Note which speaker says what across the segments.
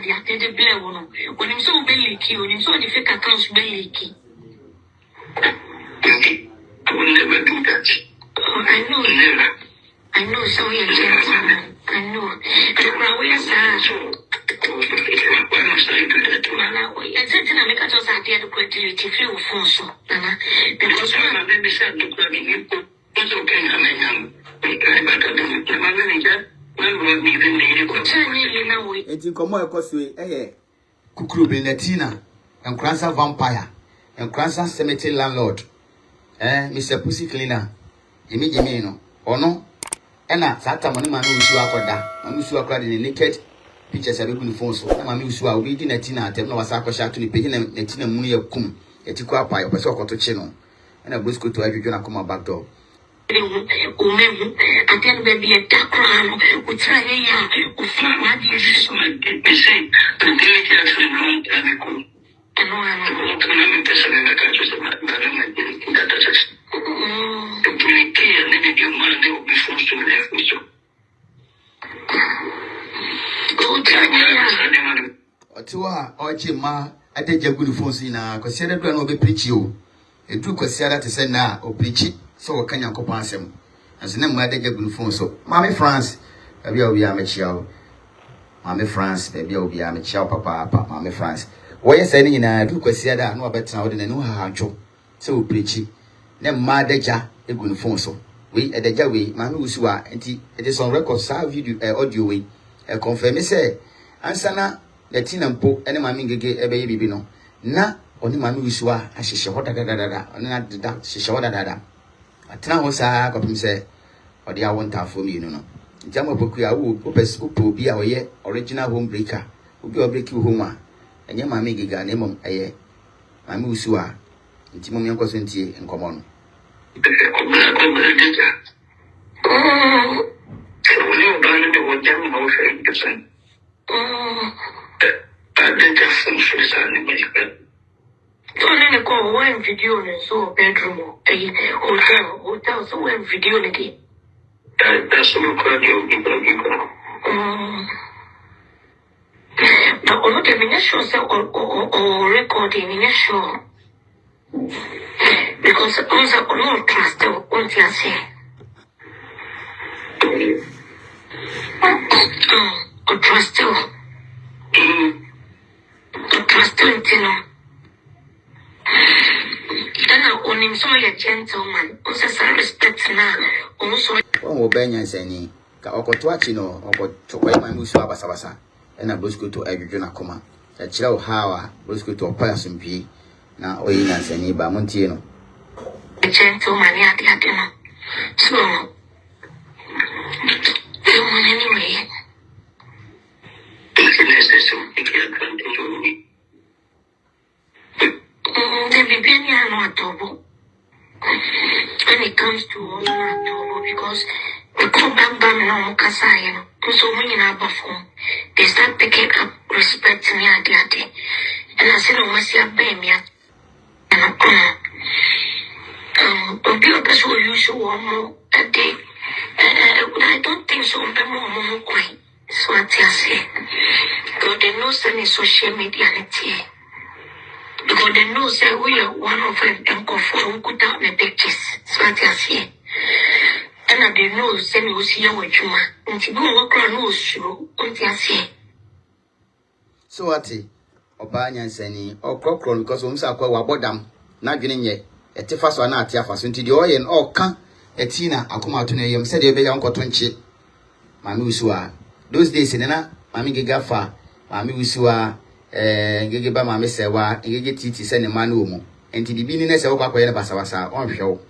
Speaker 1: the attended bear one. When him so belly key, when him so the fake accounts belly key.
Speaker 2: I will never do that.
Speaker 1: I know.
Speaker 2: Never.
Speaker 1: I know, so you're gentleman. I know. But we are sad.
Speaker 2: Why must I do that?
Speaker 1: I said to make a just idea to creativity feel for so.
Speaker 2: Because my baby said to grab me. It's okay, I'm
Speaker 3: Enti komo ekosue kukuru Benetina and Cransa vampire and Cransa cemetery landlord Mr. Pussy cleaner Jimmy no ono ena sata money manu usu akoda manu usu akoda the naked pictures abeku ni phone so na manu usu a we di Netina atem na wasa akosha to ni page na Netina munu yakum etiko apai opese okoto chi no ena bosco to adwodwo na come back door
Speaker 1: Again, baby, a dark crown, we try here, we fly my dear.
Speaker 2: We say, the diligence is not ethical.
Speaker 1: I know I'm
Speaker 2: a person in the country, that is the community, and then your man, they will be forced to live with you.
Speaker 1: Go try here.
Speaker 3: Otua, Ochima, I take your good phones in a considered one will be preach you. A true consider to say now or preach it. So can you compass him? As the name I take a good phone. So, Mammy France, baby, I'll be a mature. Mammy France, baby, I'll be a mature papa, Mammy France. Why is any in a do consider no better out than no how so preach it. Then my deja a good phone. So, we at the Jawi, Mammy Usua, and it is on record, sir, video audio way. A confirm say, Ansana, Latina po, and mammy gay a baby no. Na, only Mammy Usua, as she shot da, and that she shot da. Atena ho saa kopim se odi awonta for me no jama boku ya wo opes upo bi a oye original home breaker obi o break home a enye mama giga na emom eye mama usu a nti mom yankoso ntie enkomo no
Speaker 1: So then go one video and so bedroom hotel so one video again.
Speaker 2: That's what you
Speaker 1: But all the minister shows or recording in a show because also all trust what you say. Or trust you know. Then I own him so a gentleman, also some respect now, also.
Speaker 3: One will bang and say, Okotwachino, or Chokway, my musu abasabasa, and a bosco to Adriana Coma. A chill how bosco to a person P. Now, Oyin and Sani Bamontino.
Speaker 1: A gentleman, yeah, so, anyway. The Bibian are not double. When it comes to all not double, because the come back no Kasayan, so many in our phone, they start picking up respect to me at the day. And I said, what's your baby? And I'll be a person who you show one more a day. I don't think so, but more quite. So I say, God, they know some social media. Because they know say we are one of them and conform put out the pictures. So I say, and they know say we see what you want. And you work on no show. I say.
Speaker 3: So what? Obanya Sani or Cockron because we say kwa wabodam na dwene nye ete fa so na ate afa so nti de oye na oka etina akoma to na yem said e be ya nkoto nche mami usua those days na mami giga fa mami usua ngege ba mame sewa ngege titi se ne manu omu enti bibi ni ne se wo kwakoye ne basabasa onhwe wo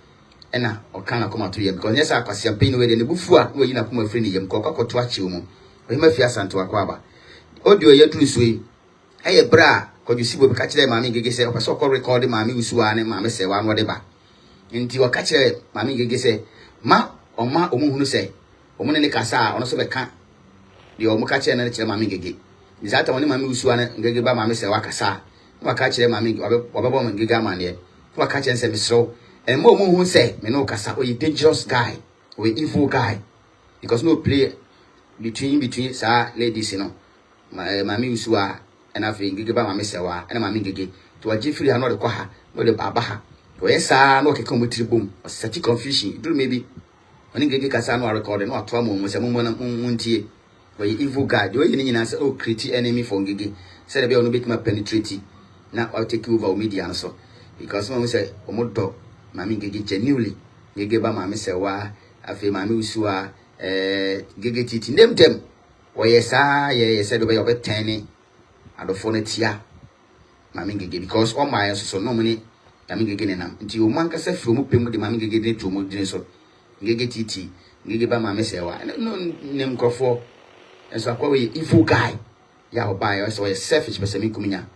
Speaker 3: ena oka na koma to yem because nyesa akwase campaign we de ne bufu a wo yi na koma afri ne yem ko kwakoto achi omu o hima fi asanto akwa ba audio ye tru so yi eye bra ko ju sibo ka kire mame ngege se o so ko record mame usuwa ne mame sewa no de ba enti o ka kire mame ngege se ma omu hunu se omu ne kasa ono so be ka de omu ka kire na kire mame ngege Zata wani mami usuwa ngege ba mami se wakasa waka kire mami wababo ngege amane waka kire se misro and mo hu se me no kasa o dangerous guy o evil guy because no play between sa ladies you know mami usua na fe ngege ba mami sewa na mami ngege to agi free ha no de kwa ha no de aba ha to yesa no keka mo tribum o sati confusion do maybe oni ngege kasa no record no ato mo se mo ntie we evil god we ni nyina say o create enemy for ngege say de be ono betima penetrate na o take over media so because mo say o mo do mami ngege genuinely ngege ba mami sewa afi mami usua ngege titi ndem dem we sa ye said be obetani adofo na tia mami ngege because all my so no money mami ngege nenam nti o man kasa fi o mu pem de mami ngege de to mu din so ngege titi ngege ba mami sewa no nem krofo enso akwa we evil guy ya oba yo so selfish person mi kuminya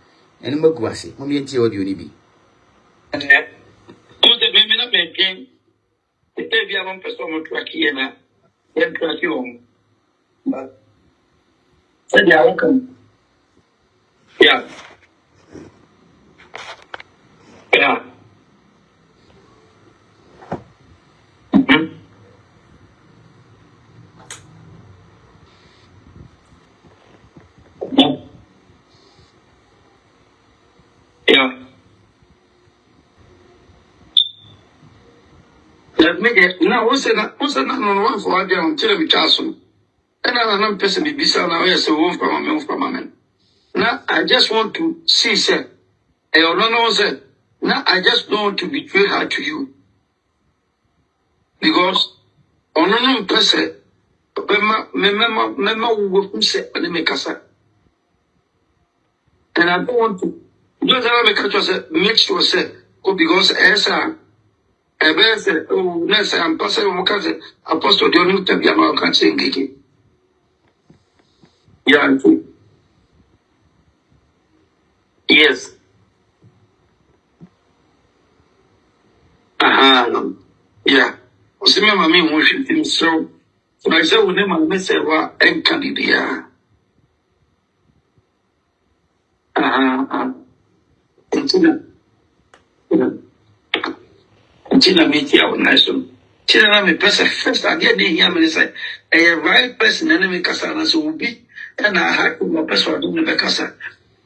Speaker 3: eni magu ase mo mi ntie audio ni bi
Speaker 2: o de me na me gen e bia mon person mo tu akiye na e tu akiyo but said yeah, welcome. Yeah. Yeah. Mm-hmm. Yeah. Let me get now. What's that? No one for idea on tell me castle. And I'm person be beside now. Yes, a wolf from my man. Now I just want to see, sir. I don't know, sir. Now I just don't want to betray her to you. Because on another person, remember who said, and make us. And I don't want to. Just make us make sure, sir. Because as a best, oh, next I'm passing my cousin, Apostle John to be a man can sing again. Yeah. Yes. Yeah. See, my mommy worship him so. So I said, when my message was and candidate. Tina meet you nice one. Tina me person first I get the here say a right person enemy kasana so will be and I had my person doing the kasa.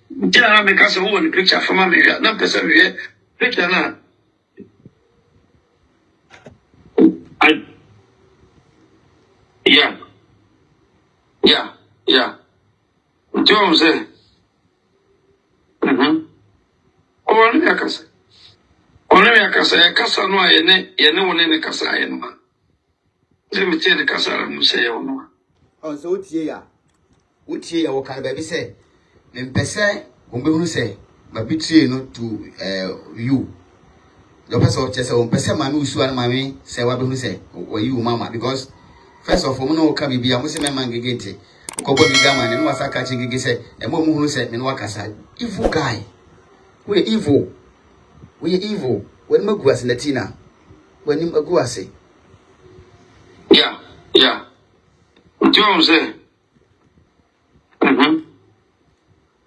Speaker 2: Tina me kasa who the picture from me no person here picture na. Yeah. John say. Oh, let me kasa. Only a casa no, ye no one in the casa. Let me tell the casa, say, no.
Speaker 3: Oh, so what ye, what kind of baby say? Then Pesse, whom say, but betray no to you. The person of Chester, Pesse, my moose, and mammy, say what you say, or you, mamma, because first of all, no can be a Muslim man gigante. Kobodi Gaman and was a catching gig say, and one who said, Minwakasa, evil guy. We're evil. We evil. When Maguas Latina, when you Maguasi.
Speaker 2: Yeah. John say,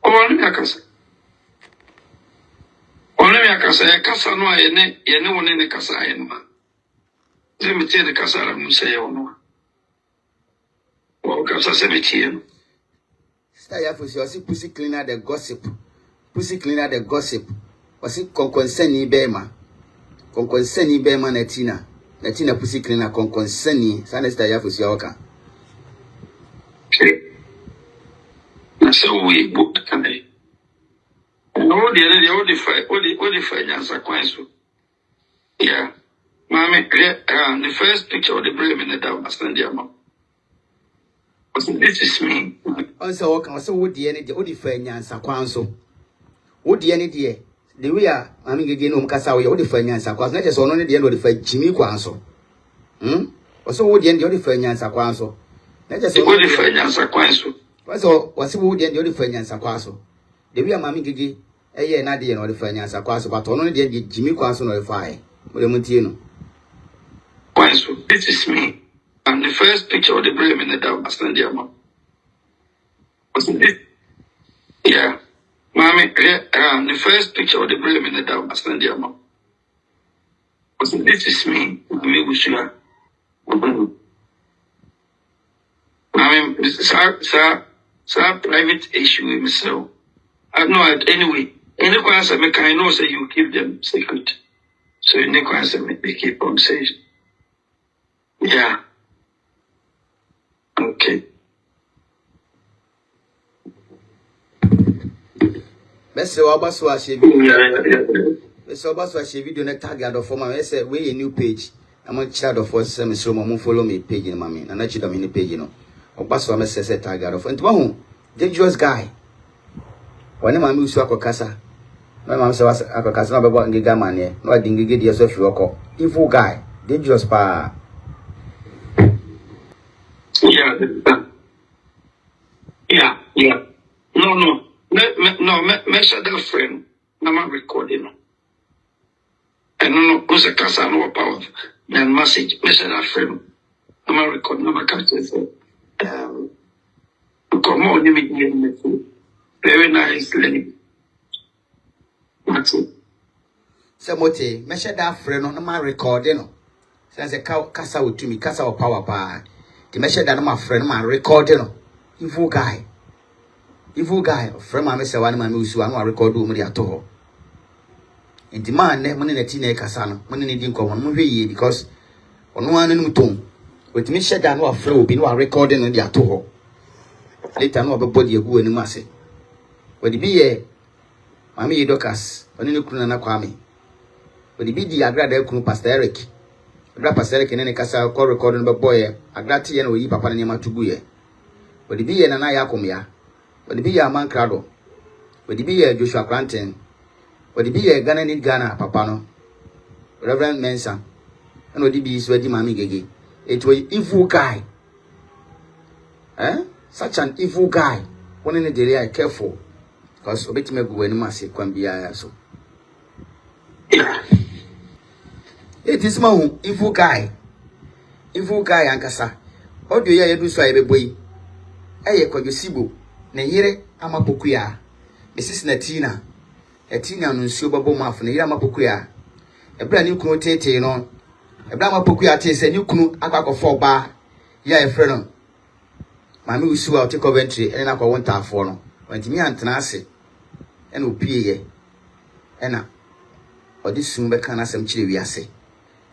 Speaker 2: only a casa. Only a casa no, ye no one in the casa. Let me tell the casa, and say, oh no. Well, casa 17.
Speaker 3: Stay up with your pussy cleaner the gossip. Pussy cleaner the gossip. Was it concerned Bema? Concerned Bema Natina pussy cleaner concerned Sanesta Yafus Yoka.
Speaker 2: So we booked the day. No, the finance are quite so. Yeah. Mammy, the first picture of the brave in the down, I stand there, mom. This is me.
Speaker 3: Also, also, would the any finance are quanso. Would the any dear? The way I mean, again, Casa, we only finance are quite not just only the end of the fight Jimmy Quanso. Also, would the end of the finance are quanso. Let us only finance are quanso. Was it would the end of the finance are quaso? The way Mammy Gigi, a year not the end of the finance are quaso, but only the Jimmy Quanso notify. Williamutino.
Speaker 2: Quanso, this is me. I'm the first picture of the brave in the down, I stand there, mom. Wasn't it? Yeah. Mommy, the first picture of the brave in the down, I stand there, mom. Wasn't this is me? Me with you. I mean, sir, So I private issue with myself. I know it anyway. Any question I know say you keep them secret. So any question they keep on saying. Yeah. Okay.
Speaker 3: Best Obaso a video. Best Obaso a video na tag ad of my say we a new page. I'm on chat of us some so mo follow me page in mommy. And I cheat on the page, you know. Obaso a say tag ad of and one dangerous guy. When my music akokasa. My mom says akokasa na bebo ngiga man here. No adingige dey so fi oko. Evil guy, dangerous pa.
Speaker 2: Yeah. No. Measure that friend. I'm recording. And no, who's a casa no power. Then message, measure that friend. I'm recording. I'm catching it. Come on, you make me very nice lady. That's it.
Speaker 3: Samote, measure that friend on my recording. Since a casa with me, casa or power pa. The measure that my friend, my recording. Evil guy. Friend, my Mr. One, my music, and I record room at all. In demand, money in a teen casano, money in common because on one in tone. With me, shut down or flow, be no recording on the atoho. Later, no body a good in the massy. Would it be a Mammy Docas, on any Kunana Kwame? Would it be the Agrada Kun Pastor Eric? Pastor Eric in any castle call recording by boy, a gratian or Papa Nima to Guye. Would it be an Ayakomia? Would it be a man crado? Would it be a Joshua Cranton? Would it be a Ghana in Ghana, Papano? Reverend Mensa, and would it be sweaty mammy gigi? It was evil guy. Such an evil guy. One in the day, careful. Because obey me go any massive can be so. It is my evil guy. Evil guy, Ankasa. How do you do so, boy? You sibo. Ne yere amapokuya Mrs. Natina Etina no nsuo babo mafo ne yere amapokuya ebra ni kunu tete no ebra amapokuya te se ni kunu akakofo ba ya efre no mama usu a te Coventry ene na kwa wonta afo no wantimi antena ase ene opie ye ena odi sun be kana asem kire wi ase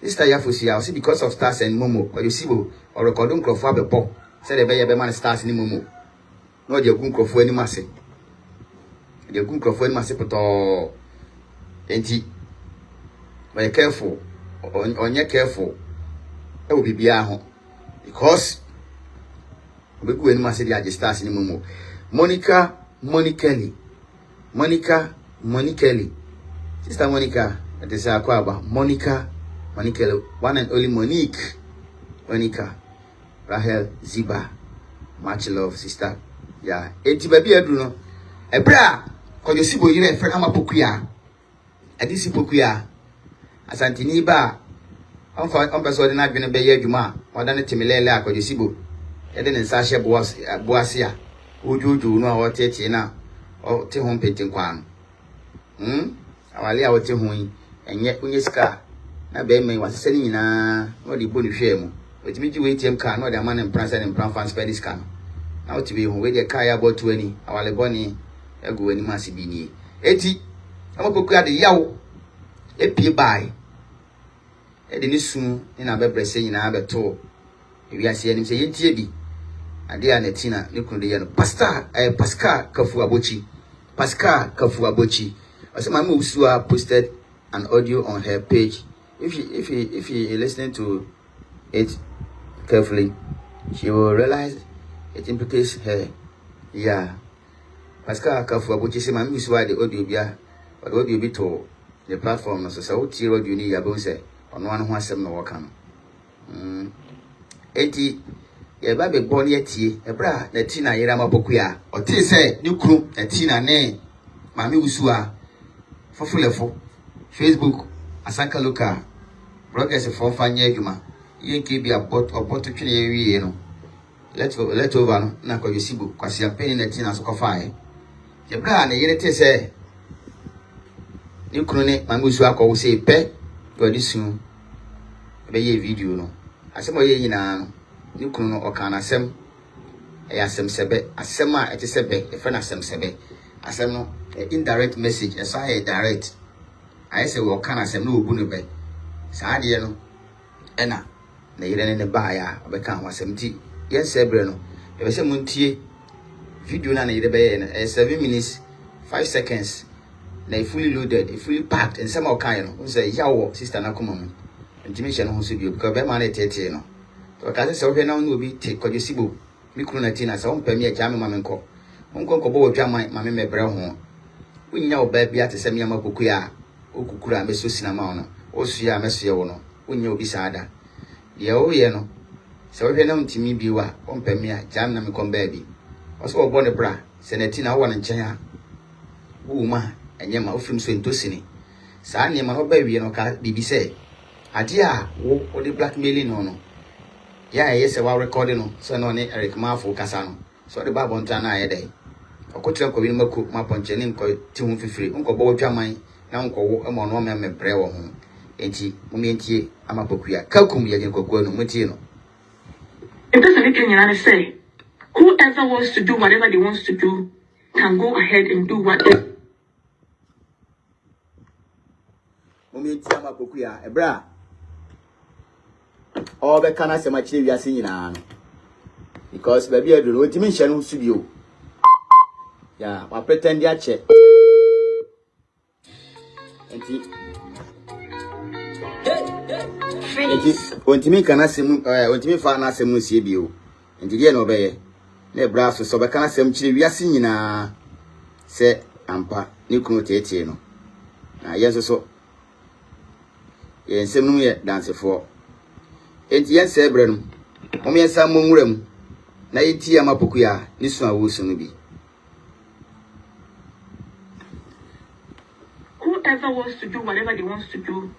Speaker 3: sister yafosi ya because of stars and momo or you sibo or recording crofo abebo say the be man stars ni momo. No, the good crop for any massy. The good crop for any massy, but all ain't when careful on your careful, it will be behind because we go in massy. The stars in the momo. Monica Kelly, Sister Monica, that is our quaba. Monica, one and only Monica, Rahel Ziba, much love, sister. Yeah, enti baby adru no ebra kojo sibo yire friend amapokuya adisi pokuya asantini ba on person na dwene be ye adwuma oda ne temelele akojo sibo ede ne nsa hye boase a ojojo no a wote na o te ho penti kwan awale a wote ho yi enye onye sika na be men wasese ni nyina no de bonu hwe mu otimi ji ATM card no de amane mpransa ne mpran spend this card. Now to be who we get kaya about 20, our lebony, a go any massy bini. 80, I'm a book at the yaw, a pay by. A denis soon in a bebre saying I have a tour. If you are saying, say, Yeti, and dear Netina, Nicolean, Pascal Kafuabochi. As my moves were posted an audio on her page. If you listening to it carefully, she will realize it implicates her. Yeah. Pascal Kafuabochi say, my miss why the audio be but the audio be to the platform. So, what you need, you're going to say, on one who has some no work on. 80 ye babe born yeti ebra na tina yera mapokuya o ti say ni kru na tina ne mami usua fofulefo Facebook asanka loka broadcast for fanya adwuma yenke bi aboto twene ye wie no let over no na kwa yesibo kwasi ampeni na tina so kofae ebra na yere ti say ni kru ne mami usua ko wo say pe wadi sun be ye video no asemo ye nyina no ni kunu no okana sem asem sebe asem a ete sebe e fa na asem sebe asem no indirect message eso aye direct aye se wo kana asem no obu no be saa de no ena na yire ne ba ya obeka ho asem ti yes ebre no e be se muntie video na yire be ye no 7 minutes 5 seconds na fully loaded fully packed and some okay no say yawo sister na koma mu ntimi hye no ho so bio because be ma na tete no to ka se ohwe na no obi te kodwo sibo mikru na tina sa ompa mi aja me ma menko onko bo wadwa ma me mebre ho unya oba bia te se me amakoku ya okukura meso sinama no osu ya meso ye wo no unya obi saada ye o ye no se ohwe na ntimi biwa ompa mi aja na me kom ba bi oso obo ne bra se na tina wo na nchen ha uma enyema ofim so entosini saa ne ma no ba wie no ka bibi se ade a wo de blackmailing no ya yes wa recording no so no ne Eric Mafo kasa no so de ba bonta na aye dai okotre ko bi no mako ma ponche ne nko ti hu fifiri nko bo twaman na nko wo ma no me bre wo ho enti mo mentie amapokuya kakum ye nkokuo no mutie no.
Speaker 1: It doesn't make any say whoever wants to do whatever they wants to do can go ahead and do whatever.
Speaker 3: Momenti amapokuya ebra obe kana se ma kire wiase nyina no because baby aduro otimi hye no studio ya wa pretend ya che enti ontimi kana se mu ontimi fa na se mu sie bio enti die no be ye na ebra so be kana se m kire wiase nyina se ampa ni kunu tete no na yeso so yen sem no ye dance for enti yes ebre no omo yesa mo nwuram na yiti amapoku ya ni so awusu no bi.
Speaker 1: Whoever wants to do whatever they wants to do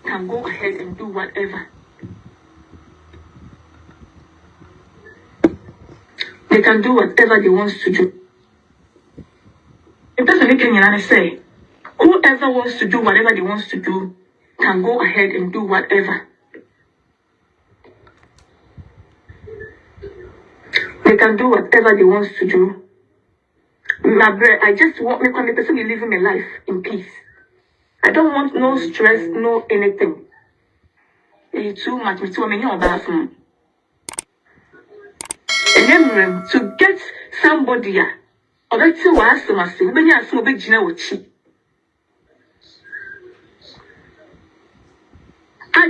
Speaker 1: can go ahead and do whatever. They can do whatever they wants to do. It doesn't make any say whoever wants to do whatever they wants to do can go ahead and do whatever. They can do whatever they want to do. I just want me to person living my life in peace. I don't want no stress, no anything. It's too much. It's too many of us. And then to get somebody, or that's what I say. When you are so big, you know what she. I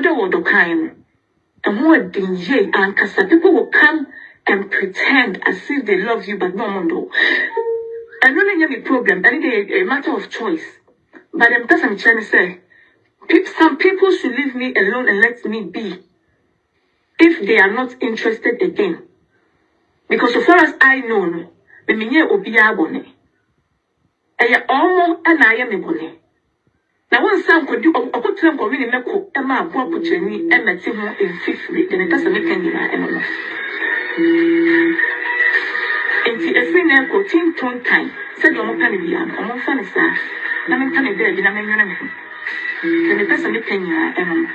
Speaker 1: don't want to kind. And more than ye and Kasa, people will come and pretend as if they love you, but no. I don't have a problem. I think it's a matter of choice. But that's what I'm trying to say. Some people should leave me alone and let me be. If they are not interested again. Because so far as I know, the minye obiya bone. Aya omo and I am a bone. Now, one son could do a good time for really meko, Emma, what put your knee, Emma, in fifth, then it doesn't make any Emma. And see, a friend and go team tone time, said your mother, and one son is that. Nothing can be there, and I'm then it doesn't make any Emma.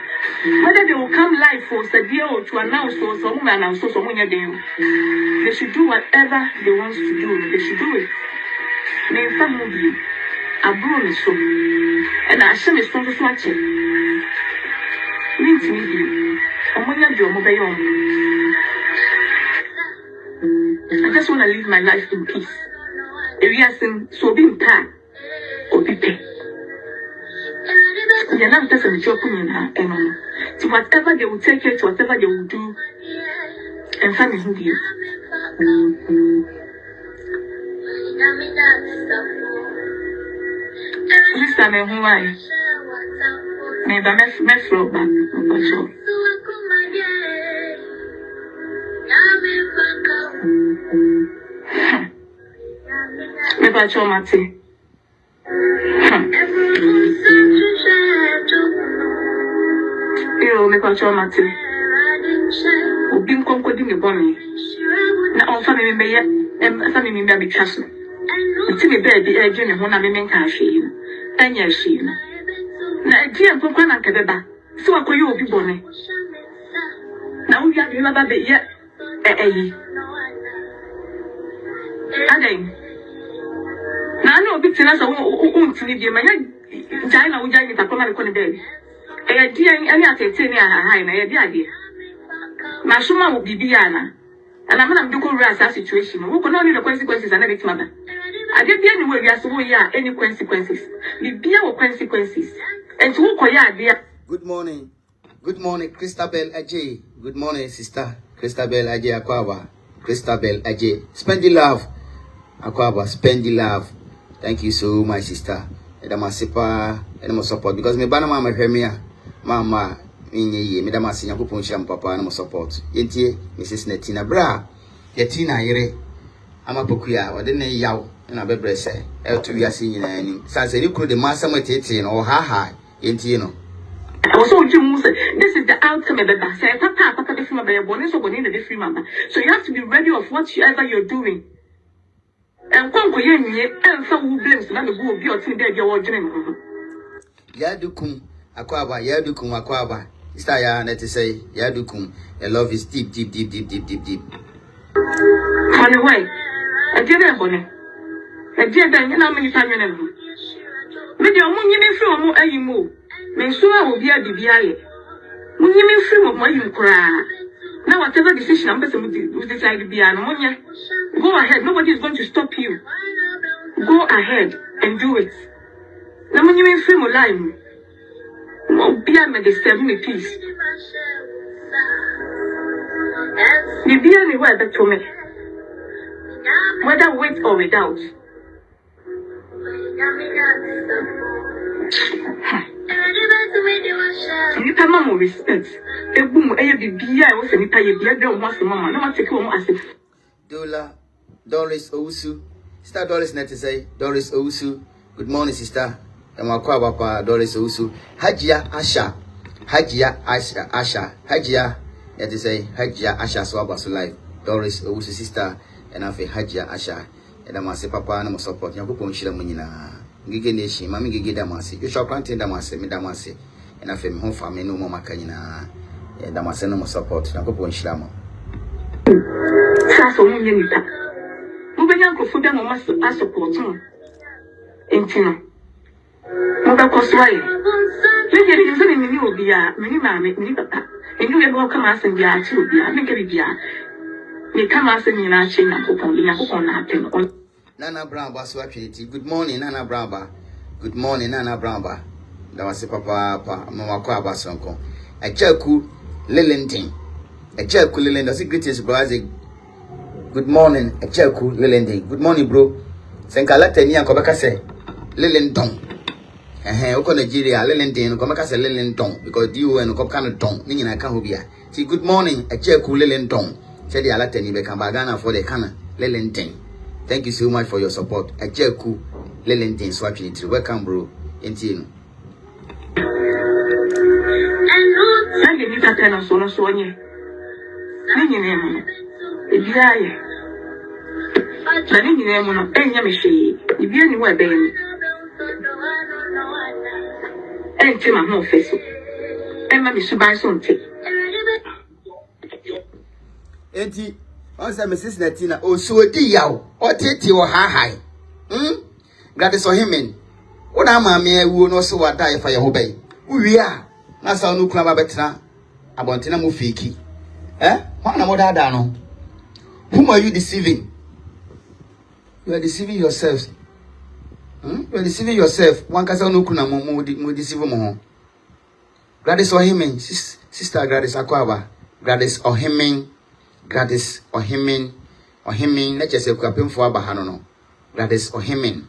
Speaker 1: Whether they will come live for a deal or to announce or some woman and so someone a day, they should do whatever they want to do, they should do it. Name family. Abroad so, and I shall be strong to watch it. Mean to you, and when you do mobile, I just want to live my life in peace. If you are saying so, being packed or be paid. You're not just a joke in her, to whatever they will take it, to whatever they will do, and find it you. This time I'm Hawaii. Maybe I'm a flow back. Maybe I show my tea. Maybe I show my tea. We've been concluding a bonnie. Now, family member yet, and family member be trusted. It's me baby, I didn't want to make her shame. 10 years she. Now, dear Pokana Kabeba, so I call you be bonny. Now we have you never be yet.
Speaker 4: Again. Now, no big tenants of TV, my China would join it a common day. A dear, any at a 10 year high, the idea. Mashuma will be Biana. And I'm going to go around that situation. Who can only the consequences and everything mother. I did anyway, we are so any consequences. The beer or consequences. And to who dear.
Speaker 3: Good morning. Good morning, Christabel Ajay. Good morning, sister. Christabel Ajay Akwaba. Christabel Ajay. Spend the love. Akwaba, spend the love. Thank you so much, sister. Edamasipa, edamo support. Because me bana mama hwemia. Mama, me damasi nyankopon hyiam papa no support. Yentie, Mrs. Netina bra. Yetina yere. Ama pokuya, wode ne yaw na bebre se. E to wiase nyina ani. Sanse ni kuro de masam tete no ha. Yentie no.
Speaker 4: Also, this is the outcome of the best. So you have to be ready of whatever you're doing. And
Speaker 3: Yadukum Akwaba. Sister ya net to say Yadukum. Your love is deep.
Speaker 4: Anyway, I didn't bonnet. I didn't know many times. Maybe I'm only from a move. Mensua will be a DBI. When you mean free of my cry. Now, whatever decision I'm going to decide to be an ammonia, go ahead. Nobody is going to stop you. Go ahead and do it. Now, when you mean free of life, won't be a medicine me peace. The be anywhere back to me, whether with or without. You can mama respect. A boom, a BBI was a nita, don't want the mama. No one take home as if
Speaker 3: Doris Owusu. Sister Doris net to say Doris Owusu. Good morning, sister. Emakwa papa Doris Owusu. Hajia Asha. Hajia net to say Hajia Asha Swabasu live. Doris Owusu sister and afi Hajia Asha. And I'm say papa no support. Yankopon shira munyina. Ngige nation, mami ngige damase. You shall plantain damase, me damase. And I feel home family no more makanyina. And damase no more support. Yankopon shira mo.
Speaker 4: Saso munyita. Mubenya ko fuda no mas support no. Entino. Muba ko swai. Leje ni nzani ni obi a, meni maame, ni papa. Enu ye go kama asen bia achi obi a, me ke bia. Me kama asen ni na achi Nyankopon na atem.
Speaker 3: Nana Bramba swapiti. Good morning, Nana Bramba. Good morning, Nana Bramba. That was papa mama kwa basonko. Echeku Lilending. Echeku Lilending. That's greetings, bro. Good morning, Echeku Lilending. Good morning, bro. Senkalata ni ankobeka se Lilendong. Uko Nigeria Lilending nkomeka se Lilendong because you and ukopka no dong. Ni nyina ka ho bia. See, good morning, Echeku Lilendong. Say the alata ni be kan bagana for the kana Lilending. Thank you so much for your support. Echeku Lilending swapiti. Welcome, bro. Entino.
Speaker 4: And the little tenants on us one year. Many name. If you are many name on any machine, if you anywhere, baby. And Tim, I'm no face. And Mammy should buy something.
Speaker 3: Enti, once Mrs. Netina, oh, so dear, or titty or high. God is for him in. What am I mere who knows so what die for your obey? We are. That's our new club better. Abontina Mufiki. What am I done? Whom are you deceiving? You are deceiving yourselves. You are deceiving yourself. One casa no kuna mo deceive mo. Gladys Ohimin, sister Gladys Akwaba. Gladys Ohimin. Gladys Ohimin. Let's just say Kapim for Bahano. Gladys Ohimin.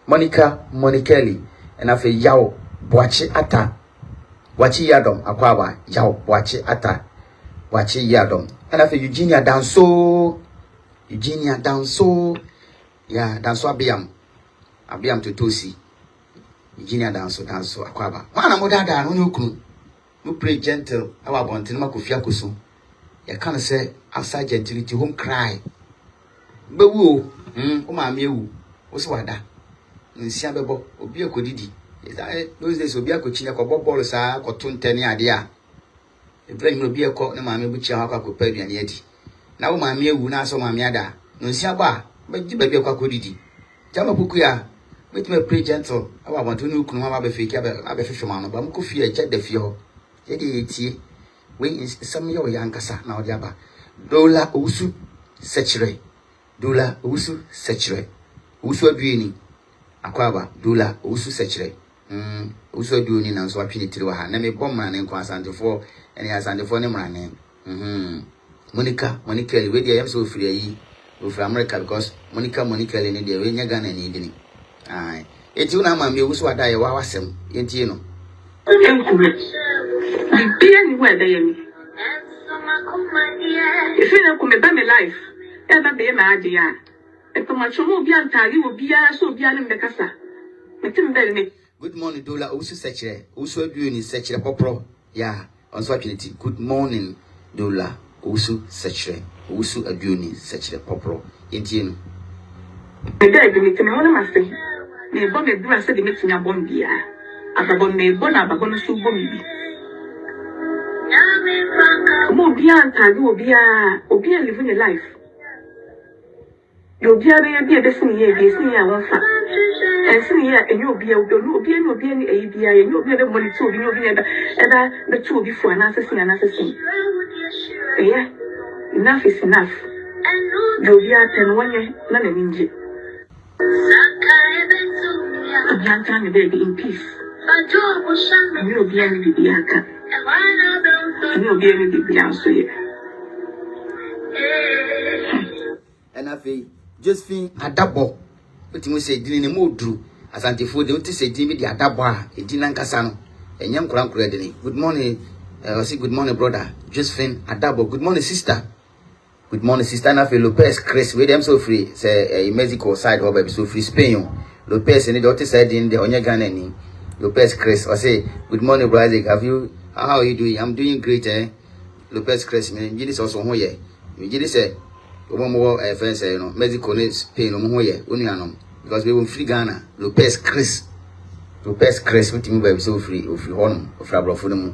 Speaker 3: Monica Monikeli. And I feel Yao Boachi Ata. Wachi Yadom Akwaba. Yao Boachi Ata. Wachi Yadom. And I feel Eugenia Danso. Yeah, Danso Abiam to Tosi. Eugenia Danso Akwaba. Mana Modada, no Nukun. No pray gentle. Our Bontinama Kufiakusu. You can't say outside gentility, home cry. But woo, my mew, what's what that? In Siababo, Obia Kodidi. Those days, Obia Cochina, Bobolos are cotton 10 idea. The brain will be a court, no mammy, which I could pay and yet. na wo maame ewu na so maame ada no nsia ba ba gi ba bi akwa kodidi jama buku ya wetin me pray gentle aba want no kunu ma ba fake aba fehwe ma no ba mko fie eche da fie ho ye de etie we sam ye o yankasa na odi aba dola owusu sechire dola owusu sechire owusu adueni akwaba dola owusu sechire owusu adueni na so atwe tiri wa ha na me bomma ne nkwa asantefo ene asantefo ne mrane Monica we dey am so free yi from America because Monica le ne dey we nya Ghana ni dini eti una ma me owusu ada ye wa wasem enti no
Speaker 4: bibia ni wa da yemi if you come back my life eba be ma ade ya eto ma chomo bia ntagi obi a so obi a ne mbekasa metim be ni.
Speaker 3: Good morning Dola owusu sechire owusu adueni sechire popro ya onso atwenity good morning Dola owusu sechire owusu adueni sechire popro enti no
Speaker 4: be da bi metim wona ma se me bo me bra se de metinya bom bia ababon me bo na ababon so bom bi mo bia ntagi obi a living a life yo bia be sini ya won fa sini ya enyo bia obi ni eyi bia enyo bia be monitor obi obi eba be tu obi fu ana sini enough is enough yo bia ten wonye na na ninje bia tan me be in peace enyo bia ni bia ka enyo bia ni bia so ye
Speaker 3: enafe Josephine Adabo wetin we say dini ne modru asantefo de wetin say dini bi Adabo a edina nkasa no enyam kurankura de ni good morning say good morning brother Josephine Adabo good morning sister na fe Lopez Chris we dem so free say Mexico side or so free Spain Lopez ni de what say din de onye Ghana ni Lopez Chris I say good morning brother how are you doing I'm doing great Lopez Chris me gidi so ho ye me gidi say omo friends no Mexico ne Spain omo ho ye onuanom because we won free Ghana Lopez Chris with me by so free honum of abrofo no mu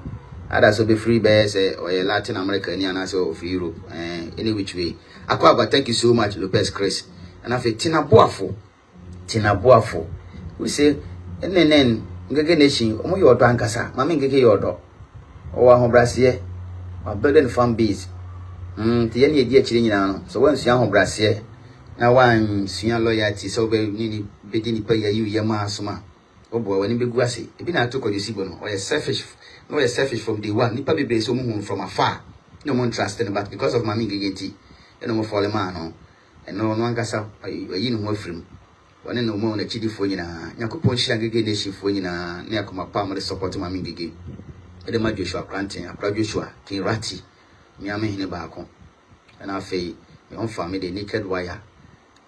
Speaker 3: ada so be free by say or Latin America ni ana so of Europe any which way akwa thank you so much Lopez Chris and afi Tina Boafo we say enen ngege nation omo yodo ankasa mama ngege yodo owa ho brase wa building fan base ti ye ne edi akire nyina no so wan sua ho brase na wan sua loyalty so be ni bedi ni pa ya yu ma asoma obo wani begu ase ebi na to kodisibo no or selfish from day one nipa bebe so mu from afar no more trust in but because of mami ngegenti no more fall man no no ankasa yi no ho afrim wani no mo na chidifo nyina yakopon hira ngege ne shifo nyina ne akoma pa mo support mami ngege ede ma Joshua Planting apra Joshua Kinrati miame hine baako na afei me on fa me the naked wire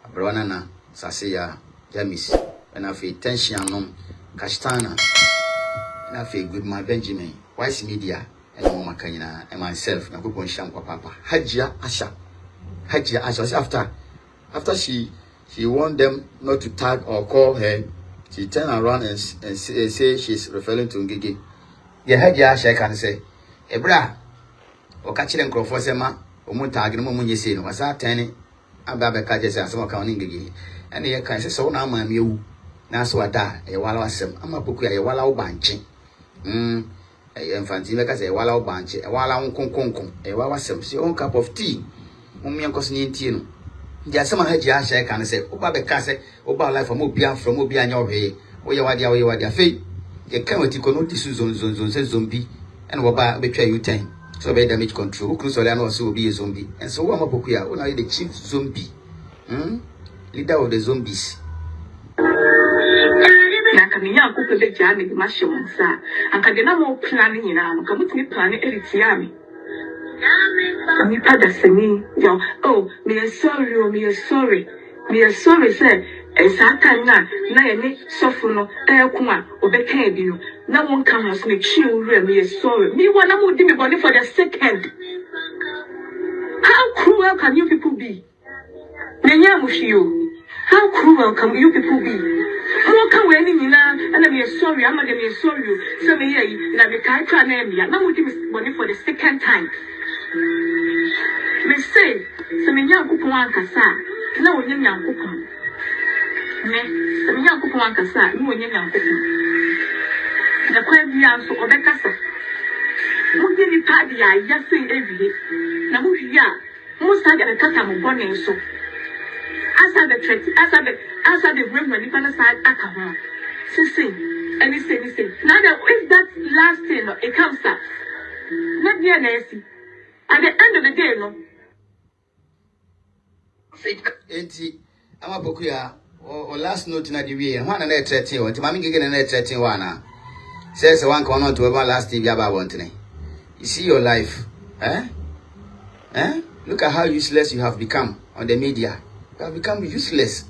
Speaker 3: abrawana na sase ya Jamis na afei tension anom Kashtana na afei good my Benjamin Wise Media and mama kanyina and myself na kupon sham kwa papa Hajia Asha after she warned them not to tag or call her, she turned around and say she's referring to Ngige. The Hajia Asha can say ebra o ka kire nkrofo sema o mu tag no mu nyese no wasa tani aba be ka je se asema ka oni Ngige ene ye kan se so na ama mewu na so ada e wala wasem ama poku ya wala wo banche infanti meka say wala wo banche wala nkonkonkon e wa wasem si on cup of tea mumia nkoso ni ntie no dia sama Hajia Asha kan say o ba be ka say o ba life from obi anya ohwe o ye wadia fe ye kan wati ko no disu zon say zombie ene wo ba betwa U10 so be damage control ukru so no so be a zombie and so what mapoku ya una the chief zombie leader of the zombies
Speaker 4: na kaminya ko pe ja me ma shemsa anka de na mo plan ni na no kamutumi plan eritiami mi pada semi yo me sorry say exactly na ye ni sofo no kuma obeka bi no na won kan ho so me chiwure me sorry me wana mo di me body for the second. How cruel can you people be? How cruel can you people be? Mo kan we ni nyina na me sorry am de me sorry so me ye na me kai try na me na mo di me body for the second time. Me say se me Nyankopon ankasa na wonye Nyankopon ne se me Nyankopon ankasa na wonye Nyankopon na kwa bia nso obekasa mugye ni padi ya yase ewie na muhia musa ga kata mo bone so asa the room when you can start akaho sisi anything now if that last thing it comes up not be an at the end of the day no
Speaker 3: enti ama boku ya o last note na di wie hwana na 13 won ti mami gege na 13 wana says one come on to ever last TV about one thing. You see your life look at how useless you have become on the media. You have become useless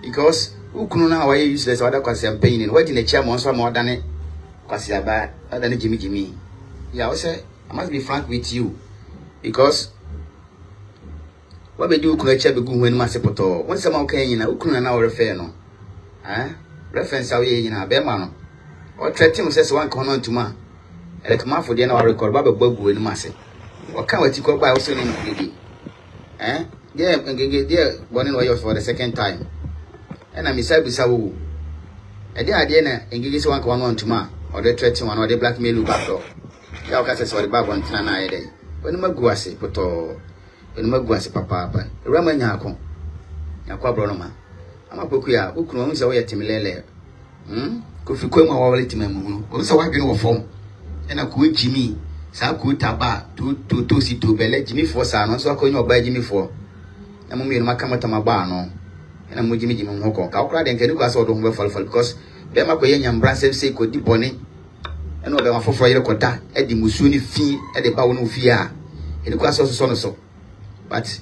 Speaker 3: because who couldn't know why useless or that campaigning what in the chairman so more than it because you're bad than Jimmy. Yeah, I say I must be frank with you because what we do could check when Masapoto. When someone came in, who couldn't now refer no? Reference how you know, Bemano. Or threatening says one corner to ma. And come out for the end of record, Baba Bobu in Massey. What can we take up by also in the yeah, and get born in Wales for the second time. And I'm beside Bissau. A dear idea, and give one corner to ma, or the threatening one or the blackmail back door. Yaucas or the Bab on Tana day. When Maguasi put all. When Maguasi papa, Raman Yako, Aquabronoma. I'm a bokuya, who can always away at Timilele. Could you come over to me? Also, I can form. And I could Jimmy, so could taba to see to Belle Jimmy for son, so I could not buy Jimmy for. I'm a mere Macamatama barno. And I'm with Jimmy Hoko. I'll cry and can you guys all don't fall because Bema Koyan and Branson say could deep on it. And all the one for your quota at the Musuni fee at the Bawano Fia. It was also so. But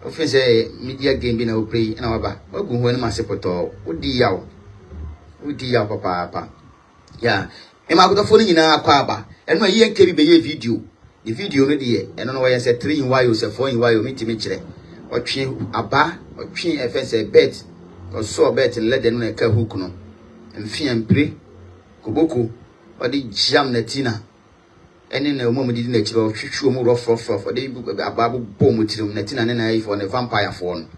Speaker 3: offense a media game being a play and our back. What go when Massapoto? Would di yaw papa. Yeah. Emma got a phone in our quaba. And my year can be a video. The video ready. And on why I said 3 in why you say 4 in why you meet me. Or chin a bar, or chin a fence a bed, or so a bed and let them know a cahukuno. And fee and pray. Kuboku, or the jam netina. And in a moment didn't let you show more off for the babu bomb with him, netina and I for the vampire phone.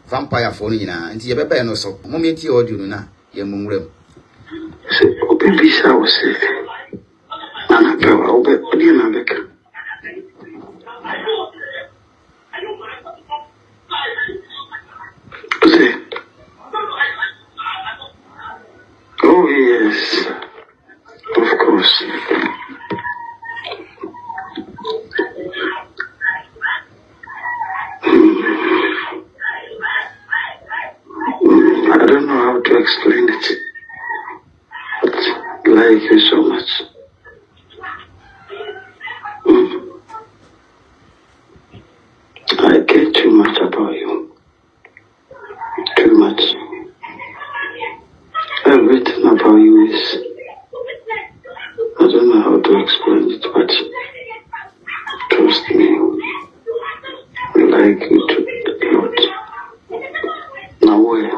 Speaker 3: Vampire phone in and see a baby no so. Moment you or you na, your mum.
Speaker 2: Open this house. And I'll bet Odiana. Oh, yes, of course. I don't know how to explain it. But like you so much. I care too much about you. Too much. Everything about you is, I don't know how to explain it, but trust me, I like you a lot. Now where?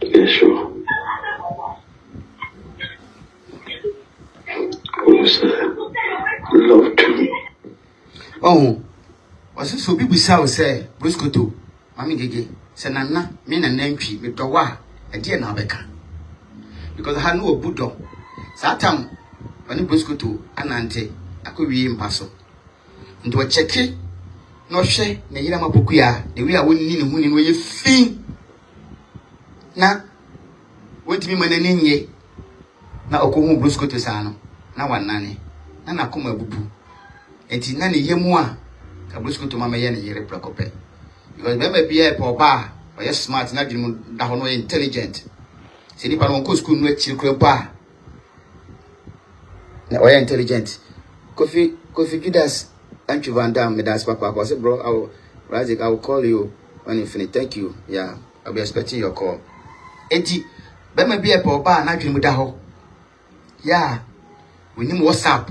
Speaker 2: Yeah, sure. Was love to.
Speaker 3: Oh, was it so people say, Brusco too? Mammy Gigi, Senana, mean and name with the wa, a dear Nabeka. Because I had no Buddha. Satam, when you Brusco to Anante, I could be in Paso. Into a check it, no share, Nayama Pukuya, the way I wouldn't need who in you think. Na, wait to be my name. Now, Okomu Brusco to Sano, now one nanny, Nana Kuma Bubu. And Tinani Yemua, Brusco to Mamma Yan Yere Procope. Because remember, be a poor bar, or yes, smart, not intelligent. See, if I don't go school, no children bar. Now, intelligent. Kofi Judas, thank you, Van Dam, Medas Papa. I said, bro, I will call you when you finish. Thank you. Yeah, I'll be expecting your call. Enti, remember, be a poor bar, not with Daho. Yeah, we need WhatsApp.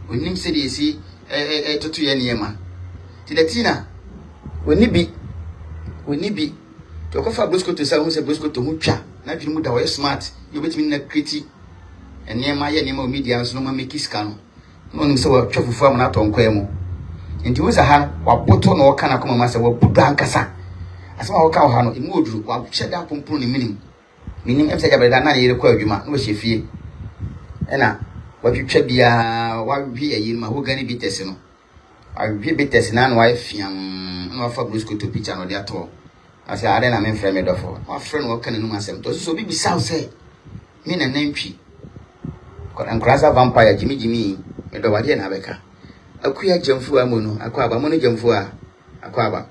Speaker 3: We need to see a 2 year man. Tina. We need be to offer Brusco to say, who said Brusco to Mucha. Now, if you are smart, you bet me in a critic. enema ye nema media so no ma make scan no nim se wa twafufu am na tonkwa mu enti wo za ha wa boto no ka na koma ma se wa budu ankasa asa wa ka ha no emu oduru wa hyeda pomporo ne minim emse jabreda na yere kwa adwuma no hye fie ena wa twetwa bia wa hwi ayi ma ho gani bitese no wa hwi bitese na no wa fiam no fa brusco to picture no de ato asa are na me frame me dofo wa frame no ka ne num asem to so bi bisa say me na nantwi ko ankrasa vampire jimi me do wade na beka akuya jamfu amono akwaba mono jamfu a akwaba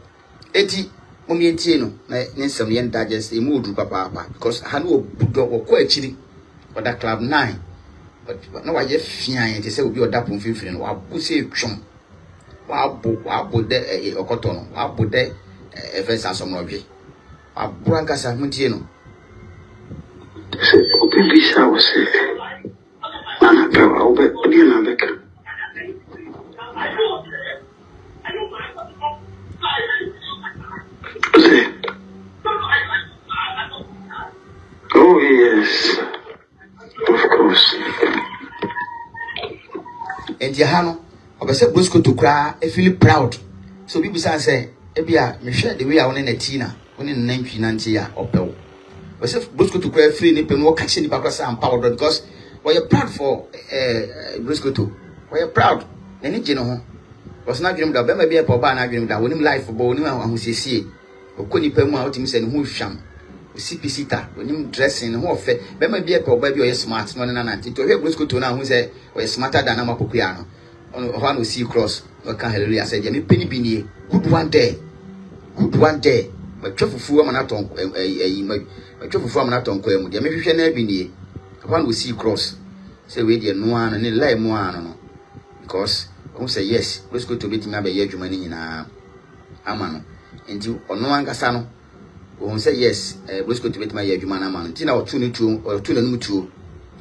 Speaker 3: eti momientie no na nsem ye digest emu odu papa because ha no obudo okọ akiri oda club 9 but no wa ye fian te se obi oda pon finfin no wa bu se twom wa bu de okoto no wa bu de efesa so no dwe wa bu ankasa muntie no
Speaker 2: obi bisa wo se ana pe wa obi na beka Oh yes, of course.
Speaker 3: And Jahano, obese Brusco to cry, I feel proud. So people say, Ebia, me share the way I want in a tina, when in 1990 or Pel. But if Brusco to cry free nip and walk catching the Bacasa and powder because why you're proud for Brusco to? Why you're proud? Then it, you know, was not giving the Bema be a poban, I give that winning life for Bonim and who say, or couldn't pay more out himself who sham. CPC ta when him dressing who fe be ma be ko ba bi o smart no na to he Brusco to na who say o smarter than amapokuya no on no see cross o kan hallelujah say je me penny bi nie good one day ma twafufu am na ton ma twafufu am na ton ko am je me hwehwe na bi nie on no see cross say we dey no an ne lai mu an no because who say yes Brusco to beti ma be ye adwuma ni nyina ama no enti ono ankasa no who say yes, Brusco to make my Yajumana man. Tina or tune to or tune a to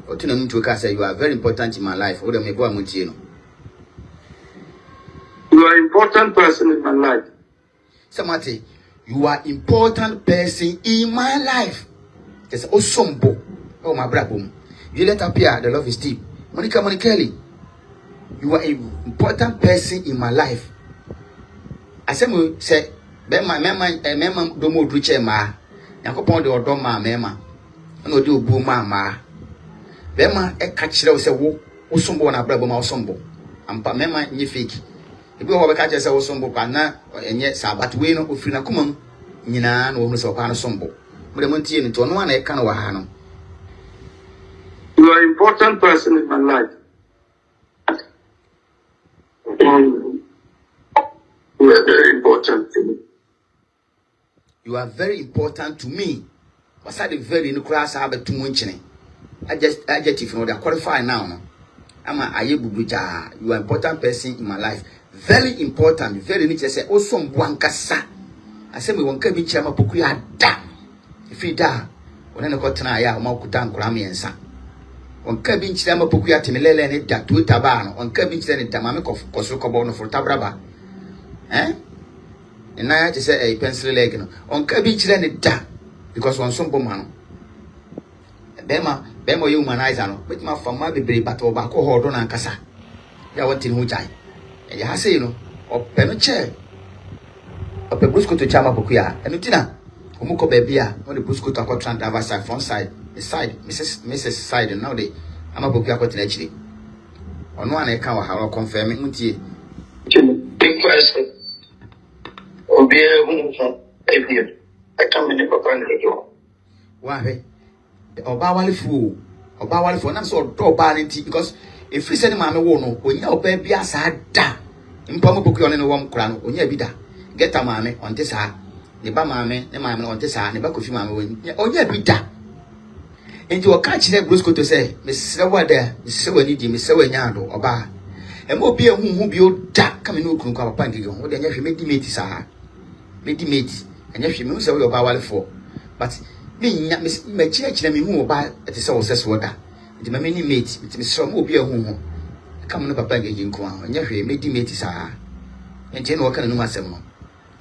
Speaker 3: or tune a to say you are very important in my life. What am I going to you?
Speaker 2: You are an important person in my life.
Speaker 3: Samati, you are important person in my life. There's awesome book. Oh my brabum. You let appear the love is deep. Monica Kelly, you are an important person in my life. I say Bema mema domo druche ma yakopon de odo ma mema na odi obu ma bema e ka kire wo se wo osombo na brabo ma osombo ampa mema nyi fake ebi wo be ka kire se wo sombo pa na enye sabat we no ofiri na komam nyina na wo se kwa na sombo mo de montie ni to no na e ka na wa ha no.
Speaker 2: You are an important person in my life. You are very important to me.
Speaker 3: You are very important to me. What's that? The very new class I have to mention. I just adjective no, they are qualified now. No, I'm a ayebubuja. You are an important person in my life. Very important. Very niche. I say also mwankasa. I say me wanka bi chama pokuya da. If you da, when I got tonight, I am kutan kurami ensa. Wanka bi chama pokuya timelele ne da tu tabano. Wanka bi chama ne damame kosu kobono for tabraba. And I just say a pencil leg no on kabi chile ne da because on some bomano bema you humanize no but my fama bebre but oba ko hodo na nkasa ya wantin hu jai e ya say no o pe no che o pe Brusco to chama pokuya enu tina omuko ba bia no the Brusco to akọ transfer side front side the side Mrs side now they ama pokuya akọ tina chire ono an e ka wa ha confirm ntie
Speaker 2: Big question. Obi ebien. I come in papa ndio.
Speaker 3: Wa he oba wale fu na so do ba nti because if say ma me wo no onya oba bia sa da mpa mo pokuyo ne no wom kra no onya bi da geta ma me onte sa ne ba ma me ne ma me onte sa ne ba kofi ma me onya bi da enti o ka kire Brusco to say me sewa da me sewa ni di me sewa nya do oba e mo bi ehu bi o da ka me no kunu kwa papa ngege ho de nya hwe medimate sa medimate anya hwe me se wo oba wale fo but me nya me chire me hu oba ete se wo seso da nti me ni mate nti me so mo bi ehu ho ka me no papa ngege nko a anya hwe medimate sa nti no ka na no asem no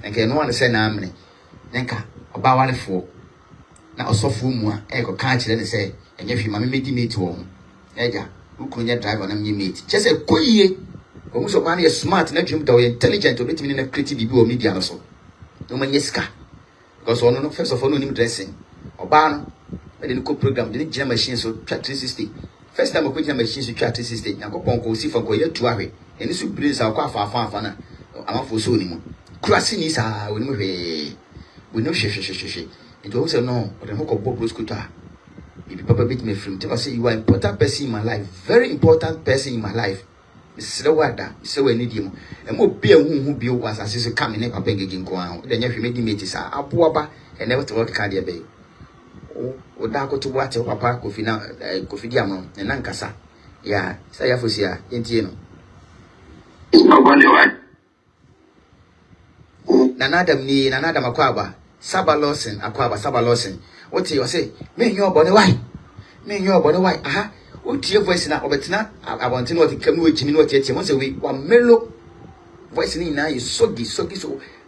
Speaker 3: nke no wan se na amene nka oba wale fo na osofo mu a e ko ka kire ne se anya hwe ma me medimate wo ho eja ukunya driver na mnyimate chese koyie omuso ba na ye smart na dream do intelligent obetimi na creative bibi o media no so no manyeska because ono no first of all no nim dressing oba no e dey ko program dey gina machine so 360 first time ko gina machine so 360 yakopon ko si fa ko ye tu ahwe eni so brace akwa afa na amafo so ni mu kurasi ni sa woni mu hwe woni hwe it was no but I'm going to scooter. If papa beat me from tell say you are important person in my life, very important person in my life. It's the word that so we need him. And more be who be was as is coming up again go on. Then you made me is a abuaba and never to work cardia bay. Oh, da go to what papa coffee now coffee diamond and nankasa. Yeah, say afosia entieno.
Speaker 2: It's nobody right.
Speaker 3: Nanadam ni nanadam akwaba. Sabalosin akwaba Sabalosin. What you say? Me your body why? Me your body why? Aha. What your voice na obetina? I want to know what come with Jimmy what you say we one mellow voice ni na is sogi so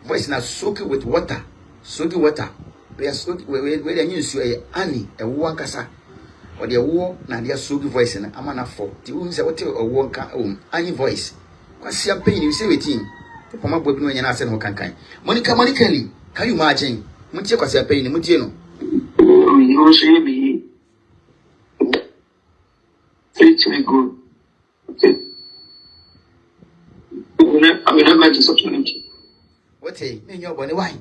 Speaker 3: voice na soaky with water. Soaky water. We are soaky we the news you ani a wankasa. Or the war na their soaky voice na amana for. The woman say what you wanka any voice. Kwasi champagne you say wetin. Papa bobi no nyana say no kankan. Monica Lee. Can you imagine? Mutie kwasi apayi ni mutie no.
Speaker 2: You say me. Treat me good. Okay. I will never disappoint you.
Speaker 3: What hey? Me your body why?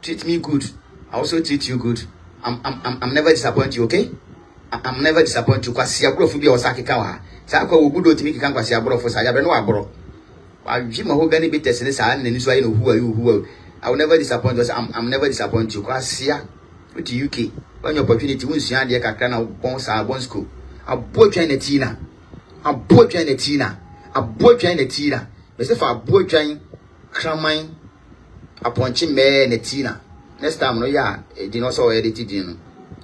Speaker 3: Treat me good. I also treat you good. I'm never disappoint you, okay? I'm never disappoint you. Kwasi abro fu bi osake ka wa. Sa kwa obudo timi kika kwasi abro fu sa ya be no abro. Wa jima ho gani bites ne sa na ni so ayi no huwa. I will never disappoint you. I'm never disappoint you. Because here, with the UK, when your opportunity wins, you and the Kakana bon school. A boy trying a Tina. A boy trying a Tina. A boy trying a Tina. But if a boy trying cramming a punching man a Tina. Next time, no, yeah, it did not so edited in.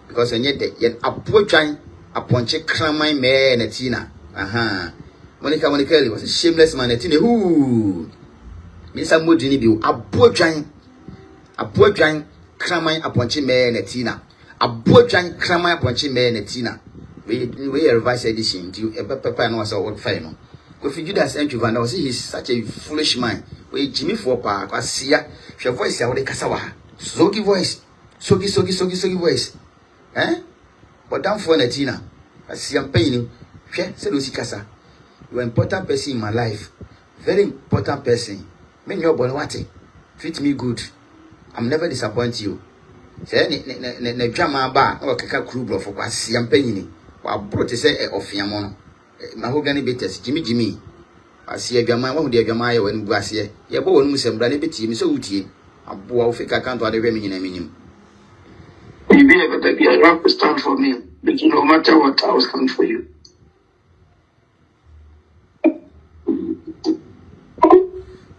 Speaker 3: Because yet a boy trying a punching cramming man a Tina. Aha. Monica was a shameless man a Tina. Who? Mr. Mudini Bill, a boy trying cramming a punchy man at Tina. A boy trying cramming a punchy man at Tina. We revise edition to a pepper and was our final. If you do that, and you see he's such a foolish man. We Jimmy for park, I see ya. Your voice, I would casawa. Sogi voice, sogi voice. Eh? But down for Tina. I see I'm paying. Said Lucy Casa. You are an important person in my life. Very important person. Me your boy what treat me good. I'm never disappoint you. Say ne drama ba na wakeka crew bro for kwasi ampanyini. Wa bro te say ofiamo no. Ma ho gani betes Jimmy. Asi adwama wa hu de adwama ye wani bu ase. Ye bo wonu musembra ne beti mi so wutie. Aboa wo fika account wa de hwe me nyina menyim.
Speaker 2: You be able to be a rock stand for me. But no matter what, I was coming for you.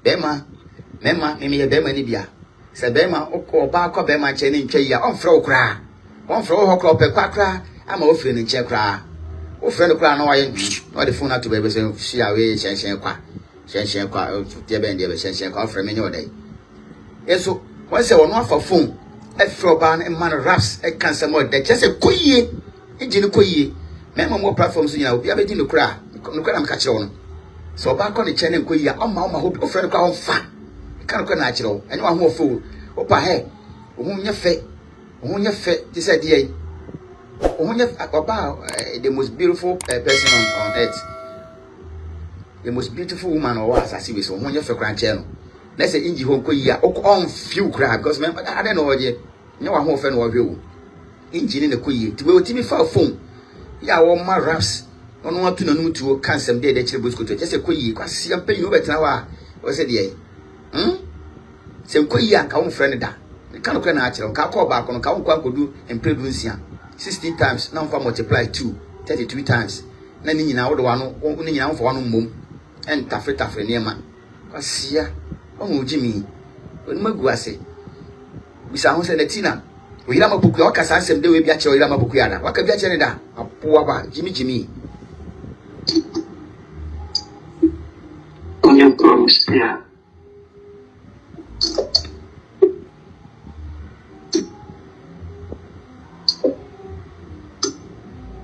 Speaker 3: Mema mimi ye bema ni bia se bema oba akọ bema che ni ntwa ya onfra okra onfra ho kra opekwa ama ofre ni nche kra ofre no kra na waye no de phone ato bebe se sia we shen kwa tie ben de shen kwa ofre me nyo dai eso won se wono afa phone efro ba na man raps e kan se mo de che se koyie ejini koyie mema mo platforms nyina obi abedi no kra na mka kire wono so ba ko ne che ne koyie ama ho ofre no kwa ho fa kan ko na kire wo enyo ho ofo opa he ohun nye fe ti said ye ohun nye oba the most beautiful person on earth, the most beautiful woman or was as we so ohun nye fe kran che no na say inji ho nko yi a on few cry because me I don't know je nye wa ho fe no wo hwe wo inji ne ko yi ti we otimi fa phone ya wo ma raps ono atu na num tuo kansem de kire bosco to just ko yi kwasi ampanyi wo betena wa wo said ye sem ko yi anka wo friend da kan ko na akire ka ko ba ko no ka wo kwa kodu empredu nsia 16 times na mfa multiply 2 33 times na ni nyina wo de wa no ni nyina wo fa wa no mom en tafre ne ma kwasia o mu jimi oni magu ase bisa ho se na tina o yira mabuku o kasa asem de we bia che o yira mabuku ya da waka bia che ne da apoa ba jimi
Speaker 2: You promise, yeah.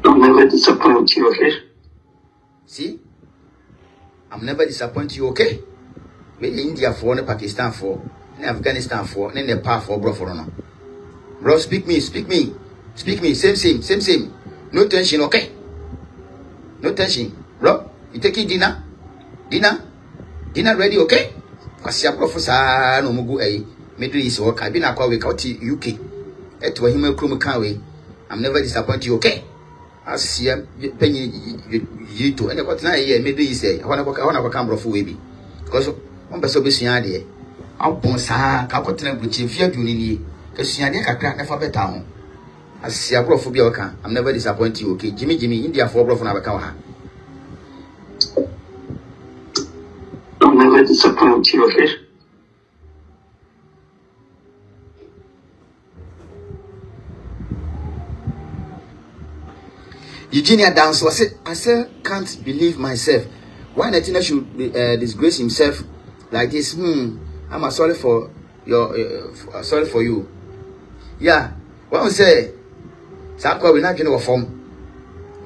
Speaker 2: Don't never disappoint you, okay?
Speaker 3: See? I'm never disappoint you, okay? Me India for, Pakistan for, Afghanistan for, Nepal for, bro for no. Bro, speak me. Same. No tension, okay? No tension. Bro, you taking dinner? Dinner ready, okay? Because your professor no mugu Middle East work. I've been a call week out to UK. At Wahima Krumakanwe. I'm never disappoint you, okay? I see penny you to and what now here Middle East say. I wanna come bro for baby. Because one person be seeing there. I'll ponsa, Kakotana, which if you're doing because you are crack never better. I see a bro for Bioka. I'm never disappoint you, okay? Jimmy, India for bro for Nabakawa.
Speaker 2: I'll never disappoint you, okay?
Speaker 3: Eugenia dance was it. I still can't believe myself. Why Natina should disgrace himself like this? I'm sorry for sorry for you. Yeah. What we say? Sakwa we not of form.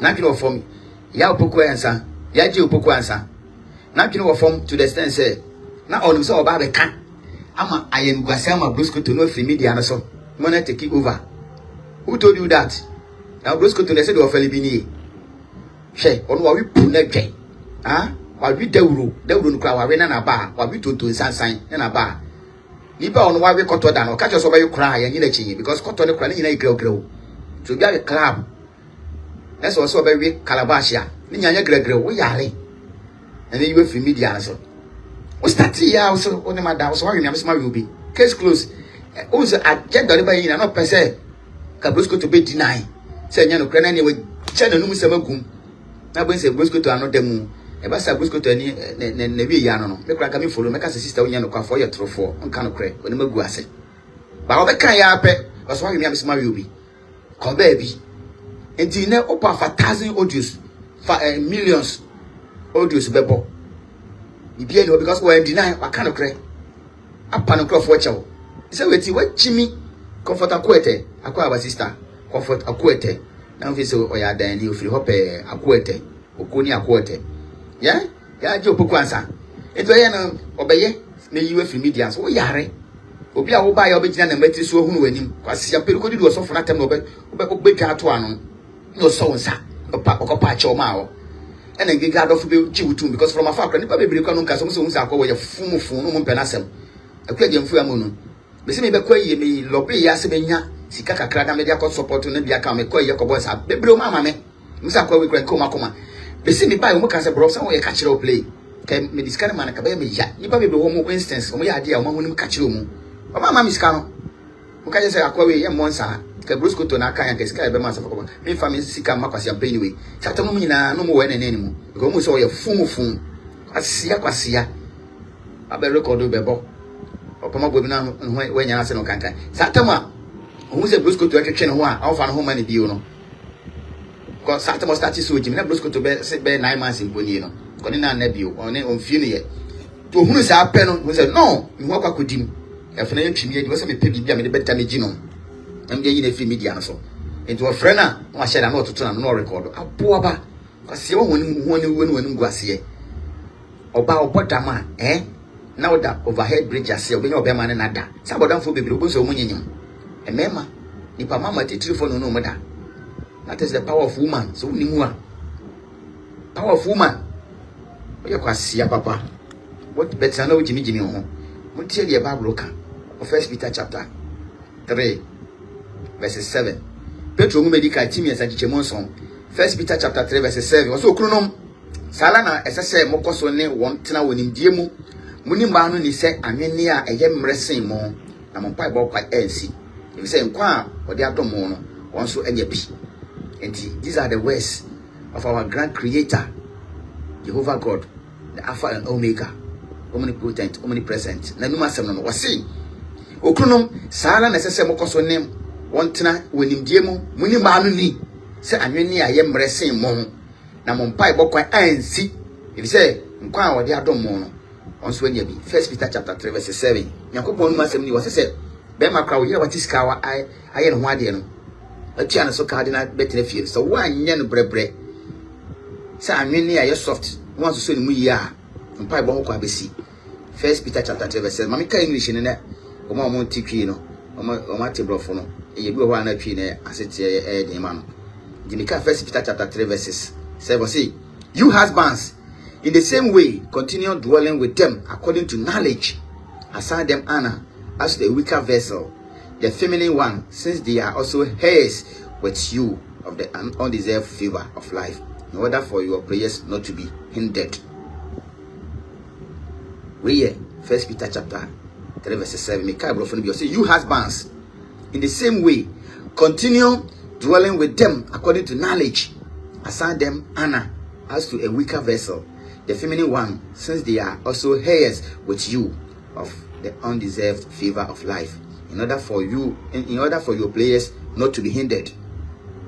Speaker 3: Not of form. Ya upoko answer. Ya ji upoko answer. Not of form to the extent say. Now on himself about the can. I am Guasama Brusco to know free media so. Money take it over. Who told you that? Now Brusco to the said of Felibini. She on what we put that. Ah, what we do no crowd when na bar, what we to sign in a bar. Nipa on why we cut down or catch us over you cry and you because cut on the crying in a grow. So be a club. That's also very Calabashia. Ninya Gregor, we are. And then you will media so. What's that here also on my dad? So you never smile will be. Case closed. Also, at gender by in an per se. Cabrusco to be denied. Say, you know, anyway, channel no Musamakum. Now, when say Brusco to another moon. Eba sa Brusco to any Nevi Yano. Make like me follow, make us a sister when you for your throw for on can crack when you go say. But I can't yape. That's why you never smile will be. Come baby. And you know, open for 1,000 audios, for millions audios, bebo. You be because we're in denial, I can't cry. Up and across watch out. So, it's what Jimmy comfort a quete, a sister, comfort a quete. Now, if you are then you feel hope a quete, Okuni a quete. Yeah, Joe Pukwansa. It's why I obey me, you have media, so yare. Obi a wo ba ya obegina na mati so hunu wanim kwase ya pere kodi do so fona tem no obeka ato ano no so nsa okopa ache o ma wo ena giga do fu be jiwutum because from afar kra nipa bebere kwa no nka so mo nsa akọ wo ye fumu no mo mpena asem akwa je mfu amu no be se me be kwa ye me lobe ya se benya sika kakra da me dia ko support no bia ka me kwa ye ko bo sa bebere o ma me nsa akwa we kra koma be se me ba yo mo ka se bro sa wo ye ka kire o play ke me discard man ka ba me ya nipa bebere wo mo instance o mo ya de a o ma hunim ka kire o mu Mama miskano. Mukaje say akwa we ye monsa. Ke Brusco to na kan ke sika e be masa foko. Me family sika makwasi am anyway. Sata no nyina no mo we nene mu. Because mo so ye fun. Asia kwasia. Abe record be bo. Opama bo bi na we nya ase no kankan. Sata ma. O se Brusco to twetwe no ho a awfa no ho ma ne bio no. Because sata mo start so jimi na Brusco to be 9 months in boni no. Ko ni na na bio. Oni on fie no ye. To hunu sa apɛ no, mo say no, mi ho akwakodim. Efena yetwimi ye, wo say me pɛ bibia me de beta me gi no. Am de yi na fi media no so. Enti wo frɛ na, wo ahye da na ototo na no record. Aboa ba. Kwase wo honim wani guase. Oba obodama na oda overhead bridge ase obenya obema ne nada. Sa bodamfo bebre obo so omunyanyam. Emema nipa mama titiri fo no mo da. That is the power of woman. So ni mu a. Power of woman. Oye kwase ya papa. What better na wo jimi ho. Mo tie the Bible kan. First Peter chapter 3 verses 7. Petro mu medical team yesa chichemonson. First Peter chapter 3 verses 7. Waso okrunom sala na esese mokoso ne won tena wonimdie mu. Muni mba no ni se anwene a eye mresen mo na mo pai bo kwa ensi. If say nkwa a ode adom mo no won so anya bi. Enti these are the words of our grand creator Jehovah God, the Alpha and Omega, omnipotent, omnipresent. Na numa sem no wase okrunom sala na sese mokoso ne won tena wonimdie mu muni mba no ni se anwene a eye mresen mo na mo pai bo kwa ensi. If say nkwa a ode adom mo no onso anya bi. First Peter chapter 3 verse 7. Yakobon ma sem ni wase se be makra wo ye watiska wa aye no ho ade no a channel so cardinal better feel. So one yen brebre. Say I'm near soft. Want to swim me ya. And pipe won't quite be see. First Peter chapter 3 verse. Mammy English in there. Oma monti kino. Oma tebrofono. You go one up in a asset man. Jimika First Peter chapter 3 verses 7. See, you husbands, in the same way, continue dwelling with them according to knowledge. Assign them honor as the weaker vessel, the feminine one, since they are also heirs with you of the undeserved favor of life, in order for your prayers not to be hindered. Read First Peter chapter 3 verse 7. Say, you husbands, in the same way, continue dwelling with them according to knowledge. Assign them honor as to a weaker vessel, the feminine one, since they are also heirs with you of the undeserved favor of life, in order for your prayers not to be hindered.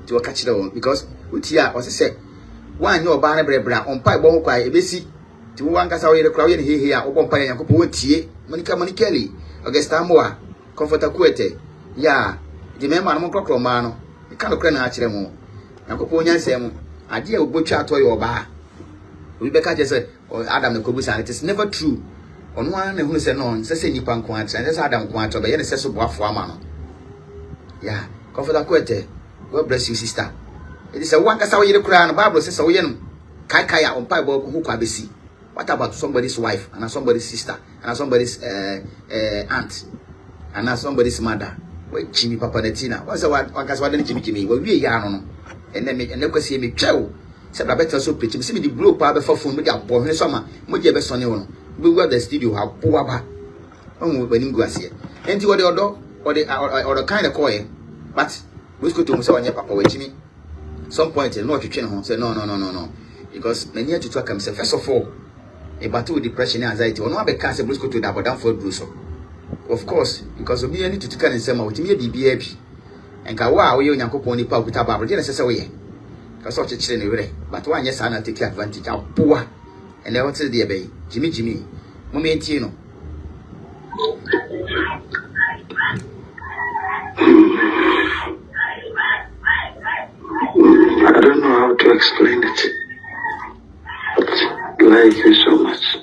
Speaker 3: To catch the one, because with here was said, one your banner brebra on pipe bon quite a basic to one cast away the crowd here, open pie and couple tea, Monica Kelly, Augusta Moa, Comforter Quete, ya, the man Monocro Mano, the kind of cranach remo, and Coponia Sam, idea of butcher to your bar. Rebecca just said, or Adam the Cobusan, it is never true. On one who said no, says any punk quants, and that's Adam quant of a necessary buff for a man. Yeah, Comforter Quete, God bless you, sister. It is a one cast away the crown, Barbara says, oh, yen, Kaikaya on pipe who can be see. What about somebody's wife, and somebody's sister, and somebody's aunt, and somebody's mother? Wait, Jimmy Papa Netina. What's the one cast one Jimmy? Well, we are on, and then make and never see me chow. Said I better so pretty. See me the blue power before phone with your boy summer. Moja best on you. We were the studio have poor bar. Oh, when you go here. And you are the or the kind of coy. But we go to Musa Papa with Jimmy. Some point, not to chain home. Say no. Because many to talk himself. First of all, a battle with depression and anxiety. One be cast a Briscoe to the down for Bruce. Of course, because we need to take an exam with me be happy. And Kawa, we on Pony Park with our Barbara, necessary. Because such a chin, but one yes, I take advantage of poor. And I want to the bay, Jimmy, Momentino.
Speaker 2: I don't know how to explain it. But like you so much.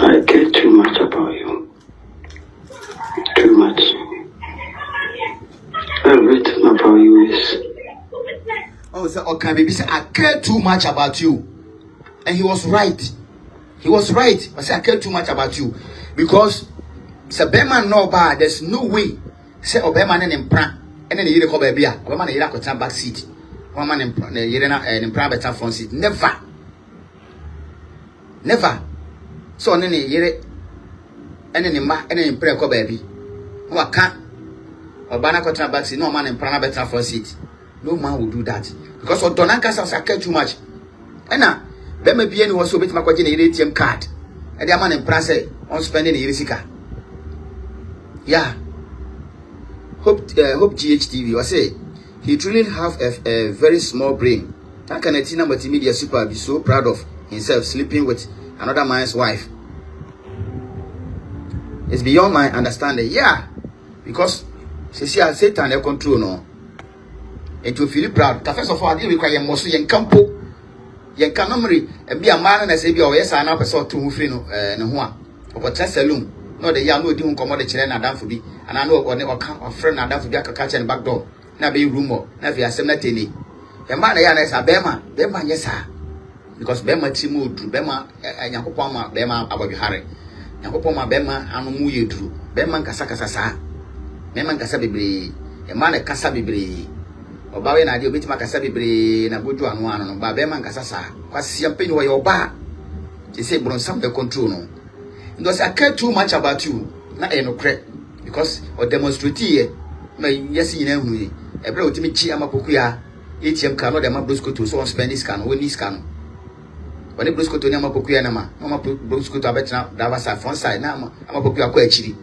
Speaker 2: I care too much about you. Too much. Everything about you is.
Speaker 3: Oh, so okay, baby, say I care too much about you, and he was right. He was right. I said I care too much about you because Sabema no bad. There's no way. Say Obama and Impra, and then you call baby. Obama and Iraq turn back seat. Obama and Irena and Impra better front seat. Never. So then you and then ma and then Impra call baby. What can't Obama turn back seat? No man and Impra better front seat. No man will do that because of Donanka says I care too much. And now, there may be anyone so bit my ATM card, and the man in price on spending the Yrisika. Yeah, hope GHTV was say he truly have a very small brain. How can a teen multimedia super be so proud of himself sleeping with another man's wife? It's beyond my understanding. Yeah, because Satan they control no. And to feel proud, first of all, I didn't require most young campo. Young canary and be a man and say, oh, yes, I know a sort to free no one. Or just a loom. No, the young would come on the children are done for me, and I know what never come a friend are done for the catch and back door. Now be rumor, never a cemetery. The man is a Bema, yes, sir. Because Bema Timu drew Bema and Yakopama, Bema about Harry. Yakopoma Bema and Muyu drew Bema Casacasa. Bema Casabi, a man a Casabi. Obawe na dio bitima kasa bebre na bodu anu anu no ba be man kasa sa kwasi ampeni wo yo ba they say bronsam the control no because I care too much about you na enokre because o demonstrate here na yes yin ehunu yi ebre otimi chi amapoku ya ATM card no dem brosco to so on spend this can we scan when brosco to ni amapoku ya na ma brosco to abetina da ba sa front side na amapoku akọ achiri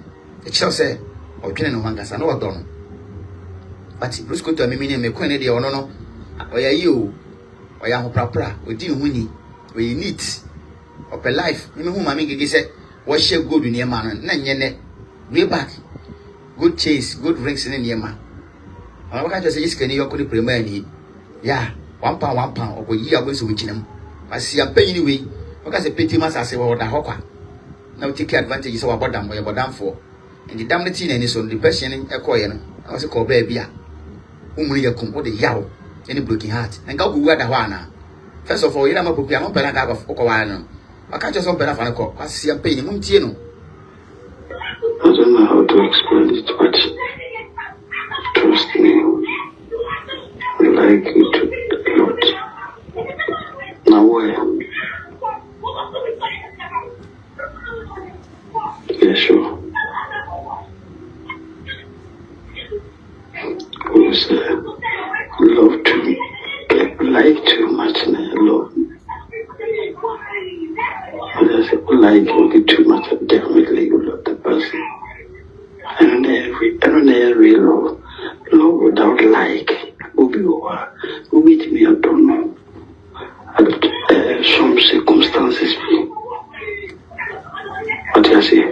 Speaker 3: e chi say o twene no hangasa no odo no but Brusco to me me queen de ono no oya yi o oya ho prapra odi hu ni we neat open life me hu mama gege se wo share gold ni ma no na nye ne way back good chase good rings ni ne ma ama ka just iska ni yokoni premier ni ya 1 pound okoyi agonso wichinam asi ampanyi ni we oka se peti masase wo da hokwa na take advantage so wabodam boy bodam for and the damn tea na ni so the person ekoye no I say ko ba bia umuri yakum o de yawo any broken heart and go go da ho ana first of all you na mapopia no pela ka ko wa no aka cho so pela fa ko asi ampanyi mum tie no.
Speaker 2: I don't know how to explain it, but trust me, I like it a lot. Now where? Yeah, sure. Who's love to like too much and I love. But I say like will be too much, I definitely will love the person. I don't know real love without like will be with me, I don't know. Some circumstances what I say.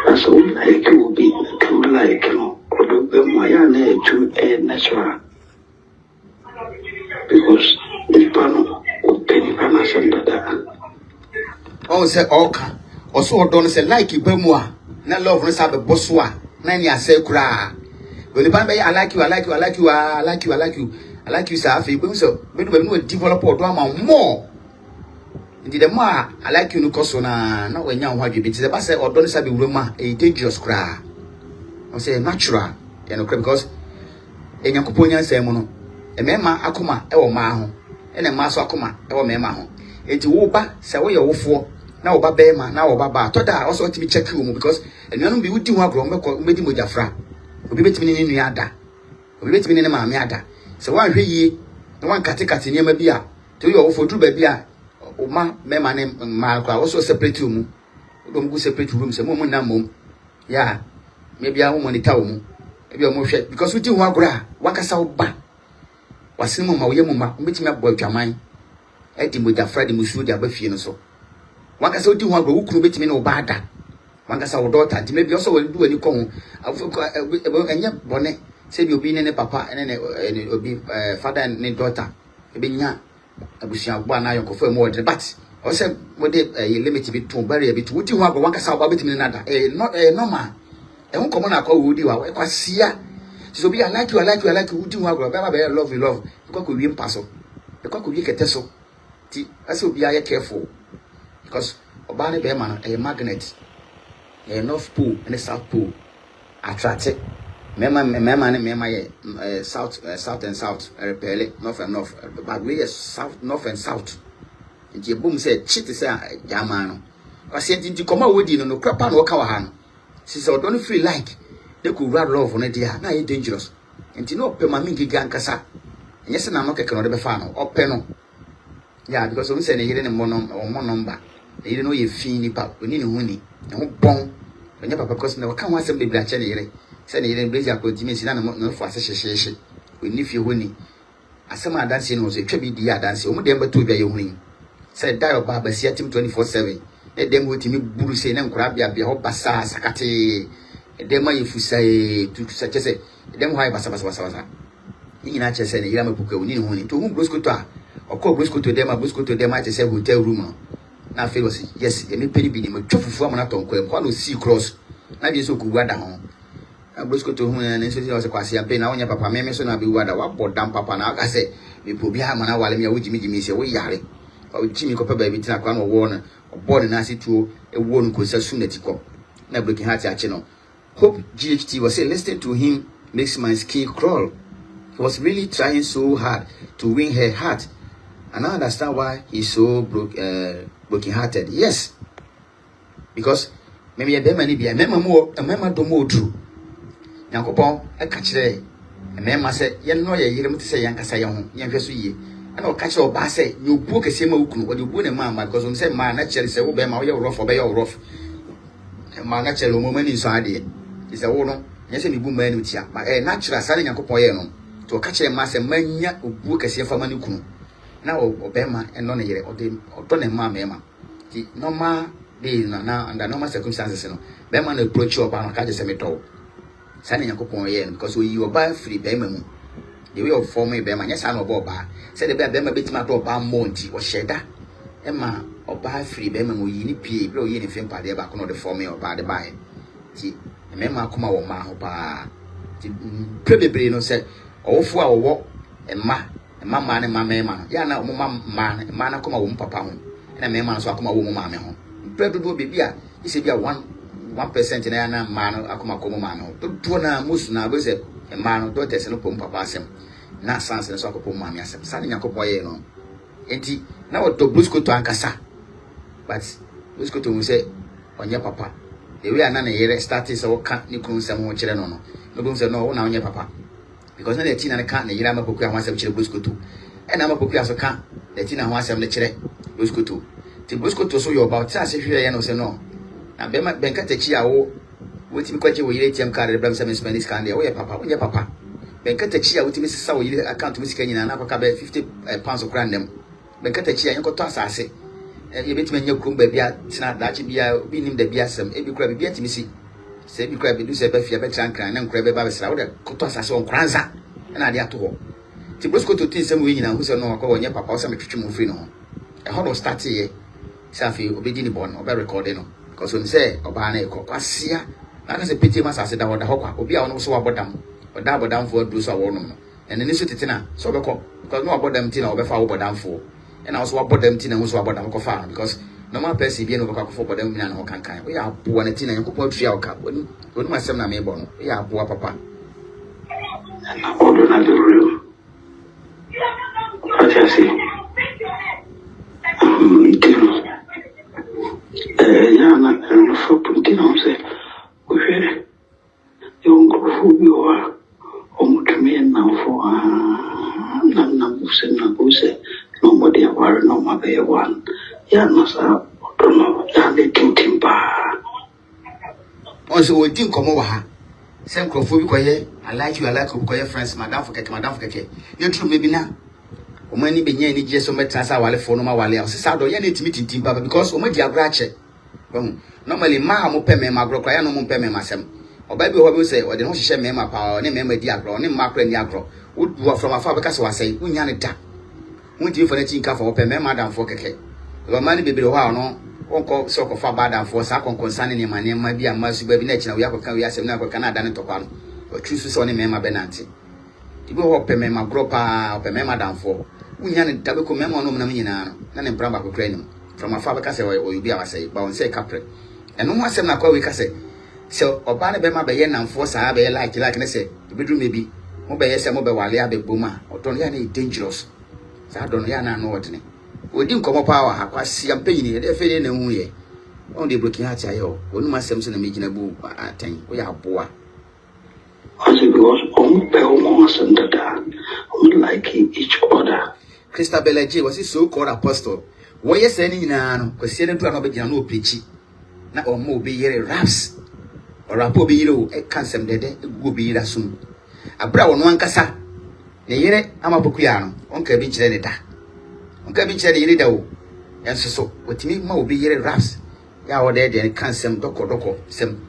Speaker 2: That's all like will be true like could be my to natural. Because the panel would penny panas under that.
Speaker 3: Oh, say oka. Also don't say like you bemwa. Na love no sabe boswa. Na ni ase kura. When the pan I like you, I like you, I like you, I like you, I like you. I like you sir. If you so we no develop or do am more. Indeed the more I like you no koso na when you wan be the say or don't sabe wuroma e dangerous kura. I say natural. You know because enyankopon nyansa mu no. Emema akoma e wo ma ho. Ene ma so akoma e wo mema ho. Enti wo ba se wo ye wofo na wo ba be ma na wo ba ba to da also want me check you because enuanu bi wudi ho agro mbedi mojafra obi betimi ne nua ada obi betimi ne maame ada se wan hwe yie na wan katekate niam bi a to ye wofo duru ba bi a o ma mema ne ma kwa also separate mu do mu separate room se mo na mom ya maybe a wo monitor mu ebi o mo hwe because wudi ho agro a wakasa wo ba wasinu ma wo ye mu ma mbetimi abọ atwaman edi mojafra de musuo de abafie no so wakasa odi ho agro wukuru betimi ne obada wakasa wo daughter di maybe also do ani ko enye bone se bi obi ne papa ne obi father ne daughter ebenya abusia agbo na ayoko fa mu odre but o se mo de limit bi to barrier bi to wodi ho agro wakasa wo betimi ne nada normal ehun komo na kwa wodi wa kwa sia so bi I like you wodi ho agro ba ba love you love because ko wi mpaso because ko wi keteso ti ase obi aye careful because obane be man a magnet a north pole and a south pole attract mema ye south and south repel north and north but we south north and south nti ebom say chit say jama no kasi nti koma wodi no krapa no ka wa ha no si say don't feel like they could run love on dia na e dangerous nti no pe ma mingi gankasa enye se na no keke no de be fa no ope no yeah because we say ne yire ne mo number yire no ye fin ni pa oni ne huni ne ho bon onye papa because na waka ho asem bebra che ne yire se ne yire blaze akotimi si na no fo ase hyehye oni fie honi asem adanse no so twa bi di adanse o mu dem beto bia ye huni se die oba ba si atim 24/7 e dem hotimi buru se ne nkura bia ho basa sakate e dem ayefusae tu sache se dem ho ay basa ni na che se ne yire mapuka oni ne huni to hu broskoto a okọ broskoto dem a che se hotel room no na fe was yes emi peni bi ni ma twofufu amana tonko em kwa no see cross na bi so ku wada ho broskoto hu na nso se kwase ya pe na onya papa meme so na bi wada wa bodam papa na aka se me po bi ha mana wale me wo jimi se wo yare o jimi ko pa ba bi tina kwa no wo na obo na ase tuo e wo no ko sa sunati ko na broken heart a che no Hope GHT was saying listening to him makes my skin crawl. He was really trying so hard to win her heart. And I understand why he's so broken-hearted. Yes. Because maybe a many be a member do more true. Yankopon, a catcher, a member said, you know, you to say Yankasayan, Yankasu. And I'll catch your bass, you book a same oak, or you would a man, because on said, my naturally say, Obama, you're rough, obey your rough. My natural woman inside it is a woman, yes, and you boom man with ya, but a natural selling Yankopoyano. to catch a mass and mania book as if a manuku. Now, Obama and non yere or don't a mamma. The normal day now under normal circumstances. Bema approach your bank catch a cemetery. Sending a coupon because we were buy free Bema. The way of forming Bema, yes, I know Boba. Said the Bema bit my door by Monty or Shedda. Emma or buy free Bema, we need P. Blow in film party back on the forming or by the buy. See, Memma come out ma ba. Probably no said, oh, for our walk and ma man and my mamma. Yana, man, come out papa. And a man so come out mamma. Probably be a, you see, 1% in a man, Akuma Comano. Don't most now was a man, daughters and upon papa sem. Not sons and soccer upon mammy, Sandy Yacopoyeno. Enti, now to Busco to Ancasa. But Busco to say, on your papa. The way none here started so can't you come some more children. No, no, now your papa. Because no, the teen and can't, the Yama Pokia wants a chill Busco too. And I'm a Pokia so can't, the teen and wants some lecture Busco too. The Busco to show you about us if you know, say no. Na bema benka techia wo wotimi kwache wo yire tiam card bram sem spend this can there wo ye papa benka techia wotimi sisa wo yire account mi sika nyina na kwaka be 50 pounds of grand dem benka techia yenko to asase ye betime nya krum ba bia tina dachi bia bi nim da bia sem e bi kura bia timi si se bi kura bi du se ba fia be trankran na nkura be ba besra wo de to asase on kranza na de ato ho ti Bosco to tin sem wo nyina hu se no akwa wo nya papa wo se metwetwe mu free no e ho no start ye safi obedi ni bon oba record no. Because when say Obana Cocasia, I say pity must have said that Hawker, or be on also about them, or double down for do so one. And then this is Tina, so because no about them Tina or before about them for, and also about them Tina also about them Cofa, because no more person being over for them and no can kind. We are poor and Tina and Copa Trio Cup. When my son may born, we are poor papa.
Speaker 2: And I order another room. What I say? Yana and for putting on say, we read young who you are, Omutami now for Nabuse, nobody aware, no mabe one. Yanasa, don't know, Yanni Timba.
Speaker 3: Also, we didn't come over her. Same crofobia, I like you, I like your friends, Madame Fouquet. You're true, maybe now. Omani be nye ni je so metrasa wale fo no ma wale o sisa do ye na timi tintim baba because o ma di agro ache normally ma mo peme ma agro kwa ya no mo peme ma sem oba bi ho bi say o de no hihye me ma pa ne me ma di agro ne ma kra ni agro wo du from afar be ka se wasai unya ne da won ti fo na tinka fo peme ma dan fo keke o ma ni bebere ho a no wonko so ko fa ba dan fo sa konkonsane ne ma bi ama su ba bi na kina wi akoka wi asem na akoka na da ne tokwa no o trusu so ne me ma benanti ibi ho peme ma agro pa peme ma dan fo unya ne dabe ko memo no mnam nyina na ne bramba ko kra nim from afar be ka se o yubi awasai ba won say kapre eno mo asem na kwa we ka se oba ne be ma be ye namfo saa be like ne se ebedru mebi mo be ye se mo be wale abeboma oton ya ne dangerous saa don ya na no odene odi nkomo power ha kwasi ampanyini e de fe ne hu ye on de broken heart ayo onu masem se na megina bu atan wo ya aboa
Speaker 2: because almost like each other.
Speaker 3: Christabella J was his so-called apostle. What you saying now? Because she didn't know no preachy. Na or more be here raps or rapo be you a cansem de go be that soon. A brown one cassa. The yere amapoquiano, Uncle Beach Renita. Uncle Beach Renita. And so, what me more be here raps. Ya or there, then cansem doko sem.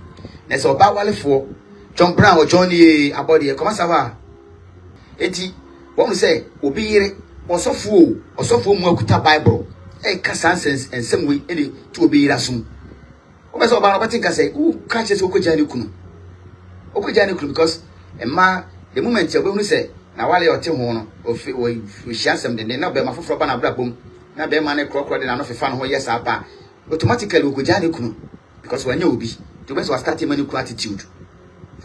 Speaker 3: That's all about wale for John Brown or Johnny about the Comasava. Eti, one say, will be here. Also for more kuta Bible. Kasa sense and some way any to be rasum. Obeso about what I say, who catches Okojani Kunu? Okojani Kunu because a ma the moment you're going to say, now while you're Timono, or we share some, then not be my for Banabra now be man a crocodile and not a fan who yes are automatically Okojani Kunu because when you be the best was starting many gratitude.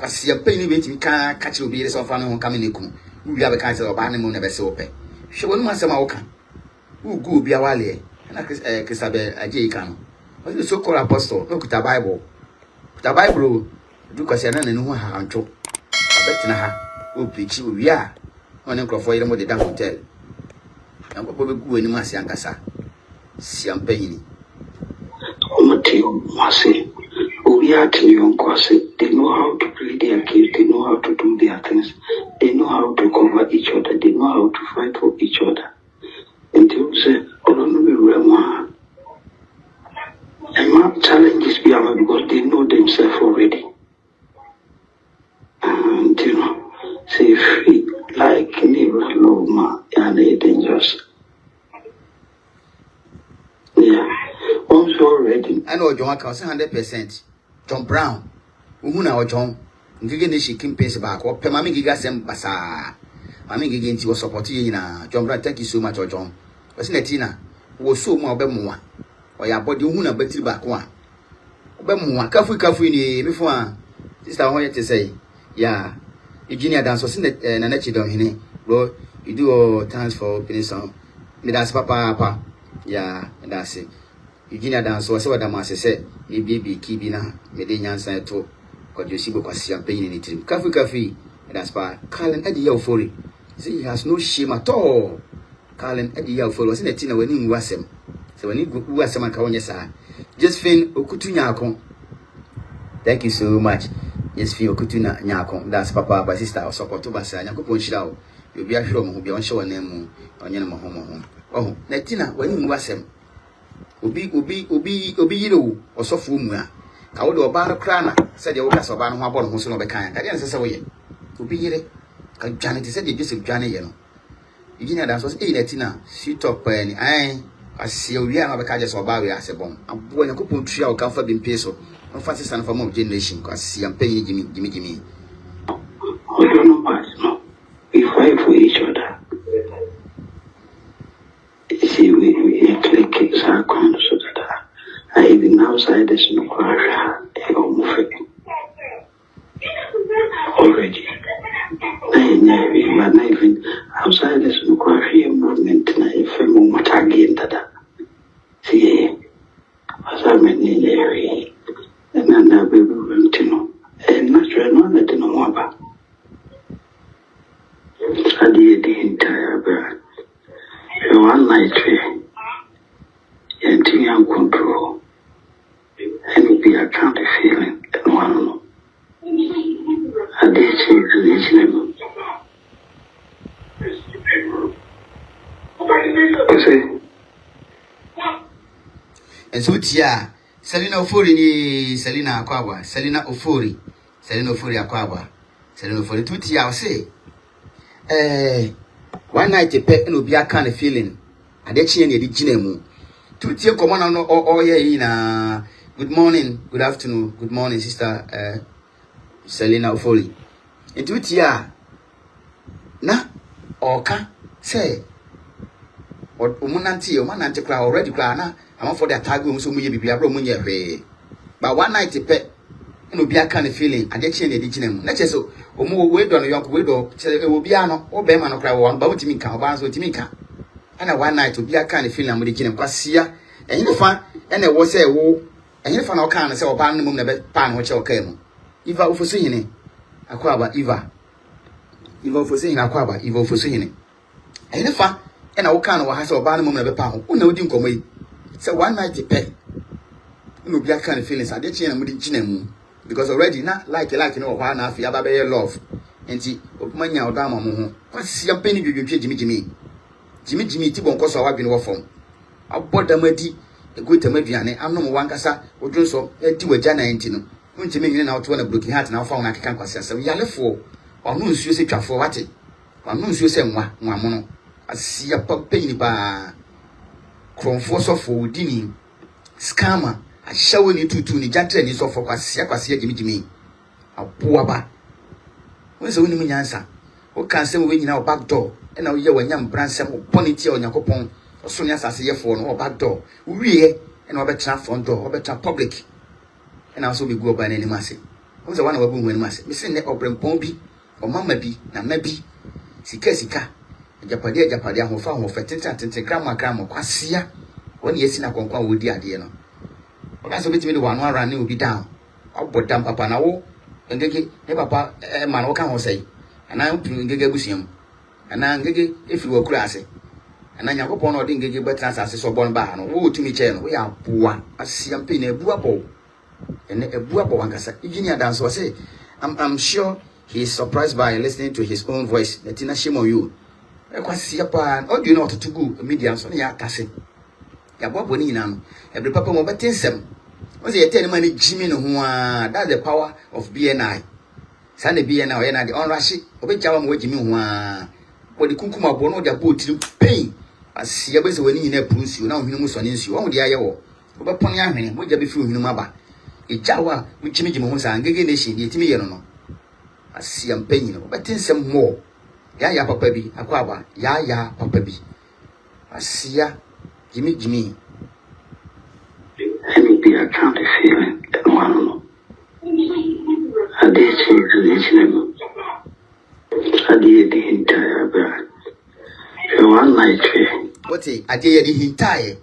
Speaker 3: I see a penny waiting can't catch you be the sofa no coming in Kunu. We have a council of animal never so open. She won't want some oka. Who go be a wale, and I Christabel a J. Cano. What is so called apostle? Look at the Bible. The Bible, do Cassian and no one to. I bet in her, who preach you, we are. One uncle for you, the damn hotel. And what will go in Massy and Cassa? Siampany.
Speaker 2: Mateo Massy, who we are to you, Quasi, They know how to play their games. They know how to do their things. They know how to cover each other. They know how to fight for each other. Until say, I don't know and my challenges because they know themselves already. And say free like never love ma and they dangerous. Yeah. Also already.
Speaker 3: I know John can 100%. John Brown. Uhuna John. Ngige ni shikim pace back. Or Pemami Giga Sem Basa. Mami Giganti was supporting John Brown. Thank you so much, John. But Tina was so more bemwa. Or your body Uhuna Betty back one. Bemwa, Kafu ni before. Sister, I wanted to say, yeah. Eugenia dance was in the Nanachidon hine. Bro, you do all thanks for opening song. Me that's papa. Yeah, and that's it. Eugenia dance was what the master said. Me baby kibina, me de nyansa to. Cause you see because champagne in it. Kafu, and that's pa. Carlin Eddie Euphoria. See, he has no shame at all. Carlin Eddie Euphoria was in the tina when he was him. So when he was some account, just fin okutunyako. Thank you so much. Yes, feel kutuna nyako. That's papa, my sister, or support to Basa, Yakupon Shao. You'll be a show who be on show name on your home. Oh, Netina, when you was him. Ubi, you or so fumua. I would do a bar of crana, said the old class of Ban Wabon, who's no kind. I didn't say so. Ubi, Janet said you just Johnny, you know. Eugenia dance was Netina. She talked penny. I see you have a carriage or barrier as a bomb. I'm going to put three or comfort in peso. I'm fancy son from of generation because see I'm paying Jimmy.
Speaker 2: I don't know why. No. We fight for each other. See, we click exactly so that I even outside there's no crash. Already. But not even outside there's no crash movement. If I'm more again that. See, what's happening in the area? And then that baby will know. And naturally, not letting no more about. I did the entire bird. One night, and to control. And it be a county feeling, and one know. I did say this level. You see?
Speaker 3: And so, yeah. Selina Ofori ni Selina Akwawa. Selina Ofori Akwawa. Selina Ofori. Tuti ya say. One night a pet and be a kind of feeling. Adechi and the jinemu. Tuti ya komana no oh yeah ina. Good morning, good afternoon, good morning, sister Selina Ofori. And tuti ya na oka say. What umunanti cry already cry na. I'm for the attack room so much be a room. But one night a pet and be a kind of feeling. And they change the diginem. Let's so more wait on a young widow. It will be an or Beman or cry one bout to me, Cabans with Timika. And a one night to be a kind of feeling with the ginem. Passia and in the fun and there was a woe. And if I know can say, ban the moon a bed pan which came. Eva for seeing it. Aquaba Eva for saying Aquaba, Eva for seeing it. And if I and I can't has a ban the moon of a pound. Who know didn't come away. So one night you pay. You be a kind of feelings. I did change with the because already not like you know why not feel about your love. And see, money out down. What's your penny you Jimmy? Jimmy Tibon cost our been from. I bought the medi, a good Mediane. I'm no one cassa, or do so, a two a Jana Antino. Went to me out to one of broken heart and I found I can't pass. So we are left for. Or no, you say for what it. Or no, you say one mono. I see a pop penny bar. Force of Dini scammer. I show you to the gentleman is of a Jimmy. A poor bar. When's the winning answer? What can say when you know back door? And now you're young bransom or ponytail on your coupon, or soon as I see your phone or back door. We and over front door, or better public. And also we go by any massy. Who's the one of a woman massy? Missing the open pombi or mamma be, and maybe Sika. Japadia who found for 10 grandma quasia. When you see a conquer with the idea. That's a bit me one running will be down. I'll put down papa now. And get papa a man or can say. And I'm to get busium. And I'm getting if you were classy. And I have upon or didn't get better as I saw born bar. And woe to me, chain. We are poor. I see I'm paying a buabo. And a bua wankasa. Engineer dance was say, I'm sure he is surprised by listening to his own voice. Netina shame on you. How do you know what to go? Media so ya kase. Ya bobo ni nyina no. Every papa mo betensem. Once you tell money Jimmy no ho a, that's the power of BNI. Sane BNI o ye na de onrashi. Obejawa mo Jimmy ho a. Wo de kunkuma bo no de abotiri pain. Asia be se wani nyina punsu na ohinu mu so ne nsu. Wo de aye wo. Obepon ya hwene, mo ja be fi ohinu mu aba. Ejawa wo Jimmy ho sa ngege nation de timi ye no no. Asia mpanyi no. Betensem mo. Ya papa bi akwaba. Ya papa bi. Asia Jimmy.
Speaker 2: Let me be a county feeling and one. I did change the I did the entire brand. One night.
Speaker 3: What I did the entire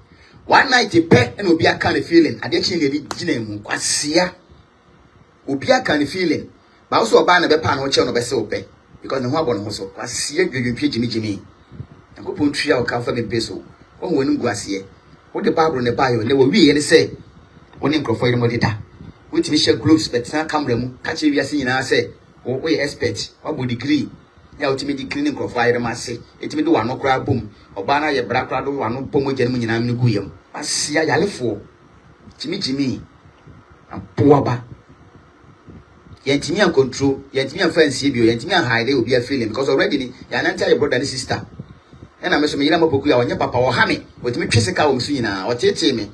Speaker 3: 1 night pay and will be a kind of feeling. I did change the Jinem Quasia. Will be a kind of feeling. But also a ban of a pan or channel by so pay. Because the Wabon also Quasia, you Jimmy. And go put 3 hours for the peso. Oh, when you go see. What the Bible in the bio, never we any say. When you profile modita. Which Michelle groups, but now come them, catch you as I say. Oh, we expect, what would degree? Ya ultimate cleaning profile, must say. It may do one no crab boom. Or banner your black crowd, one no pomo gentleman in Amnuguyam. I see a yalefo. Jimmy, and poor. Yet me and control, yet me and fancy you, yet me and hide, they will be a feeling because already you're not your brother and sister. And I'm a Boku or your papa or Hammy, with me Chessica or Sina or Tete me.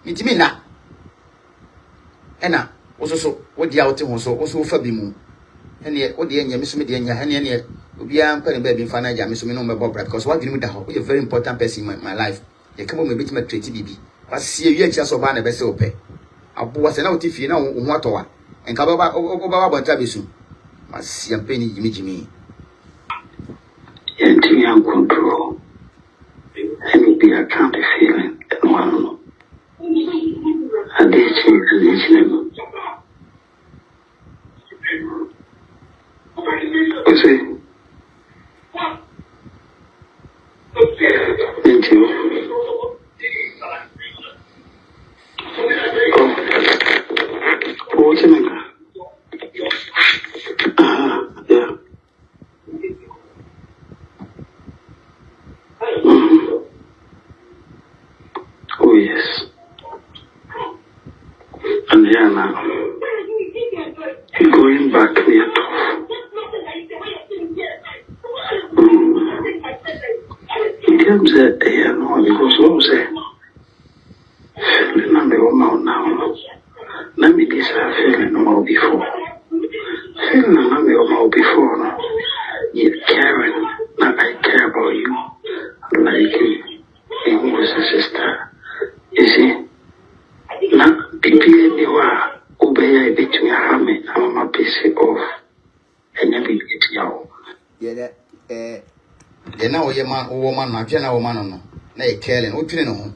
Speaker 3: It me na. Enna, also, what the outing was also Fabimu. And yet, what the end, Miss Media, and yet, will be a penny baby in Fana, Miss Minoma Bob, because what you with the whole, a very important person in my life. You come on, maybe my treaty BB. But see you just so bad, a vessel pay. I was an out if you know what or and Kababa over Tabisu. I see a penny, Jimmy.
Speaker 2: And to young control. Let me be a county feeling and one. I did change the what's it? Thank you. Oh, what's it maker? Yeah. Oh, yes. And yeah, now, going back near in terms of no, because what was it? Feeling on the home now. Let me decide feeling no before. Feeling on the home before. You're caring. Not I care about you. Like you. And who was a sister. You see? Not people you are. Obey between Hammy. I'm a piece off. And never get you.
Speaker 3: Yeah, that, now your man or woman, my general woman, no. Nay, Kellen, who didn't know.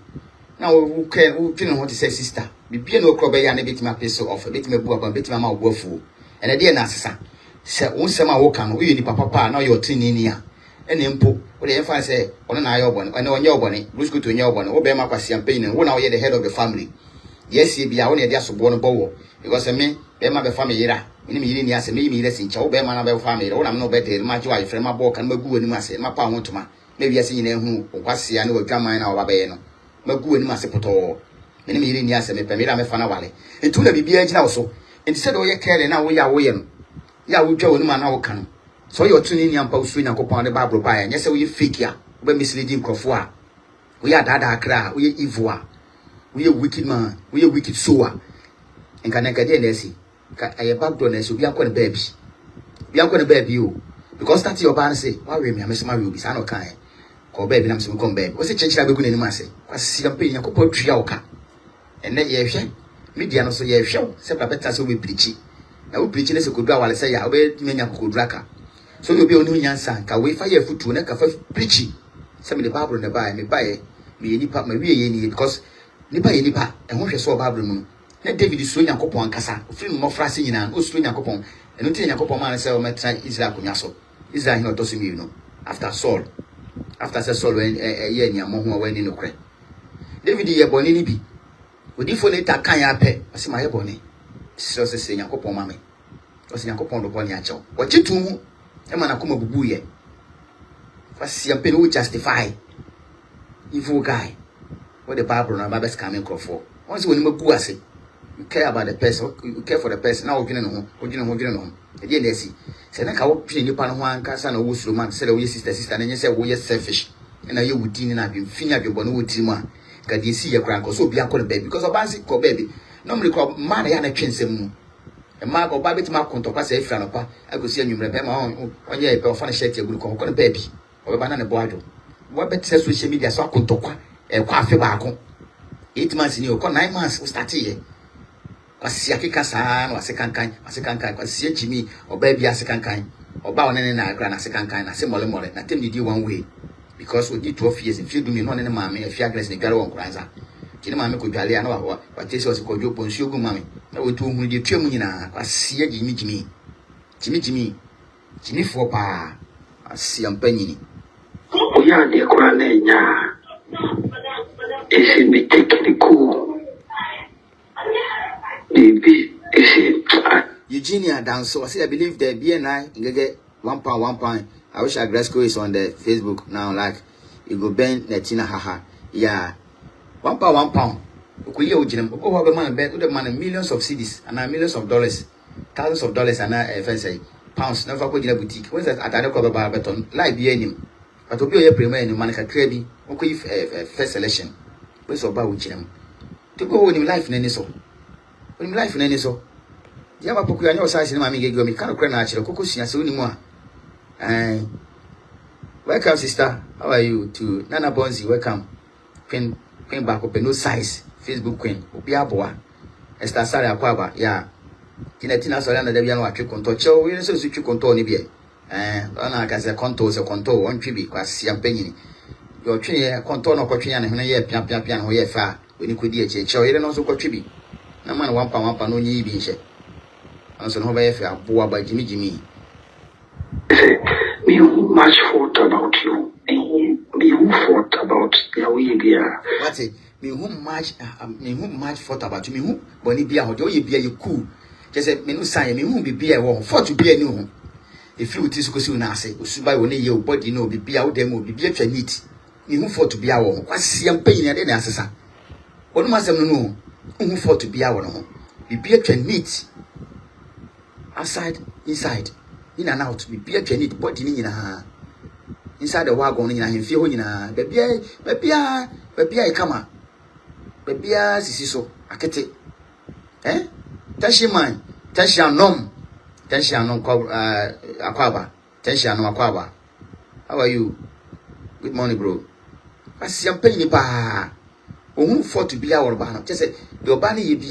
Speaker 3: Now, who care, who didn't want to say, sister. Be no crop and a bit my piece off, a bit my book, a bit my mouth woeful. And a dear Nassa. Say, one summer walk on, we the papa, now you're tin in here. And then put, what the infant say, on an eye one, I know on your bonnet, Bruce go to your one, obey my champagne, and one hour the head of the family. Yes, he be only a just born a bow, because a me, be my family. In me, yes, maybe less in Chow, be my family, or I'm no better, my wife, friend, my book, and my good, and my pound to my. Maybe I see who was see I know a drama in our babeno. Magu and Massapoto. Many million years and Pamela Mefanawale. And to the BH also. Instead of your care, now we are William. Ya we Joe and man our can. So you're tuning young post swing and upon the Barbara by, and yes, we figure, we misleading Crawford. We are Dada Cra, we are Ivoire. We are wicked man, we are wicked sower. And can I get in Nessie? I am back donors, we are going to baby. We are going to baby you. Because that's your band say, why we miss my rubies, I know kind. Call baby, I'm some come baby. What's the change I be going in the massy? I see a paying a couple of trioca. And then ye shame. Media no so ye show, separate better so we preachy. I will preach this a good while I say, I will mean a good raka. So you'll be on your son, can wait for your foot to neck a first preachy. Some of the Bible in the buy me buy me any part, my way because Nipa Nipa, and what you saw Bible moon. Let David is swing a couple and cassa, film more frasing in an, or swing a couple, and not a couple man sell my try Israel Cunyaso. Israel not tossing you know, after Saul. After Saul, when a year near Mohu went in the crack. David, ye bonini be. Odi fo ne ta kan ya pe ose ma ye boni so se Yakobon ma me ose Yakobon do boni a chew o chitu hu e ma na koma bubu ye fasi am pe no justify evil guy what the Bible na Bible scamming crop for once when you go ase you care about the person, you care for the person. Now, you know, again, they see. Say, I will pin you pan one cast and a wood man, said, oh, yes, sister, and you say, oh, yes, selfish. And now you would din and I've been finished your bonnet with man. Can you see your crank or so be uncle baby? Because of Bansi call baby. Normally called man, I had chance him. A mark or baby to mark conto pass a friend of I could see you remember my own 1 year or funny shake your good call baby or a banana boy. What better says social media so I could talk a coffee barco. 8 months in your 9 months will start here. Wasi akika sana wasikankan kwasi Jimmy or baby asikankan or ba onene na agra na asikankan na se mole na tem didi one way because we did 12 years if you do me no ne maame if you agres ne gare won kranza kini maame ko dwale na wa tesi wasi ko jopo nsuo gu maame na we tu hu di twam nyina kwasi Jimmy fo pa asi ampanyini
Speaker 2: oya de kura na nya esi bi technical
Speaker 3: Eugenia dance. So I say I believe the BNI get £1. I wish Agresco is on the Facebook now. Like you go bend Netina haha. Yeah, £1. Okay, you Ujinem. Oh, have a man bet with the man millions of cedis and millions of dollars, thousands of dollars and FSA pounds. Never go in a boutique. When's that? I don't cover by beton. Like be any. But to be a premier in Monica Krabi. Okay, first selection. Where's about Ujinem? To go in life in any so. In life in any so. Yama poku ya nyo size ni mami gego mi kanu kra na achiro koko sia se onimu a. Welcome sister. How are you to Nana Bonzi? Welcome. Queen back up no size. Facebook queen. Obi aboa. Esther Sare akwaba. Yeah. Tina so na da bia no atwe konto. Chew we so twe konto ni bia. Ona ka se konto on twi bi kwasi ampanyini. Yo twe ye konto no kotwe ya ne hene ye pia no ye fa. Oni kodi eche chew ye no so kotwe bi. Na man £1 no nyi bi nche. Anso no ba yefe aboa ba Jimmy.
Speaker 2: Me who much thought about you. Me who thought about your way there.
Speaker 3: What it? Me who much thought about you. Me who boni bia ho de oye bia you cool. Just say me no sign me who be bia wo for to bia ni ho. If you tis go see una ase osuba wo ne ye body no be bia wo dem be bia twa neat. Me who for to bia wo kwasi ampanyi na de na asesa. Onu masem no who for to bia wo no. Be bia twa neat. Outside, inside, in and out, be beer neat body nyina. Inside the wagon nyina hemfie ho nyina. Baby I come. Baby sisi so akete. Tashi anom akwaba. Tashi anom akwaba. How are you? Good morning, bro. Asi ampanyi pa. Who fought to be our banner? Just say the banner ye be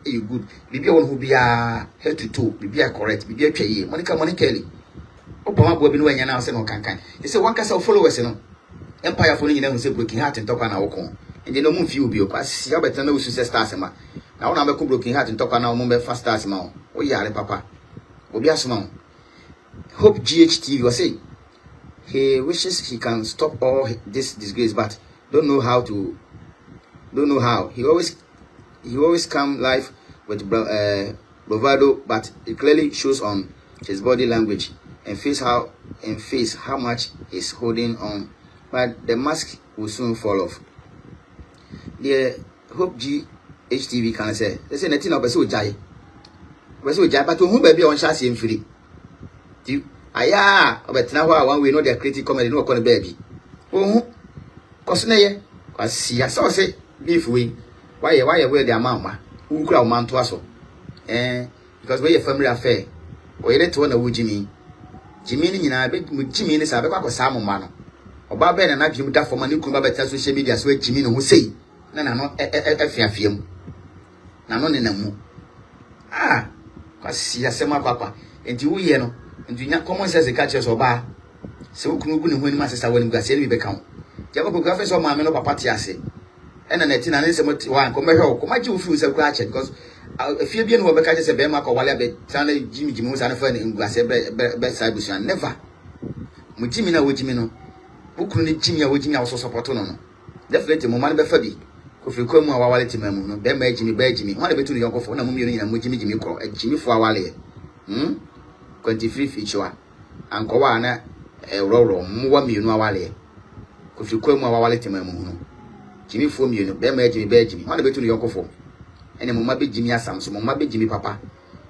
Speaker 3: you good. Be one who be head to toe, be correct, be a Monica Kelly. Opama Bobby no and now say no can. They say one cast of followers, you know. Empire for you say broken heart and talk on our con. And they no move you be because see better no success stars. Now I'm a broken heart and talk on our moment fast stars. Oh, yeah, papa. Obiasmo. Hope GHTV was saying he wishes he can stop all this disgrace, but don't know how. He always come live with bravado, but it clearly shows on his body language and face how much he's holding on. But the mask will soon fall off. The Hope GHTV can say, they say nothing of a so jai. But who baby on chassis and free. Aya, but now one we know the critic comedy no con baby. Oh, Cosney, I see, I saw say. Beef we why wear their mama who crowd man to us because we're a family affair or you to one Jimmy ni na be Jimmy ni sabe kwa samu mano oba be na na that for money kuma better social media so Jimmy no say na no afiafiam na no ne na mu kwasi asema papa enti wo ye no enti nya common sense ka che so ba se wo kunu gu ne ho ni masesa woni gase ni be kan jaba ko gafe so ma me no papa ti ase ena na tina nse moti wan ko mehwe ko maji ofi usa kwa ache because afie bi no be ka je se be ma ko wale be tan Jimmy usa na fa ne nguase be saibusu never mu Jimmy na wo Jimmy no bukuru ni Jimmy a wo Jimmy a wo support no definitely mo man be fa bi Kofi Kwamu awale timamu no be ma Jimmy be Jimmy ho na betu no yonkofo na mumienu nyina mo Jimmy kro Jimmy fo awale 23 feature ankowa na roro mwa mienu awale Kofi Kwamu awale timamu no Jimmy fo mienu be ma Jimmy ho na betu no yonkofo ene mo ma be Jimmy asam so mo ma be Jimmy papa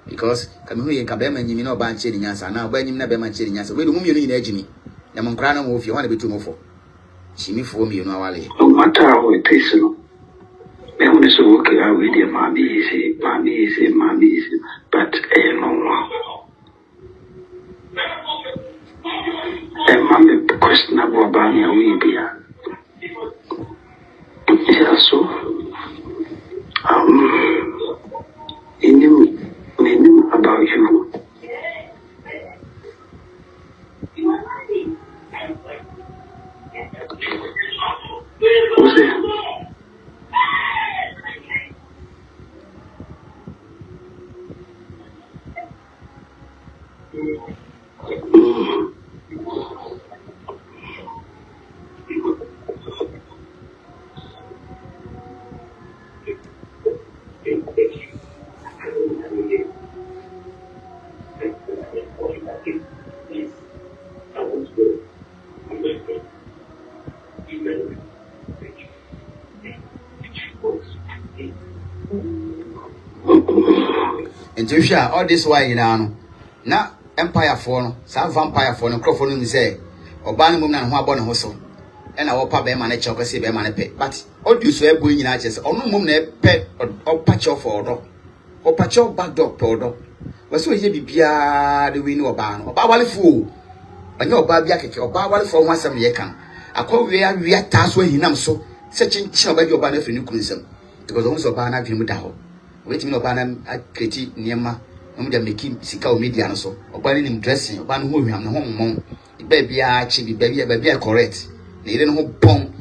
Speaker 3: because kamihu yen ka be ma nyimi na oba nche ni nyansa na oba nyimi na be ma nche ni nyansa we do mumienu nyina Jimmy na mo nkra na mo ofie ho na betu mo fo Jimmy fo mienu awale
Speaker 2: no matter how it is no me when so okay I with your mommy is but no mommy question about bani we be yeah so he knew about you what's it?
Speaker 3: Into share all this why you know na empire for no sa vampire for no crofo no say oba no mum na ho abọ ne ho so e na wo pa be ma na che okase be ma na pe but odi so ebo nyina che se onu mum na pe opa che for odo opa che back door pe odo we so ye bibia de we ni oba no oba wale fu anya oba bia keke oba wale fu ho asem ye kan akọ we ta so hinam so se chinchin oba bi oba na firi ni kunsem because once oba na dwemu da ho waiting no bana akreti niema no dem make sika o media no so oba ni dressing oba no ho hwam no ho mmon ba bia chi bi ba bia correct na ire no ho bon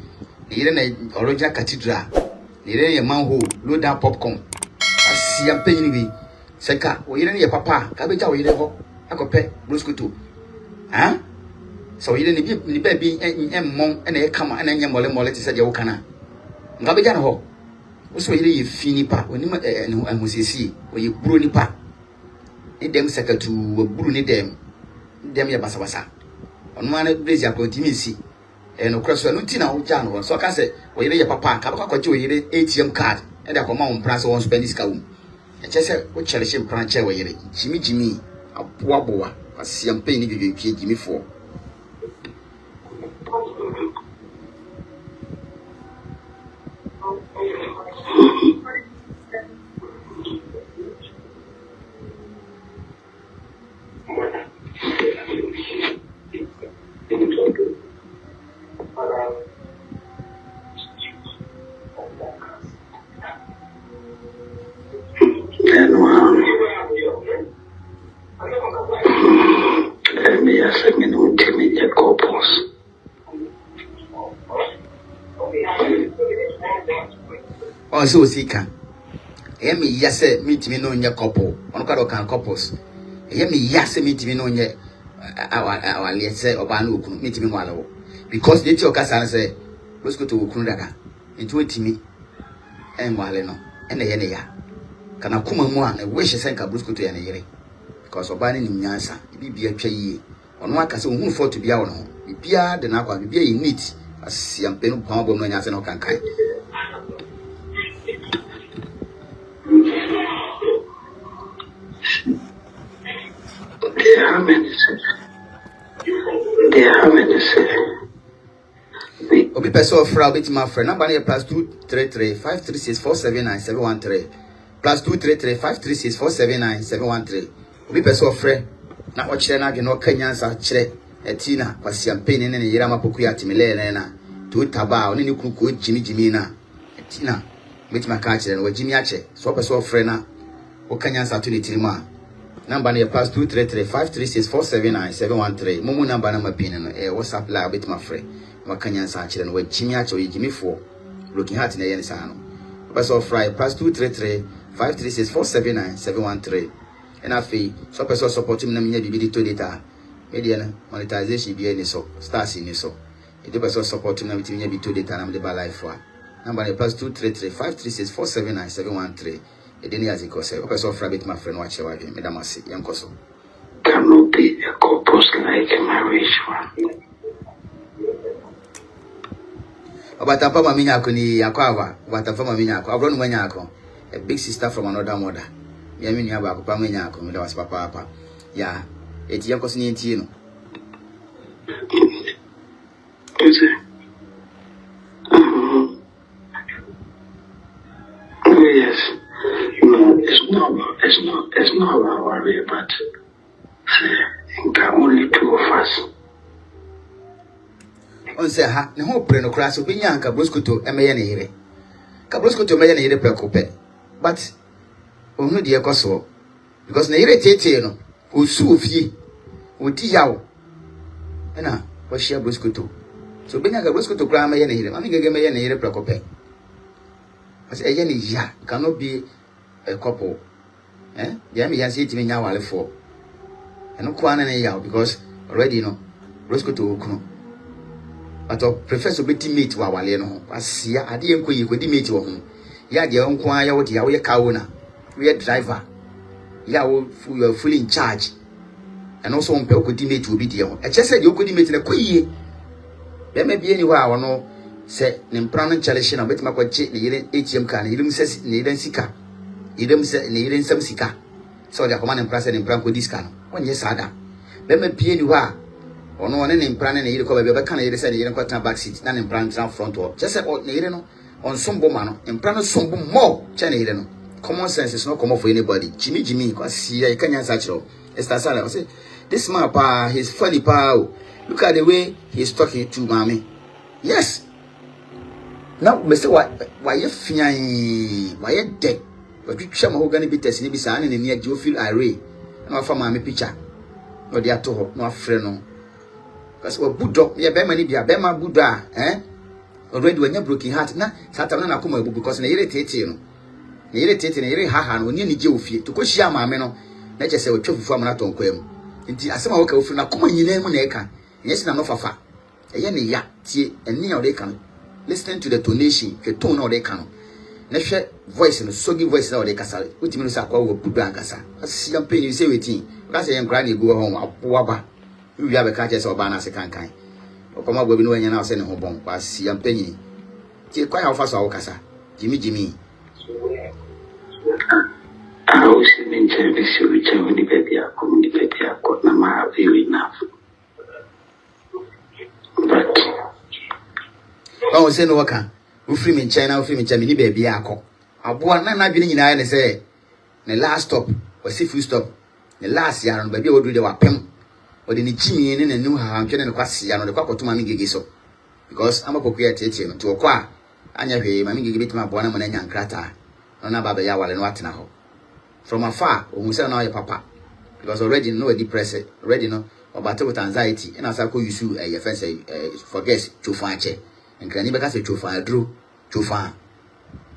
Speaker 3: na ire na original cathedral na ire ye manho load down popcorn asia panyin bi seka o ire ne papa ka beja o ire ho akope broskuto ha so ire ni ba bi emmon na ye kama na nya mole ti se je wo kana nga beja no ho so yire ye fini pa onima ahusesi oye buru ni pa ni dem sekatu buru ni dem ya basabasa onuma na blaze akontimi si no kraso no ti na wo ja no so ka se oyire ye papa ka ba kwaje oyire ATM card e da ko ma wo price won spend this ka wo e che se wo chere shim branch e oyire jimi aboa asiam pe ni bibie pie jimi fo so sika emi yase mitimi no nye couple ono ka do kan couples emi yase mitimi no nye awale se oba na okunu mitimi mo alawo because they ti okasa na say let's go to okunu daga enti wetimi enwale no ene ye ne ya kana kuma mu a na wish say nka brusco to ya ne yire because oba ne nyansa bibia twa yie ono aka se ohun for to bia wo no bibia de na akwa bibia yi neat asiam penu pon bom no nyansa no kankan
Speaker 2: They haven't said.
Speaker 3: Obi person fra bit my friend number na +233 536 479 713 +233 536 479 713 obi person fra na o kire na age no kanyansa kire etina kwasiampeni ne yira mapoku ya timele na to taba oni ni kuku jimi na etina bit my ka kire no jimi ache so person fra na o kanyansa to ni tirima number na +233 536 479 713 mumu number na mapin no WhatsApp la bit my friend wakanyansa akire no wajimi ache oyigimifo looking heart na yensa no person fry +233 536 479 713 and afi so person support me na menya bibidi to data media na monetization bi any so stars ni so e dey person support me na menya bibidi to data na me dey ba life wa Number plus 233-536-479-713. Edeni as equals a person of rabbit, my friend, watch your wife, Madam Asi, Yankoso.
Speaker 2: Cannot be a corpus like a marriage one.
Speaker 3: About a papa minyako ni yakwa, what a former minyako, I've run manyako, a big sister from another mother. Yamini about papa minyako, me was papa. Yeah, it's Yankos ni tino.
Speaker 2: Is it? Yes. No, it's not about worry, but only two of us.
Speaker 3: On say ha, the whole preno class of Binyanka Bruscuto, a mayanere. Cabruscuto mayanere precope. But, only dear Cosso, because Nere Tetino, who sue ye, would yao. And was she a Bruscuto? So Binyanka Bruscuto cry mayanere, I think a mayanere precope. As a yenny ya cannot be a couple. Yami has it me now for. And no quan and yao because already no Bruscuto Kuno. But I prefer to be teammate while Waleno. As ya, I didn't quit with the mate of him. Ya, dear uncle, what you are kauna. We are driver. Ya, you are fully in charge. And also on Pelco teammate will be dear. I just said you could meet in a quay. There may be anywhere or no. Say, Nimpranan Chalation, I bet my coach, the ATM can, he says, Needham Sika. He said, Needham some Sika. So the command and president in Branco discount. When yes, Ada. There may be anywhere. Or no one in Pran and you cover can you say you don't back seat, none in Pran front door. Just say, oh, Nireno, on Sombo Mano, and Pran Sombo more, Channy. Common sense is not common for anybody. Jimmy, because see, I can't answer you. Estasala, say, this man, pa, he's funny, pa. Look at the way he's talking to mommy. Yes. Now, Mr. Why you feeling? Why you dead? But you shall go gonna be testing be signing in near you feel irate. No, for my picture. No, they are to no friend. Because what Buddha, ya be many be a be my Buddha, already when you're broken heart, na Satana come because na irritate you. Na irritate na iri haha no ni je ofie to ko hia maame no na che se o twafufu amana ton kwam nti asema wo ka ofie na koma nyina mu na e ka yes na no fafa eye ne ya tie eni ya o de ka no listening to the tonation the tone na o de ka no na hwe voice no sogi voice na o de kasa utimi no sa kwa wo Buddha kasa asi am penyi se wetin ka se yen kra na egu ho apoa ba wi abe ka che se oba na se kankan okoma gbo bi no anya na o se ne ho bon kwa asi am penyi ti kwa ya ofa so awokasa jimi
Speaker 2: I was in service which I only baby I got my very enough. But
Speaker 3: oh say no waka we free in China we free in China ni baby akọ aboa na dwene nyina ne say the last stop was if you stop the last year no baby we do the wapem o de ni chimi ne nanu ha ntwene ne kwase ya no de kwakoto mami gege so because amapoku ya tietie no to okọ a anya hwe mami gege bitima aboa na mo na nya nkrata no na baba ya wale no atena ho from afar o say na your papa because already know a depressed already know about with anxiety and as I call you su your friend say forget chofa che and can you be say chofa drew chofa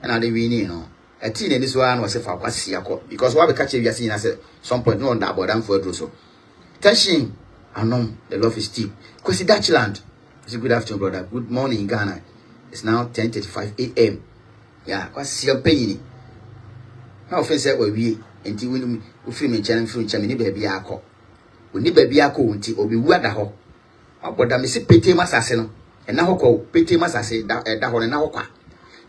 Speaker 3: and I dey win you know a teen in this one was for kwasi akọ because what we catch you see na say some point no that board am for drew so tension anom the love is deep because Dutchland is good afternoon brother good morning in Ghana it's now 10:35 a.m. yeah kwasi am paying na offense we wie enti we free me channel free channel ni baby akọ oni baby akọ nti obi wu ada ho aboda me se pete masase no na ho kọ pete masase da ho na ho kwa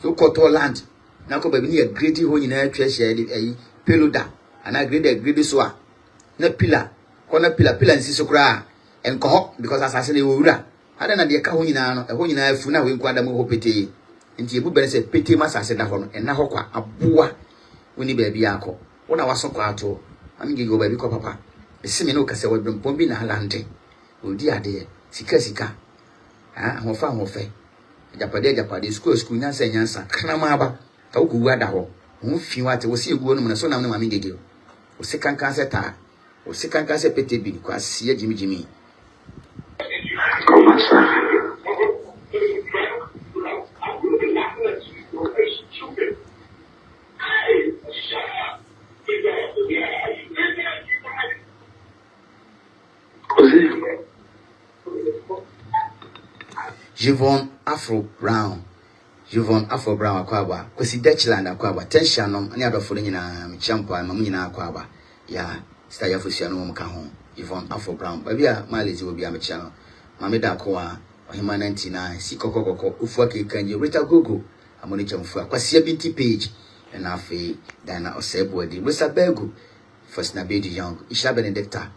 Speaker 3: so koto land na ko baby ni grade ho nyina atwa hia yi peluda ana grade so a na pillar ko na pillar nsi so kra enko ho because asase na wura ada na de ka ho nyina no ho nyina afu na we nkwada mo ho pete nti ebu bere se pete masase da ho no na ho kwa aboa woni baby akọ wona waso kwa ato ami gege baby ko papa esime no kase wa brempom bi na lande odi ade sika ho fe japade school nyansa kranama aba ta wo gu ada ho ho fi wate wo se egu no na so na no mami gege wo se kankan se ta wo se kankan se pete bi kwa sie jimi
Speaker 2: como ça
Speaker 3: Jevon Afro Brown Yvonne Afro Brown akwaba kwesi Dutchland akwaba tension no ne adofo nyina me champa ma nyina akwaba ya sta ya fosua no mka ho Yvonne Afro Brown ba bia malezi obi a me channel ma me da ko a ohima 99 si kokokoko ufu aka kanje Rita Gogo amoni chamfu akwasi binti page na afi Dana Osebo adi Musa Begu first na Bedi Young Isha Benedicta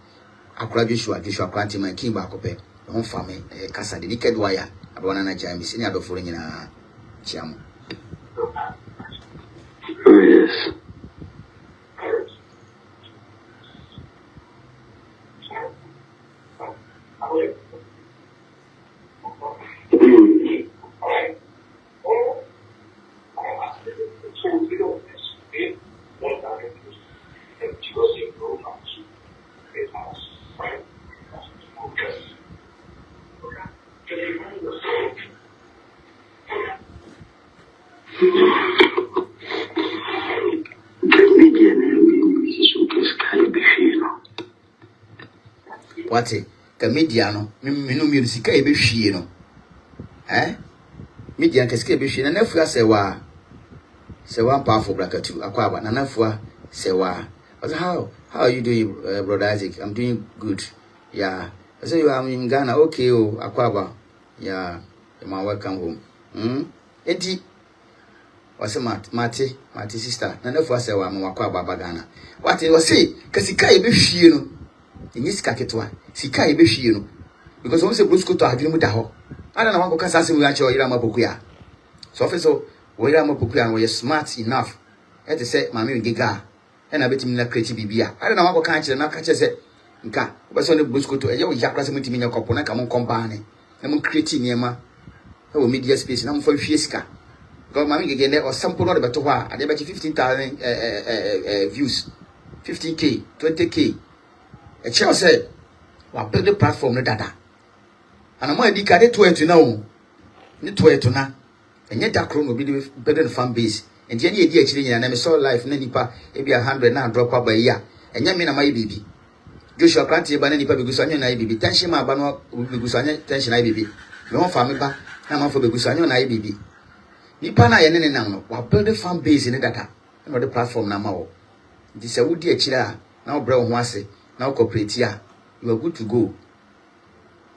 Speaker 3: akura Joshua Kranti man kimba akope ho fame kasa de naked wire abona na James ni adofo nyina Chiamo.
Speaker 2: Oh, yes.
Speaker 3: Wate ka media no menu mi sika e be hwie no media ka sika e be hwie na nafua sewa powerful brakatu akwaba na nafua sewa. How are you doing, brother Isaac? I'm doing good. Yeah, I say you are in Ghana. Okay, oh akwaba. Yeah, you are welcome home. Enti wase mate sister na nafua sewa mo akwaba ba Ghana. Wate wase ka sika e be hwie no enyi sika ketwa sika e be hwie no because won say brosco to adwene mu da ho ana na wanko kasa se mu ya che oyira mapoku ya so offiso oyira mapoku ya no ye smart enough e te say mama giga e na betimi na create bibia ana na wanko kan kire na ka che se nka obeso ne brosco to e ye oya kra se mutimi nya kopo na ka mon company na mon create niema e wo media space na mo fa hwie sika go mama giga ne o sample no de beto ho a ade be 15,000 views 15k 20k a child said, "Wa build the platform no dada." And I'm going to dedicate to it now. Ni to it na. And yet that crown will be building fan base. And the idea actually, and I saw life na nipa e be 100 na drop up by year. And ya me na my baby. Joshua Kranti ba na nipa begusanyo na baby. Tension ma ba no begusanyo tension na baby. Me won fa me ba na ma fa begusanyo na baby. Nipa na ye ne nam no. Wa build the fan base ni dada. Na the platform na ma wo. Di se wudi actually na wo bra wo ho ase. Now corporate here, you are good to go.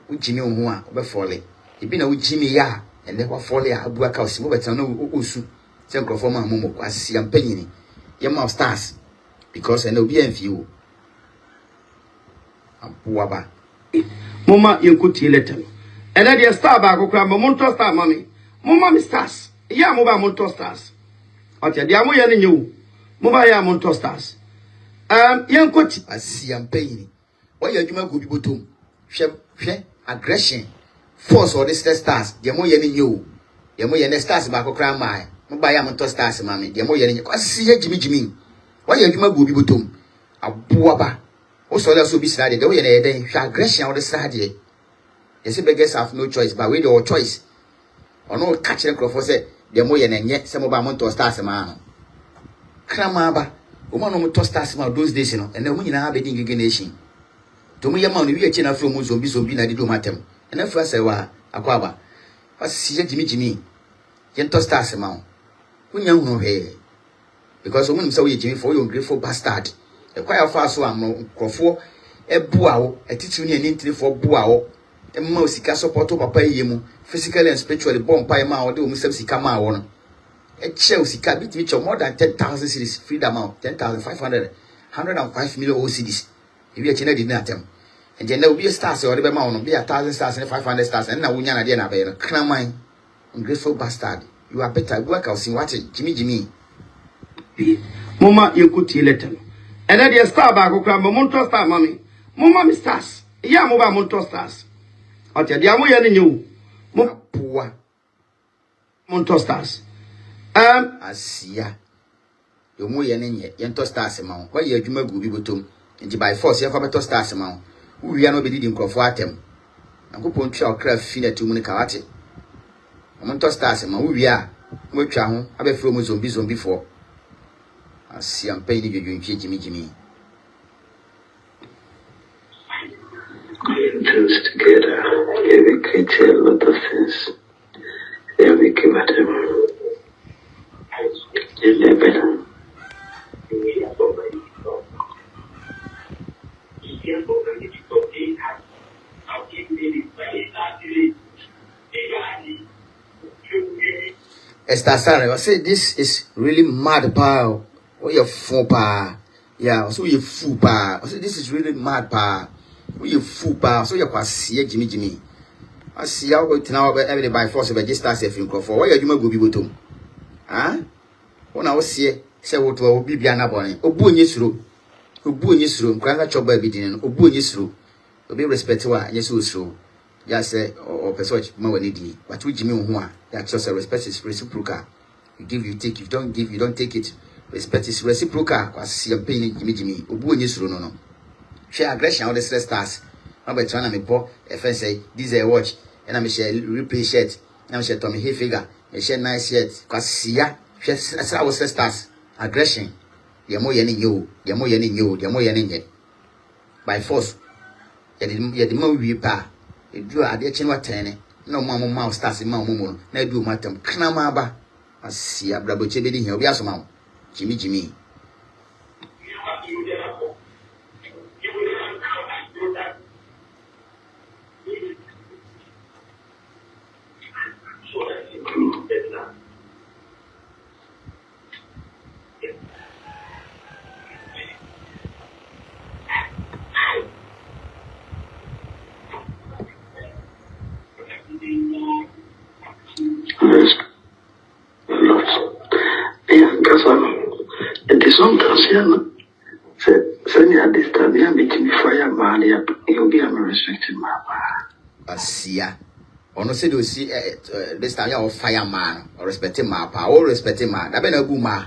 Speaker 3: We Jimmy Omoa, over folly. You been a Jimmy ya, and then what folly a buaka or smoke at no usu. Send Crofoma Momo, as see am penny. Your mouth stars because I know be and few. Buaba.
Speaker 2: Mama, you could tell it. And then the star bag of Cram, Monto Star, mommy. Mama, stars. Ya Moba Monto stars. What ya diamo yan you? Moba ya Monto stars. Young coach,
Speaker 3: I see am penny. Why you do go be bottom? She aggression. Force or the stars, the more yen you. The more yen stars back of Cram my. Mobile am to stars, mammy. The more yen. I see Jimmy. Why you do go be bottom? A buaba. Also, also be studied. The way they aggression or the study. Yes, beggars have no choice, but with your choice. Or no catching crop for say, the more yen yet some of our monto stars, man. Cramaba. Woman no to stars ma those days no and we nyina abedi ngege nation to mu yema no wi achi na from zombi na dido matem and afra say wa akwaba asiye jimi yen to stars ma wonya hu he because woman say we jimi for you ungrateful bastard e kwa ya fa so am no krofo e bua wo atitu ne ani ntiri for bua wo e ma osika support papa yemu physically and spiritually bomb pa ma wo de o mu sika ma wo no a Chelsea can beat more than 10,000 cities, freedom amount 10,500, 105 million OCDs. If you are China did not attempt, and then there will be a stars or the amount, be 1,000 stars and 500 stars, and now we are not there. Cramine, ungrateful bastard. You are better work out in what Jimmy.
Speaker 2: Mama, you could tell it. And then the star bag of Cram, Monto Star, mommy. Mama, stars. Ya Moba Monto stars. Out there, the Amoyan in you.
Speaker 3: Poor
Speaker 2: Monto stars.
Speaker 3: Asia. You mo yen to stars amount. Why you adwuma gu bi botom. Nti by force ye kwa beto stars amount. Uwia no be di nkrofo atem. Akopon twa okra fi na tumu ne kawate. Omonto stars amount uwia mo twa ho abefro mo zombi for. Asia mpa ni dwodwonhwe Jimmy.
Speaker 5: Together, yeah, we create a lot of things. Yeah, we give at them.
Speaker 3: Esther Sarah, I say this is really mad, pa. Oh, you fool, pa. Yeah, so you fool, pa. I say this is really mad, pa. Oh, you fool, pa. So you can see Jimmy. I see how we now every by force of just start saying for why you go be with him. Huh? When I was here, say what will be Biana Bonnie. Obu Yisru. Obu Yisru, Grandma Choba Bidin, Obu Yisru. To be respected, yes, so. Just say, or persuade more needy. But we Jimmy Hua, that just a respect is reciprocal. You give, you take, you don't give, you don't take it. Respect is reciprocal. Was see a pain Jimmy, Obu Yisru no. Share aggression, all the stars. I'm by trying to make poor. If I say, this is a watch, and I'm a share replay shirt, and I'm share Tommy Hilfiger, a share nice shirt. Cause see ya, as I was stars. Aggression. The more yen in you, the more yen in you, the more yen in ye. By force, yet the more we pa. You are the chinwa tene. No mamma mouse starts in Mamma. No do matter. Knamaba. I see a brabo chibby here. We are some Jimmy.
Speaker 2: Sometimes, send at this time, you making me fire, man. You'll be a respected man.
Speaker 3: Asia. Or no say do see this time you fireman or respecting my power or respecting man. That been a boomer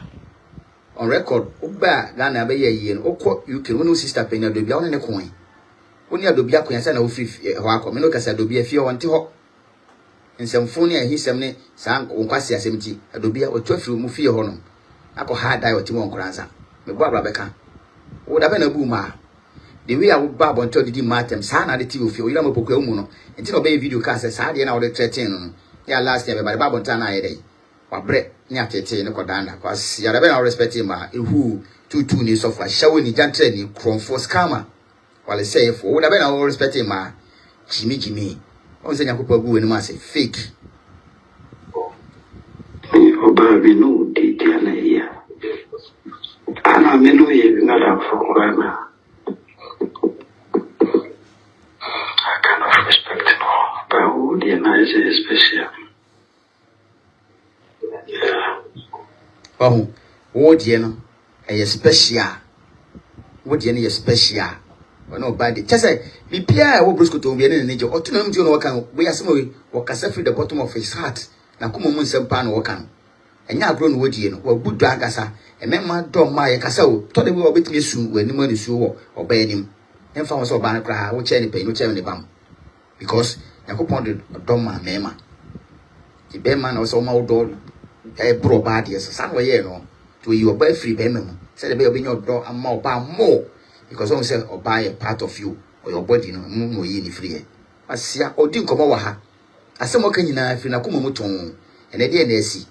Speaker 3: on record. Uba Ghana be ye and Oko you can no sister penny of the beyond in the coin. When you do be a coin, send a free Wako, Minoka do be a few on to in some phone and he send me sang on Quasia 70, a dobia or 12 room fear honum. I could hard die or Timon Cranza. Me Barbara Becca. Would have been a boomer. The way I would barb until the matter, Sana the TV for Yama Pokemuno, until obey video cast as hard and out the 13. Yeah, last year by the Babantana a day. Or bread, near Tete, no Codana, because you have been respecting my who 2 news of a showing the gentleman from for scammer. While I say, for would have been all respecting my Jimmy. I was in a couple of good and massive fake.
Speaker 2: Oh, baby, no detail here. And I'm not for grandma. I cannot respect him, but who the nice is special. Yeah.
Speaker 3: Oh, what you know, a special. What you know, special. Or no bad. Just say, be Pierre, what Brusco to be in nature, or to know you know, can we are somebody what can set free the bottom of his heart. Now, come on, some pan or can. And now grown wood, you know, or good dragasa. And men my dog my castle, told him we were with me soon when the money so or bad him. And found so bad cry, which any pain, which any bum. Because I could ponder a dumb man, Mema. The bear man was all door a bro bad yes, somewhere, you know, to you a bear free bear. Said the bear be your door and more. Because someone said or buy a part of you or your body, no more ye free. I see, or didn't come over her. As some can you know if you know Kumamuton and a DNC.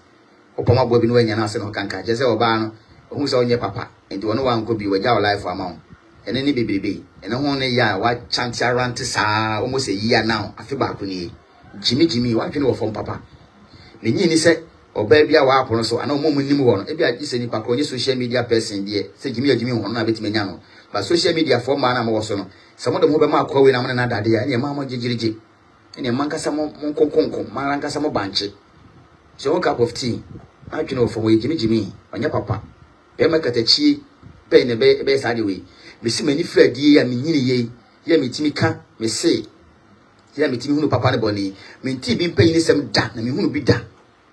Speaker 3: Opama bobi no anya na se no kanka je se oba no ohun se onye papa enti wono wan ko bi waja life amount ene ni bebrebe ene ho ne ya wa chant arant sa almost a year now afi ba ko ni Jimmy wa twene wo fom papa ne nyi ni se oba bia wa apono so ana mo nim wo no e bia gise ni papa onye social media person die se Jimmy ho na betime nya no ba social media form ma na mo so no se mo de mo be ma akwa we na mo na dade ya ne ma mo gigirigi ene mankasa mo konkonko ma rankasa mo banche so one cup of tea I don't know for way Jimmy on your papa be make a chi be ne be side way me see many Fred ye me nyini ye me timi ka me say ye me timi hunu papa ne boni me nti bi mpanyi sem da na me hunu bi da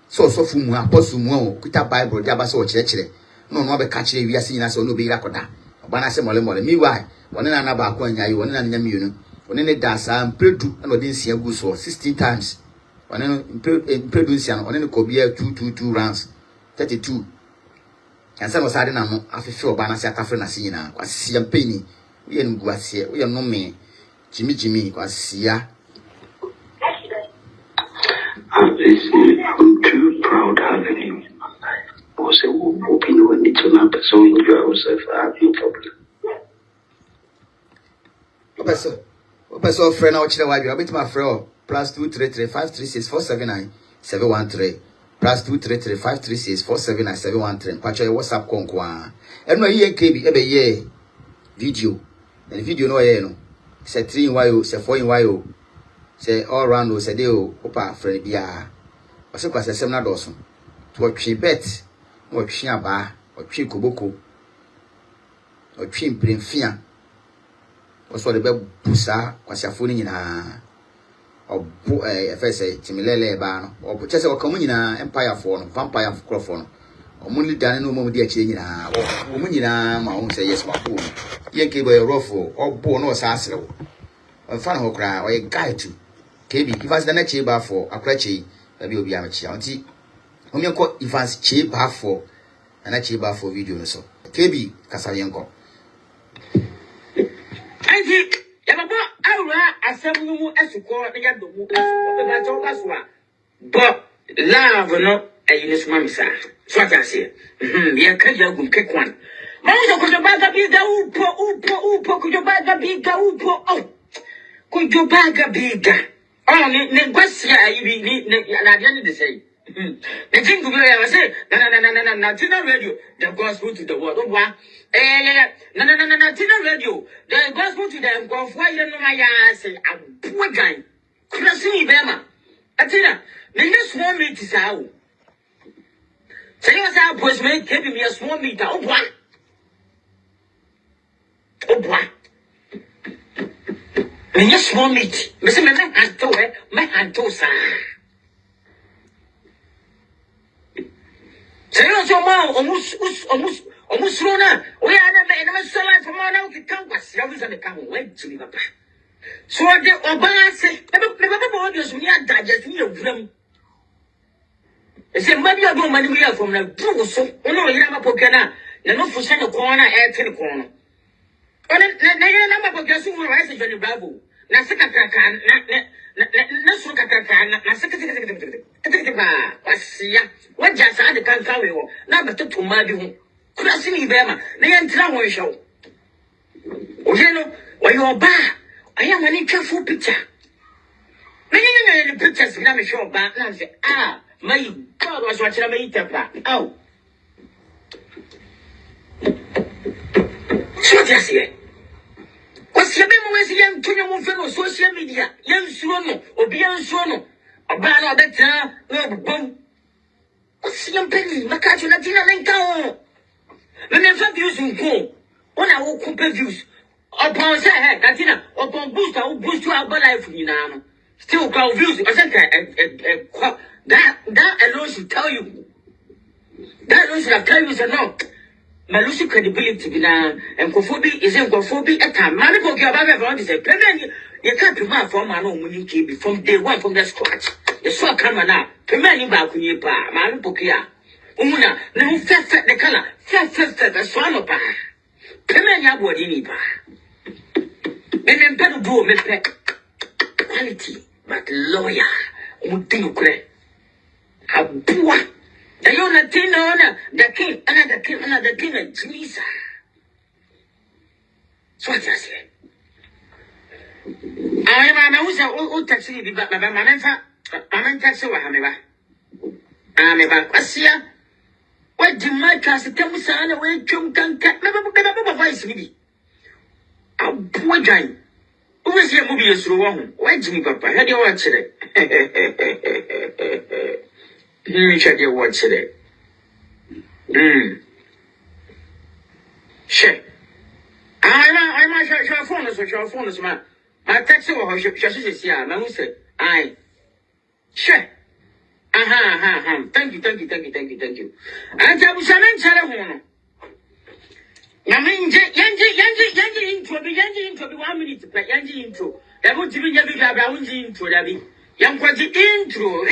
Speaker 3: so fu mu apostle mu o kuta bible dia ba so o kire no be ka kire wi ase nyina so no be ira koda oba na se mole me why woni na na ba ko anya yi woni na nya mienu woni ne da sa mpredu na odi nsia gu so 16 times one producer on any cobia 222 rounds 32 and some was adding no afefe oba na se atafre na sinyina kwasi yampeni we en guasie we no me Jimmy kwasia.
Speaker 2: I'm too proud having him in my life. Was a woman when it's on a person enjoy yourself, I have no problem.
Speaker 3: Opeso friend out chile wa bi obeti ma friend +233-536-479-713 +233-536-479-713 mpacho WhatsApp konkwa eno yi KB ebe ye video and video no ye no say 3 in y say 4 in y say all round say dey opa friend bia o se kwase sem na doso to twi bet o twi aba o twi koboko o twi mpremfia o so de be busa kwase afo ni nyina obo FSA timilele ba no obo chese o kamu nyina empire for no vampire for no omo leader no mo di akire nyina omo nyina ma o say yes wa ko ye ke boy rofo obo no sa asrewo fan ho kra o ye guide to KB ifas da na chi ba for akrachi abi obi amachi anti omi enko ifas chi ba for na chi ba for video no so KB kasayenko
Speaker 5: anti yababo awura asem no mu asuko na yadomu asuko be ba tawo so but love no ayine suma misa so atase ya kaja gum kekwan mawuzo kujobaga biga upo kujobaga biga upo kujobaga biga ne gwasia ibi ni na dia ni de say the thing to be I say na Tina radio the gospel to the world na Tina radio the gospel to the ngofwa ye no ya say abogan krasi bema atina me ne small meat sao say you say boys me give me a small meat obwa me ne small meat me say me anto sa say you so ma almost rona we are na me so life from now ki kan kwasi ya visa me kan we jimi papa so de oba se me baba audio so ni adaje so ni ewuram ese mbabi odo mani mi from na du so ono yira ma pokana na no fusa ne kona e tene kono ona na yira na ma pokana so wo wa se joni bravo na sekataka na so kataka na sekataka ba wasia waja sa de kan kawe wo na beto ma bi hu kurasi ni bema na yentira ho hwew ojeno wayo ba aya mani twafu picture many pictures na me show ba na say my God was watching me tapa so just here what's your memo is young to mo fe no social media yan suo no obi yan suo no oba na obeta no bom what's your penny makacho na tina lenka o me me fa views nko ona wo kumpe views upon say hey katina upon boost our life ni na no still crowd views I think that alone should tell you that alone should have tell you say no Malusi credibility bina enkofobi is enkofobi etam mani ko ki aba be from this payment you can't prove for man no muni KB from day one from the scratch you saw camera now payment ba kunye pa mani pokia umuna na hu fefe de kala fefe da so no pa payment ya body ni pa men better do me pe quality but lawyer umutinu kre abua the yona tina the king another king and Jesus. So what you say? I was a taxi be back my manfa I'm taxi wa hameba. Ameba kwasia. What do my class tell me sana we chum kan kat never voice me. A boy giant. Who is your movie is wrong? Why Jimmy Papa? How do you watch it? You check your watch today. Sure. I'm sure phone is man. My taxi or she man say, I sure. Thank you. And I was an answer. Yanji intro be 1 minute play Yanji intro. That would be every Yabi intro, Dabi. Yang kwaji intro.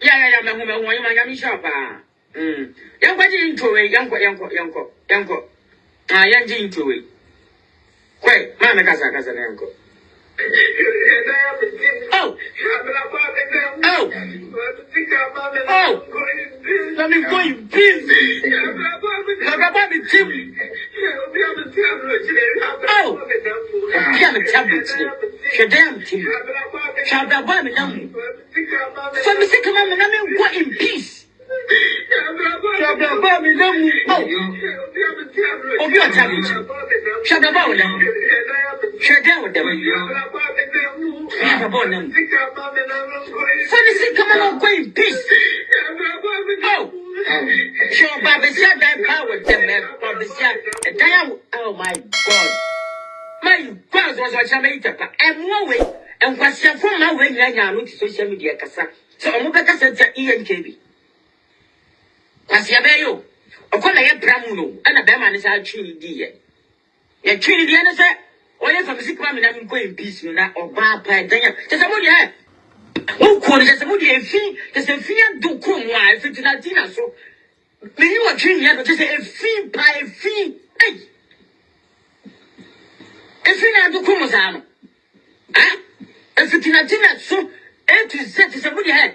Speaker 5: Yeah, me shapa. Yang kwaji intro, yanko. Yanji intro. Kwai, mama kasa yanko. Let me go in peace. me tablet. She damn team. Shall the bomb me. For me, say, come on, and I go in peace. Shall the bomb me. Oh, your tablet. Shall the bomb them. Shall down with them. Shall the bomb them. For me, say, come on, go in peace. Oh. So Babisia that power them Babisia oh my God. My God was what I made up and one way and was from my way now look social media cassa. So Mubaka said Ian KB. Quasiabeyo. Of course I have Bramuno and a Beman is our Trinity. Your Trinity and I or if I'm sick, I'm going peace or bar pie. Just a money. Oh, there's a fee, there's a fee and do come wife into Latina. So, when you are drinking, you just say a fee by a fee. Hey, if you not do come, Zano, ah, if it's Latina, so A to Z is a good head.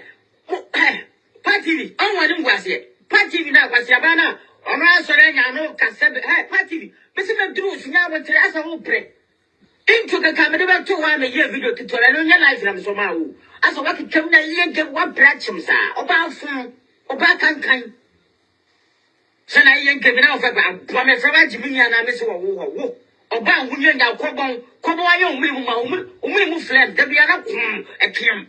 Speaker 5: Party, I want to was it. Party now was Yabana, or else I know, Cassab, hey, party, Mr. Drews now went to ask a whole pray. Into the camera about 2 1 year video to tell your life from Somaru. As a working come and get what branches are about phone or back and kind. So I ain't giving out about Plummet from Jimmy and I miss or bound William now Cobon, Cobo, move flat, there be a kim,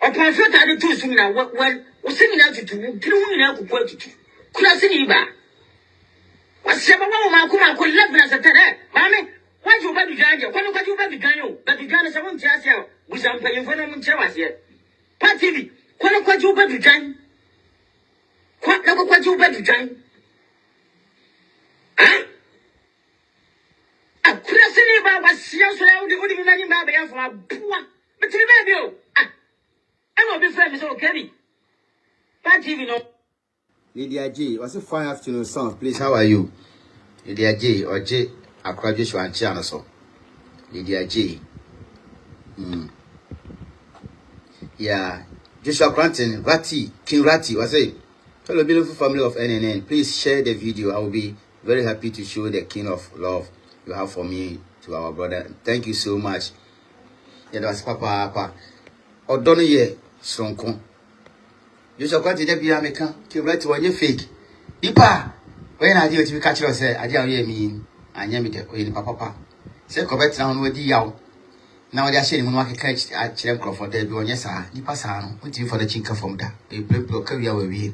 Speaker 5: upon foot I do soon now. Well, was singing out to doing out to could I sing you? What's your mama could love us at that, Mammy? Why you baby Ganya? Why don't you baby Ganyo? Baby Gana, someone just out with some paying for them in Chawas yet. Patty, why you baby Gan? What you baby Gan? Ah? I could have seen about what she also wouldn't even let him baby for a poor. But you baby, ah, I will be friends, okay? Patty, you know.
Speaker 3: Lydia J, what's a fine afternoon song? Please, how are you? Lydia J or J, Accra Joshua and Chiana so. Lydia J. Yeah, Joshua Cranton, Ratty, King Ratty, was it? Hello, beautiful family of NNN. Please share the video. I will be very happy to show the king of love you have for me to our brother. Thank you so much. Yeah, that's Papa. Odono ye, Sonko. Joshua Cranton, the Biameka, King Ratty, when you fake. Ipa, when I do to catch yourself, I don't hear me. I am it, Papa. Say, Covet down with the yaw. Now they are saying, when I catch at Chemco for the Buon, yes, sir. You pass on, waiting for the chinka from that. A people career will be.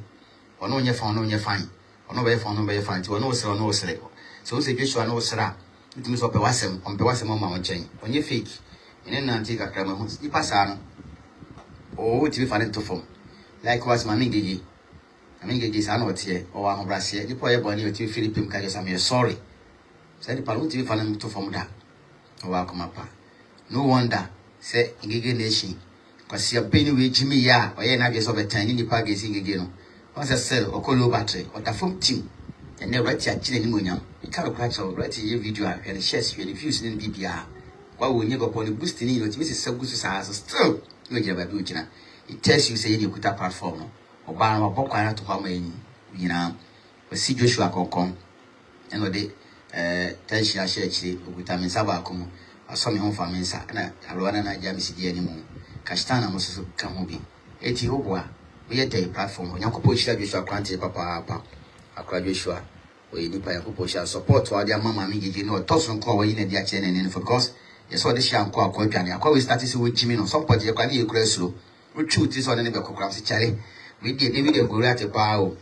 Speaker 3: Or no, you found on your fine. Or no, way found on your fine. To no sir, no slave. So say, Joshua, no sir. It was up a wasm, on Pewasam Mamma chain. When you fake, and then take a crammer, you pass on. Oh, to be funny to form. Likewise, my Mingigi. I mean, it is not here, or I'm brassier. You put a bonny with you, Philippine Kajas. Sorry. Said the Palu to be funny to form that. Welcome up. No wonder, say, in nation. Because you're penny with Jimmy Ya, or you're not just over 10 in the park is in again. Once a cell or colo battery, or the phone team, and they write your chilling munya. You can't catch or write your video and shares you and infuse in BPR. Why will you go upon the boosting in which Mrs. Sagus has still? You never do it. It tells you, say, you could have platform or ban or book to how many, you know, but see Joshua come and what they tell she actually with a Minsabacum. I saw me home for Mensa, and I run and I jam CD anymore. Castana must come home. Ethiopia, we had a platform when Uncle Pusha Joshua Quanti Papa, Accra Joshua, where you depend on Pusha support to our mamma, you know, Tosson call in the action and for course, you saw this young call, and I always started with Jimmy on support your candy slow. We truth is on any back Charlie. We did even go at a power.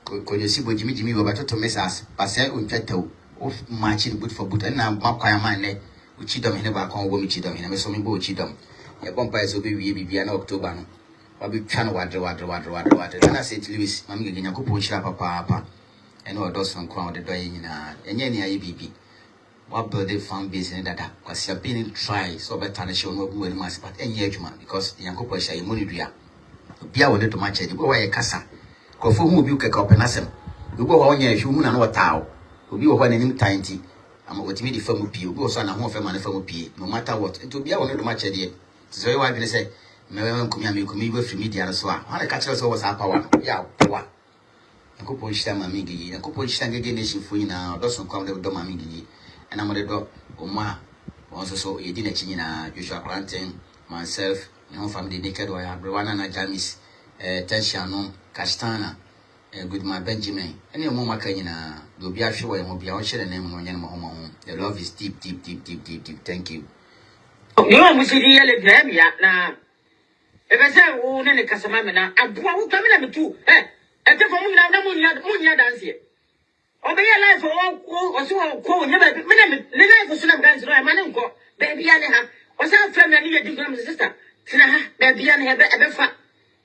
Speaker 3: Could you see what Jimmy were better to miss us? Passe uncheto of matching good for boot and now Mapaya Mane. Chidom in a back on woman chidom in a swimming boat chidom. A bumpers will be an October. I'll be trying to water. Then I said to Louis, I'm getting a couple of papa, and all those from Crown the door in any IBP. What birthday found base in that? Because you're being try so better than show no good mass, but any judgment because the uncle Pusha in Munidria. Be able to match it, go away a casa. Go for whom you can open us. You go on your human and what towel. Will be one any tiny. I'm going to meet the firm of you, go son and home from my firm of no matter what. It will be able to match idea. So you want to say, Mary come with free media as well. I catch us always our power. Yeah, power. A couple of Shamamigi, a couple of Shangy nation for you now, doesn't come to Domamigi, and I'm going to go Oma, also so you didn't china, Joshua Plantain, myself, no family naked or Brewana Jamis, Tensiano, Castana, good my Benjamin, any more Canina, do be sure and will be our share name when you're the love is deep. Thank you.
Speaker 5: No, Monsieur now. If I say, oh, Nene Casamana, I'm coming too. Eh, and therefore, Munya dance here. Obey your life for all, or so call never, never for some guys, no, my uncle, baby, I have, or some friend, I need a different sister. Sina, baby, I have ever fat.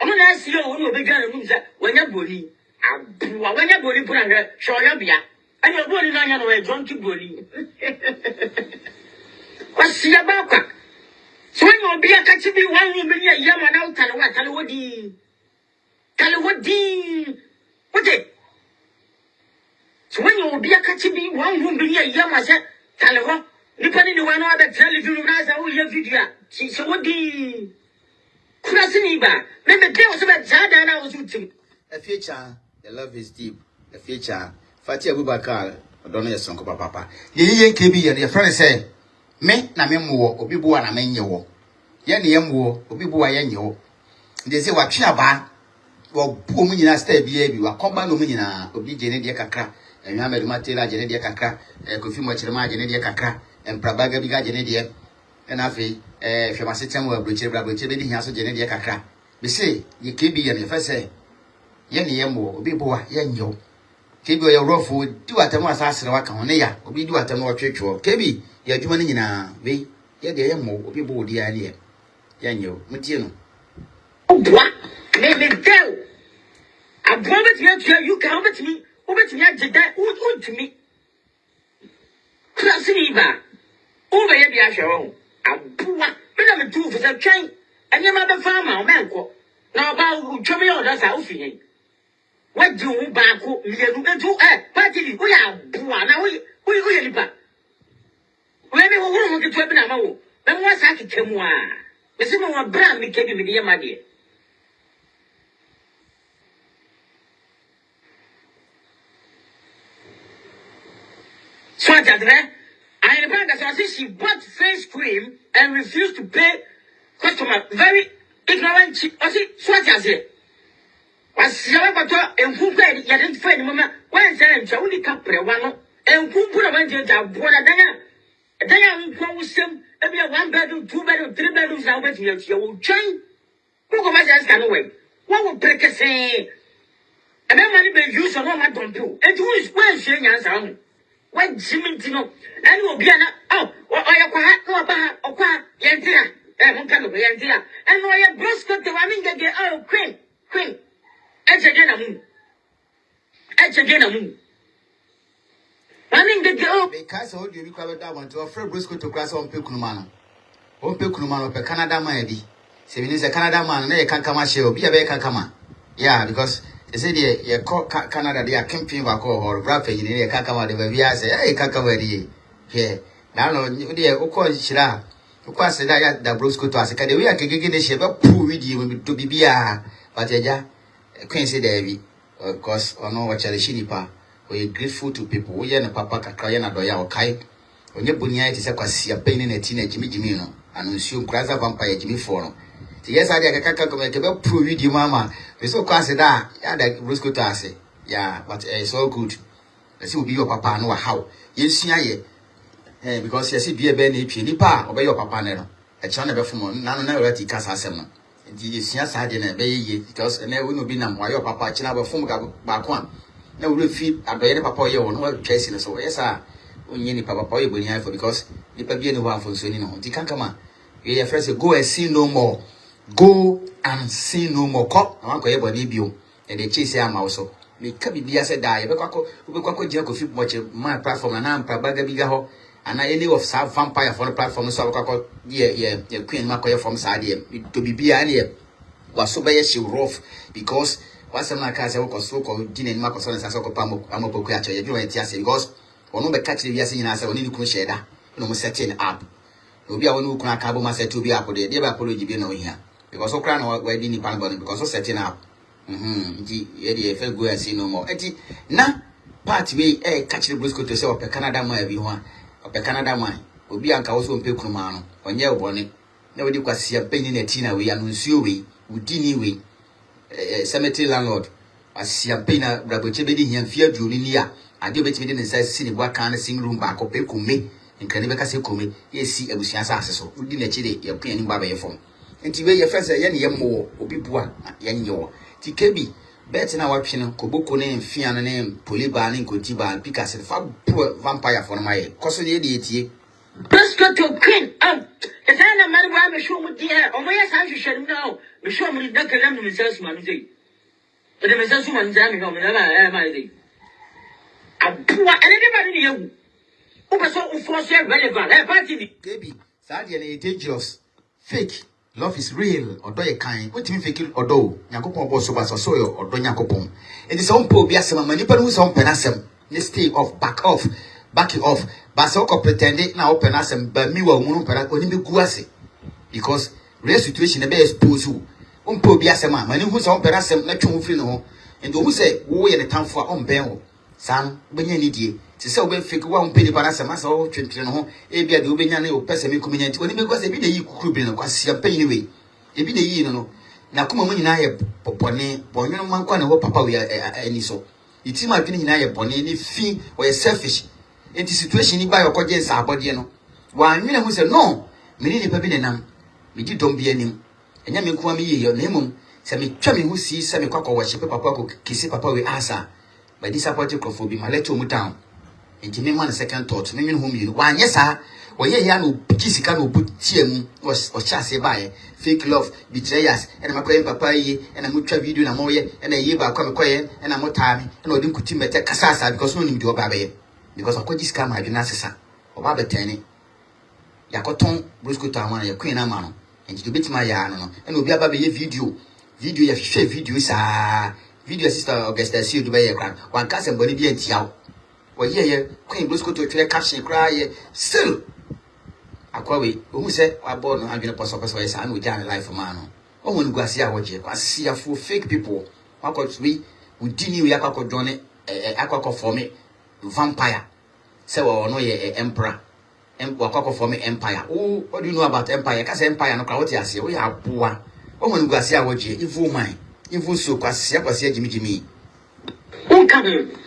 Speaker 5: I'm going to ask you, who will be going to when you're bully. When you're bully, put under, show your beer. And you're bullying on your way, drunk to bully. What's your back? So when you'll be a catching me 1 million yaman out, Talawadi. What it? So when you'll be a catching me 1 million yaman, Talawa, depending on one other television, how you video. So what the Krasiniba? Maybe there was about Zada, I was shooting.
Speaker 3: A future, the love is deep. A future, Fatia Bubakar, don't know your song, Papa. Ye KB and your friend say. Me na me muwo obi buwa na menye wo ye ne yemwo obi buwa ye nye wo de se wa twe aba wo bu mu nyina sta bia bi wa komba no mu nyina obi gene de kakra enwa medu matela gene de kakra kofi mo kire ma gene de kakra emprabaga bi ga gene de na afi hwema setem wa brochire bra brochire bi hia so gene de kakra be se ye kebi ye ne fa se ye ne yemwo obi buwa ye nye wo kebi o ye rofo di watamo asasere wa ka ho ne ya obi di watamo wa twetwo kebi ya juma ni nyina be ya de yemmo obi bo odi ya ne ya nyo mutie no
Speaker 5: Bois, mais tell. I promise you can over to me, out to me. Classiniva, over here, the Asharon. A poor, but I'm 2 for some chain, and your mother farmer, Manco. Now about Chomio, that's how feeling. What do you back? You do, party, we are poor now. We live. When we were going to Twebinamo, then what's I can tell you? The same brand became me, my dear. So I remember that she bought face cream and refused to pay customer. Very ignorant. I see, what I say. Was Yamato and who paid the identified moment when saying only couple one and who put a vengeance out for a day. A day I will some every 1 bedroom, 2 bedroom, 3 bedrooms now with you will change. Who go back and away? What would break a say? And then money be used on what don't do. And who is well saying answer? When Jimmy Tino, and will be an or qua, Yantia, and Montano, Yantia, and why a brusque the one that get oh, queen, edge again a moon. Edge again a moon. Running the girl.
Speaker 3: Because all you recover that one to a free briscoe to cross on Pilcumano. On Pilcumano, per Canada, maybe. Seven is a Canada man, and they can't come a show, be a bear come. Yeah, because. They say they call Canada, they are camping or rapping in a Kakama, the baby. I say, hey, Kakawadi. Here, now, dear, of course, Shira. Of course, that Brusco to us. We are getting the shape of poor with you to be beer. But ja, Quincy Davy, of course, or no, what Shinipa. We are grateful to people. We are a papa, Kayana Doya or Kai. When your bunyite is a quasi a pain in a teenage Jimmy Jimino, and assume Crasa Vampire Jimmy Fono. Yes, I can't come and prove you, Mamma. We so classy that, yeah, that Brusco to us. Yeah, but it's all good. Let's see, be your papa, know how. Yes, yeah, because you see, be a benny, nipa, obey your papa, no. A channel perform, none of the Casa Sema. Yes, I didn't obey because never will be numb while your papa, China, form back one. No, we'll feed a baby papa, you won't chasing us. So, yes, sir. When you papa, you will have because you can be anyone for Sunino. You can't come on. You have first go and see no more. Go and see no more. Cop, I want to have a debut. And they chase him also. Me can be as a die. Because Jacob fit watch my platform and I'm Prabaga Bigaho. And I knew of some vampire for the platform. So I call Queen Macoya from Sadia to be here. Was so by she rough because what's some like I said, so called Dean and Marcos and Sasoko Pamo, Amopocacha, you know, because or no, but catch the Yasin as I need to share that. No, setting up. Will be our new cabo must to be up with the dear apology be no here. Because so crown or wedding in Panabon because of setting up. Eddie felt go and see no more. Na part way catch the Brusco to say up a Canada my everyone up a Canada mine. obi anka wo so mpe kunuma no onye obone na wodi kwase ampanyi na tina we anunsuo we udini we cemetery landlord asia ampanyi na braboche bedi hia fia duoni ni a ade obetimi de ne nsa sisi ne bua kan sing room ba ko pe kume nkane beka se kume yesi abusia sa aseso udi na chide ye kwan ni ba be fom enti we ye frese ye ne ye mo obi bua ye nyo ti kebi bet na watwe no koboko ne mfia no ne poliba ne nkoti ba pika se fa vampire for my koso ye de etie
Speaker 5: Prescott to Queen. If I am married, I'm sure with the air. Oh, yes, I should know. The show me not to them to Mrs. Manzi. But the Mrs. Manzani, am I? I'm poor and anybody you. Who was so forced relevant. I party.
Speaker 3: Baby, Sadia dangerous. Fake. Love is real. Or do you kind? What you fake or do? Yakopon was so bas or soil or do Yakopon. It is on po biasama manipul who's on penasem. Let's stay off, back it off. But so pretend now open us and by me will moon per only be guase. Because real situation the best pose who po biasama, many who's on perasem, not you feel and who say, we in the town for on bell. Sam, when you need ye, to sell when figure one penny parasam, as all children home, a beer the Ubenian or Pessamy community, only because they be the could be no see a penny way. They be the year no. Now come on when I have Pony, Bono Manquan or Papa we are any so. It's in my opinion, I have Bonnie, any fee or a selfish. In the situation, you buy your cogents are body, Why, you know who said no, many pepinam, we did don't be any. And Yamin Kwami, your name, Sammy Chummy who sees Sammy Coco, worship Papa, kiss Papa with answer. By this apology for be my letter down. And Jimmy 1 second thought, meaning whom you one, yes, sir. Well, yeah, no, Jessica no put TM was or chasse by fake love, betrayers, and my praying papa, and a mutual video, and a more, and a year by come quiet, and a more time, and I didn't put him at Casasa because no need to obey. Because I could just come, I do not say, or Baba Tenny. Yakoton, Brusco Town, your queen amano, and you beat my yarn, and will be a baby video. Video, your share videos, video sister Augusta, see you by a crowd. One cousin, Bolivia, and Tiao. Well, yeah, Queen Brusco to a caption cry, still. Aquawi, who said, I born I'm going to post up as well, and we down a life for man. Oh, when we see our jet, I see a full fake people. What could we didn't you Yakako Johnny, Aquaco for me, vampire. So, no, emperor. Wakako for me empire. Oh, what do you know about empire? Because empire no crowd here say we are poor. Oh, when we see our jet, evil mind, evil so, because Jimmy.
Speaker 5: Who come in?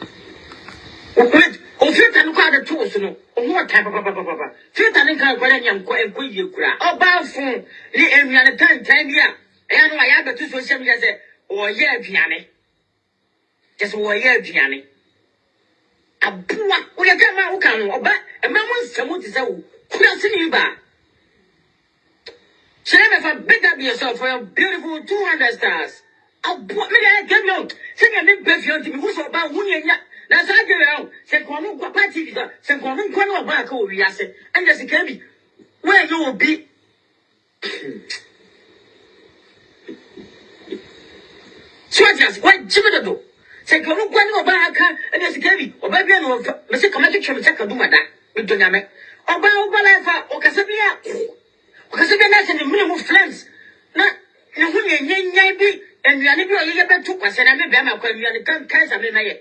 Speaker 5: O filter no kwada tools no o mo type papa filter no kan kwada nyam ko enko yie kura o ba fun ni enwiane tan bia e no ya betu social media say o ye aduane just o ye aduane abua o ya kama o kan no oba e ma mo nsemu ti say o kura sini ba shame for big up yourself for your beautiful 200 stars abua me dey get me out say me be fi on ti me who so ba hu ni nya. That's how you say, Cono Party, San Cono back over Yasset, and there's a cabby where you will be. So I just what Jimmy do? Say, Cono back, and there's a cabby, or baby, or Mr. Comatic Check do my that with Doname, or Balafa, or Casabia, or Casabia, and the minimum friends. Not Yay, and you are better to us, and I may be my when you are the countries I may.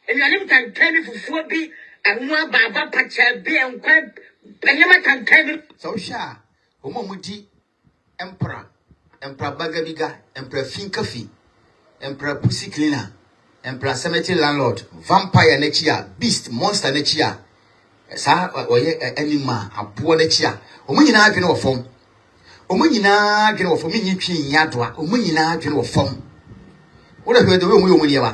Speaker 5: And you are can tell me for 4 B and one Baba Pacha B and Quab, and you can tell me.
Speaker 3: So, Sha, Omomuti, Emperor Bagabiga, Emperor Finkafi, Emperor Pussy Cleaner, Emperor Cemetery Landlord, Vampire Nechia, Beast, Monster Nechia, Sa or Anima, a poor Nechia, Omunina General Form. Omunina General for me, Yadwa, Omunina General Form. What have you doing with you?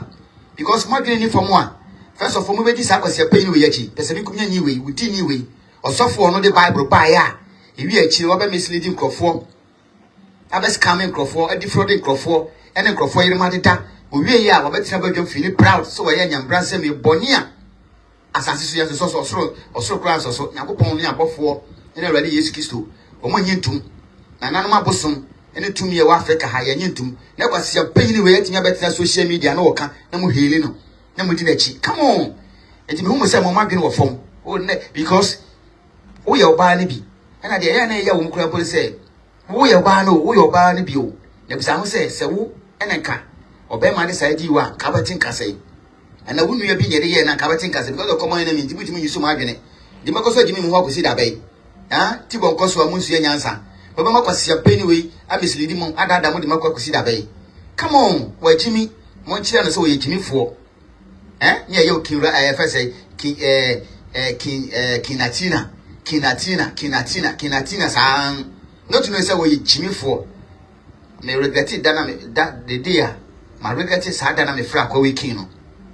Speaker 3: Because my green from one. First of all, we just have a pain with Yachi. The same community way, with any way, or software on the Bible by ya. If you are chill, misleading Crawford, I best coming Crawford, a defrauding Crawford, and a Crawford in Matita, we are about to have a feeling proud, so I am Branson, me Bonia. As I see as a source or so crowds or so, now go only above 4, and already is kissed to, or 1 year to, and Anama Bosom. And to me, Africa high and into never see a pain way to better social media. No, no, healing. No, we did. Come on. And you must have more margin of form. Oh, because we are Barnaby. And at the end, I won't crap say, we are Barno, we are Barnaby. The sound says, so, and a car. Or Bema decided you are Cabatin Cassay. And I wouldn't be a year and a Cabatin Cassay because of common enemy, which means you so margin. The Macosa Jimmy Hawk will see that bay. Tibon koso amunsu ya nyansa. Baba makwasi champagne we abesilidi mo adada mo de makwakusi da bay. Come on, wa Jimmy, mo chira no so ye Jimmy fo. Nya ye okinra say kinatina san. Not to know say we Jimmy fo. Me regret it that the day my regret is harder than me fra kwa wiki no.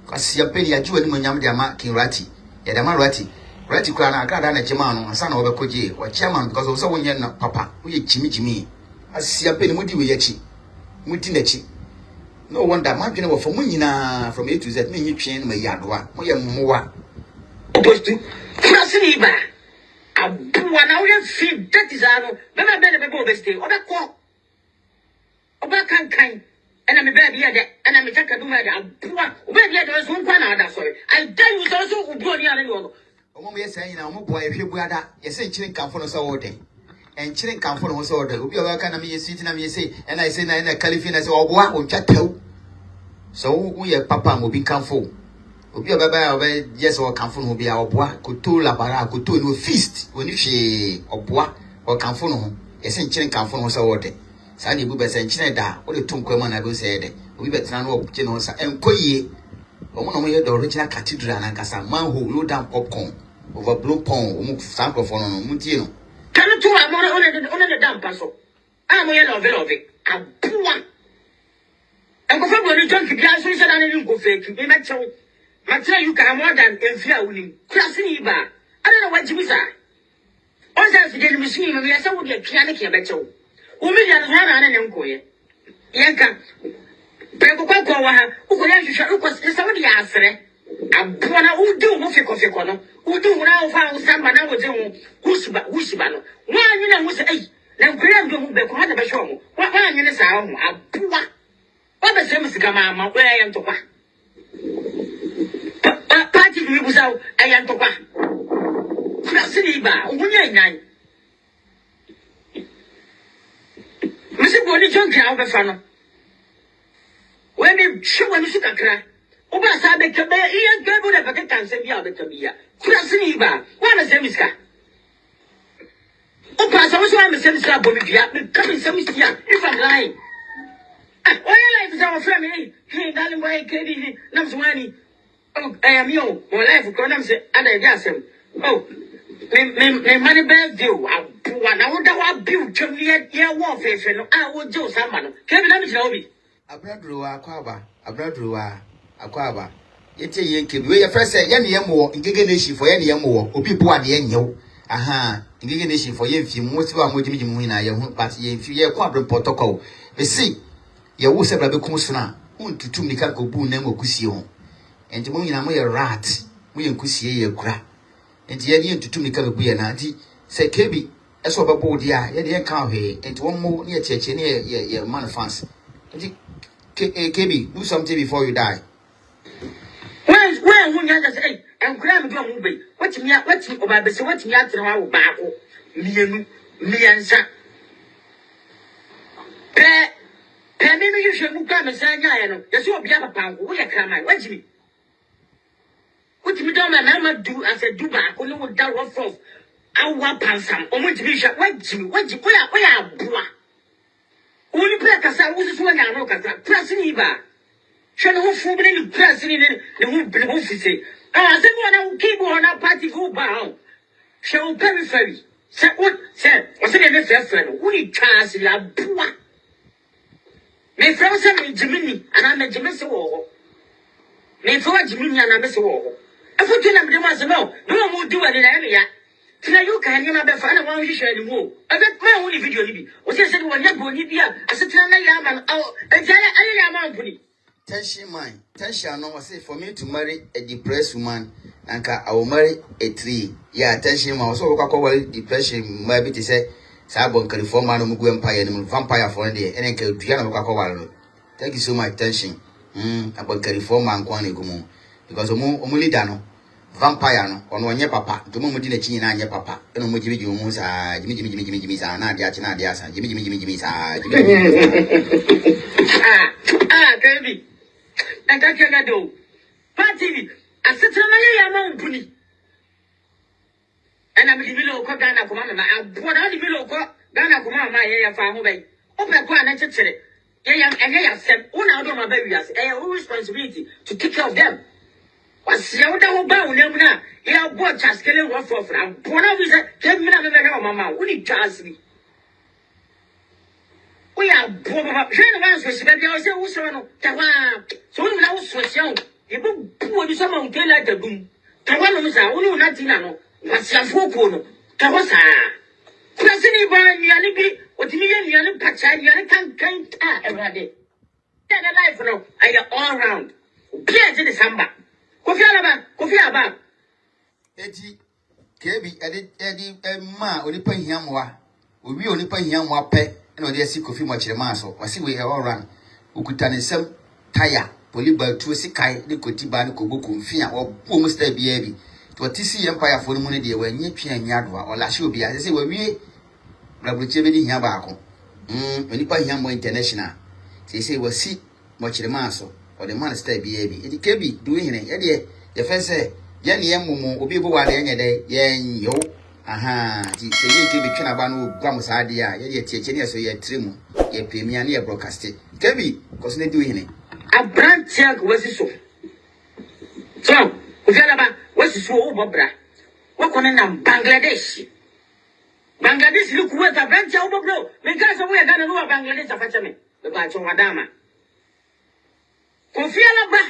Speaker 3: Kasi champagne ya juwa ni mo nyam de ama kinrati. Ya da ma rati. Rati kwa na akada na chema no asa na obekoje wa chairman because of so wonye na papa wo ye Jimmy asi champagne mudi we yachi mudi na chi. No wonder my dwene wo for munyina from A to Z na nyitwen na mayadoa mo ye mmoa
Speaker 5: obostu frasini ba abuwa na wo fi that is ano beba bebe obeste obekọ obakankan ena me bebe ya de ena me taka duma de abuwa obebe ya de so nkwa na ada sorry I tell you so ubuo ni ani no
Speaker 3: omo ye say na omo boa ehwebu ada ye say nchire nkamfo no so wode enchire nkamfo no so wode obi oba ka na me ye sweet na me ye say and I say na kalifi na say oboa ontwa taw so wo ye papa mo bi nkamfo obi oba ba oba yes o kamfo no bi a oboa koto labara koto no feast oni hwe oboa o kamfo no ho ye say nchire nkamfo no so wode sa na ebu be say nchire da wo le tonkwa ma na go say de obi betena no obuche no sa enkoyie omo no mo ye the original cathedral na nkasa manhole low down popcorn overblow pond omo sample for no mutie no
Speaker 5: kan tu amore one de dam paso amo ye love abuwa enko fa boni jonki bia so se na ni nko fake e ma chew ma tell you ka more than enfia wuni klase ni ba ada na wajibi sa on sa fi de machine ma ya sa wo de kia ne kia be chew wo mi ya na na ne nko ye yanka Pego kwa wa ha uko ya hwehwe uko se wodi ya asere abuwa na udi wo feko no udi wo na wo fa wo samba na wo je wo hushiba no wanyi na wo se ai na nkura ndo mu be ko ha da be hwe mo wanyi ne sa ho abuwa wa be se musika ma ko ya ntokwa party bi busawo ya ntokwa frasini ba omunya nyan misi boni jonki a wo be fa no when you show when you see kakra oba sa be kebe iye gebo na baka kanse bia be kabia frasini ba wa na semiska oba sa wo so am semiska bo mi bia me come semisia if I'm lying oh yeah like so friend me hey darling boy kedi nam swani oh I am yo my life ko nam say ada dia asem oh me money be deal wa na wo da wa bill twem ye wo fefe no a wo je o samba no kebi na mi jira obi
Speaker 3: abradruwa akwaba yete yenke we ye first say ye ne yemo ngege nation for ye ne yemo obi bo ade enyew ngege nation for ye mfi mo ti ba mo jimi mu na ye hu but ye mfi ye kwa protocol be see ye wo se bra be kum so na untutum ni ka ko bu na ngokusie ho enti mo nyina mo ye rat mo ye nkusie ye kura enti ye ne untutum ni ka be bu ye na enti se kebi eso be bo dia ye de ka hwe enti wo mo ne ye cheche ne ye man fans enti KB, do something before you die.
Speaker 5: When you just say, and cram your movie, what me about the what me out to our back, me answer. Maybe you should come and say, I know, there's no other pound, we are coming, watch me. What me don't remember do as a do back, only with that one from our pansam, or what you shall watch me, what you are, only play Cassa was one I know, pressing Eva. Shall who fool any pressing in the whole office? I said, one will keep on our party go bound. Shall periphery. Said what, said, was it a fair friend? Only chance la bois. May from some Jimmy, and I'm a Jimmy War. May for Jimmy and I'm a war. I thought you was no more do it in area. Tina you can never find one you share anymore. I bet my only video libi. Was I said one year go Libya? I said Tina Yaman I am
Speaker 3: Tension no was say for me to marry a depressed woman and I will marry a tree. Yeah, tension was so called depression maybe to say Sabon California no Mugu Empire and vampire for the and Diana. Thank you so much, tension. About California and Quanigumo because Omuli Dano. Vampire no ono nye papa to mo di na chi na nye papa eno mo jibi mu sa jimi sa na dia chi na dia sa jimi sa
Speaker 5: Kabi anga kega do party asetra na ya ma mpuni and I'm the below Ghana Command. I'm put on the below Ghana Command, my hair for home. Open one and check it. I said, one out of my babies, I have responsibility to take care of them. What's your double bow, Lemna? You have bought us killing one for from. One of us came in another mamma. We need Charlie. We are poor about Generals with Sebia, so now was young. You put someone tell like the boom. Tawanos are only Latinano. What's your four? Tawasa. President by Yanibi, what you Pacha, Yanikan can't every day. Then a life now, I am all round. Please in the Samba. Kofi Aba.
Speaker 3: Eti, Kebi, Eddie, ma, only pay him wa. We only pay him wa pay, and on the sea coffee much the maso. I see we have all run. Ukutani some tire, Poliba to a sikai, the Kotiban, Kobuku, Fia, or almost a baby. To a TC Empire for the money, they were near Pian Yadwa, or Lashu be as they say, we Rabuchevini Yabako. When you pay him more international, they say, well, see much the maso. Or the man stay baby. It can be doing it. Eddie, the first say, Yanny Mumu, will be one any day, yan yo. Aha, say you give me Canabano, Grams idea, ye teaching us, ye trim, ye pay me near broadcast it. Can be, because they doing it.
Speaker 5: A brand check was it so? So, what's it so, Bobra? What can I Bangladesh? Bangladesh look what a branch out of blow. Because we are going to know Bangladesh of Fatame, the Bacho Madama. Kofi Alaba.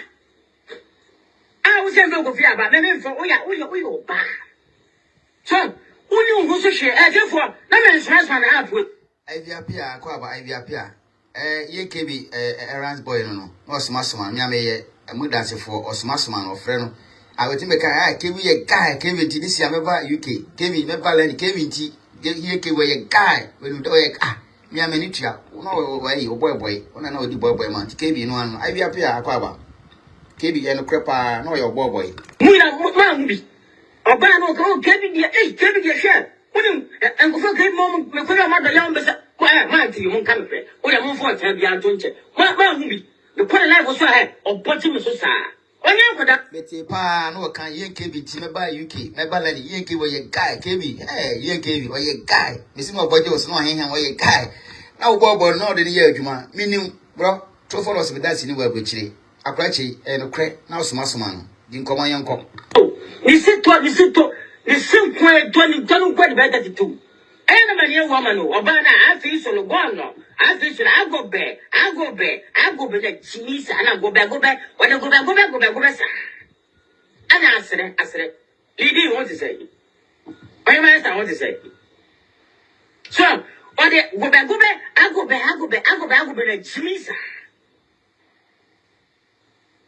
Speaker 5: I was saying Kofi Alaba. Maybe for we ba. So, who who so share? Therefore, let me express my half with.
Speaker 3: Ivy appear, Quaba, Ivy appear. Ye can be Aaron's boy, no, or Smasman, Yame, a mood dancer for or Smasman or friend. I would think I came a guy, came into this Yamaba UK, came in Neverland, came into here came a guy when you do a car. Yamanitia, no way, or boy, when I know the boy, man, KB, no one, Ivy appear, Quaba. KB and Crepa, no, your boy.
Speaker 5: Muna, what movie? Or Bano, go, Kevin, the share. And go for great moment, my mother, young, but my to you won't come fair. What I'm for, tell the Antonche. My movie, the point life was so high, or bottom so sad. On you for that.
Speaker 3: Betty Pa, no, can you KB, Timber UK, my ballad, Yankee, where you guy, KB, Yankee, where you guy. Miss Mobile was no hang where you guy. Now, Bob, no, the year, Juma, meaning, bro, 2 follows with that anywhere, which a cratchy and a crack, now Smasman, didn't come my uncle.
Speaker 5: Oh, you sit to. The same way, don't quite better to do. Any man, woman, or banner, I feel so long. I feel so I go back, like cheese, and I go back, when I go back. And I said, Lady, what to say? My master, what to say? So, or they go back, I go back, like cheese.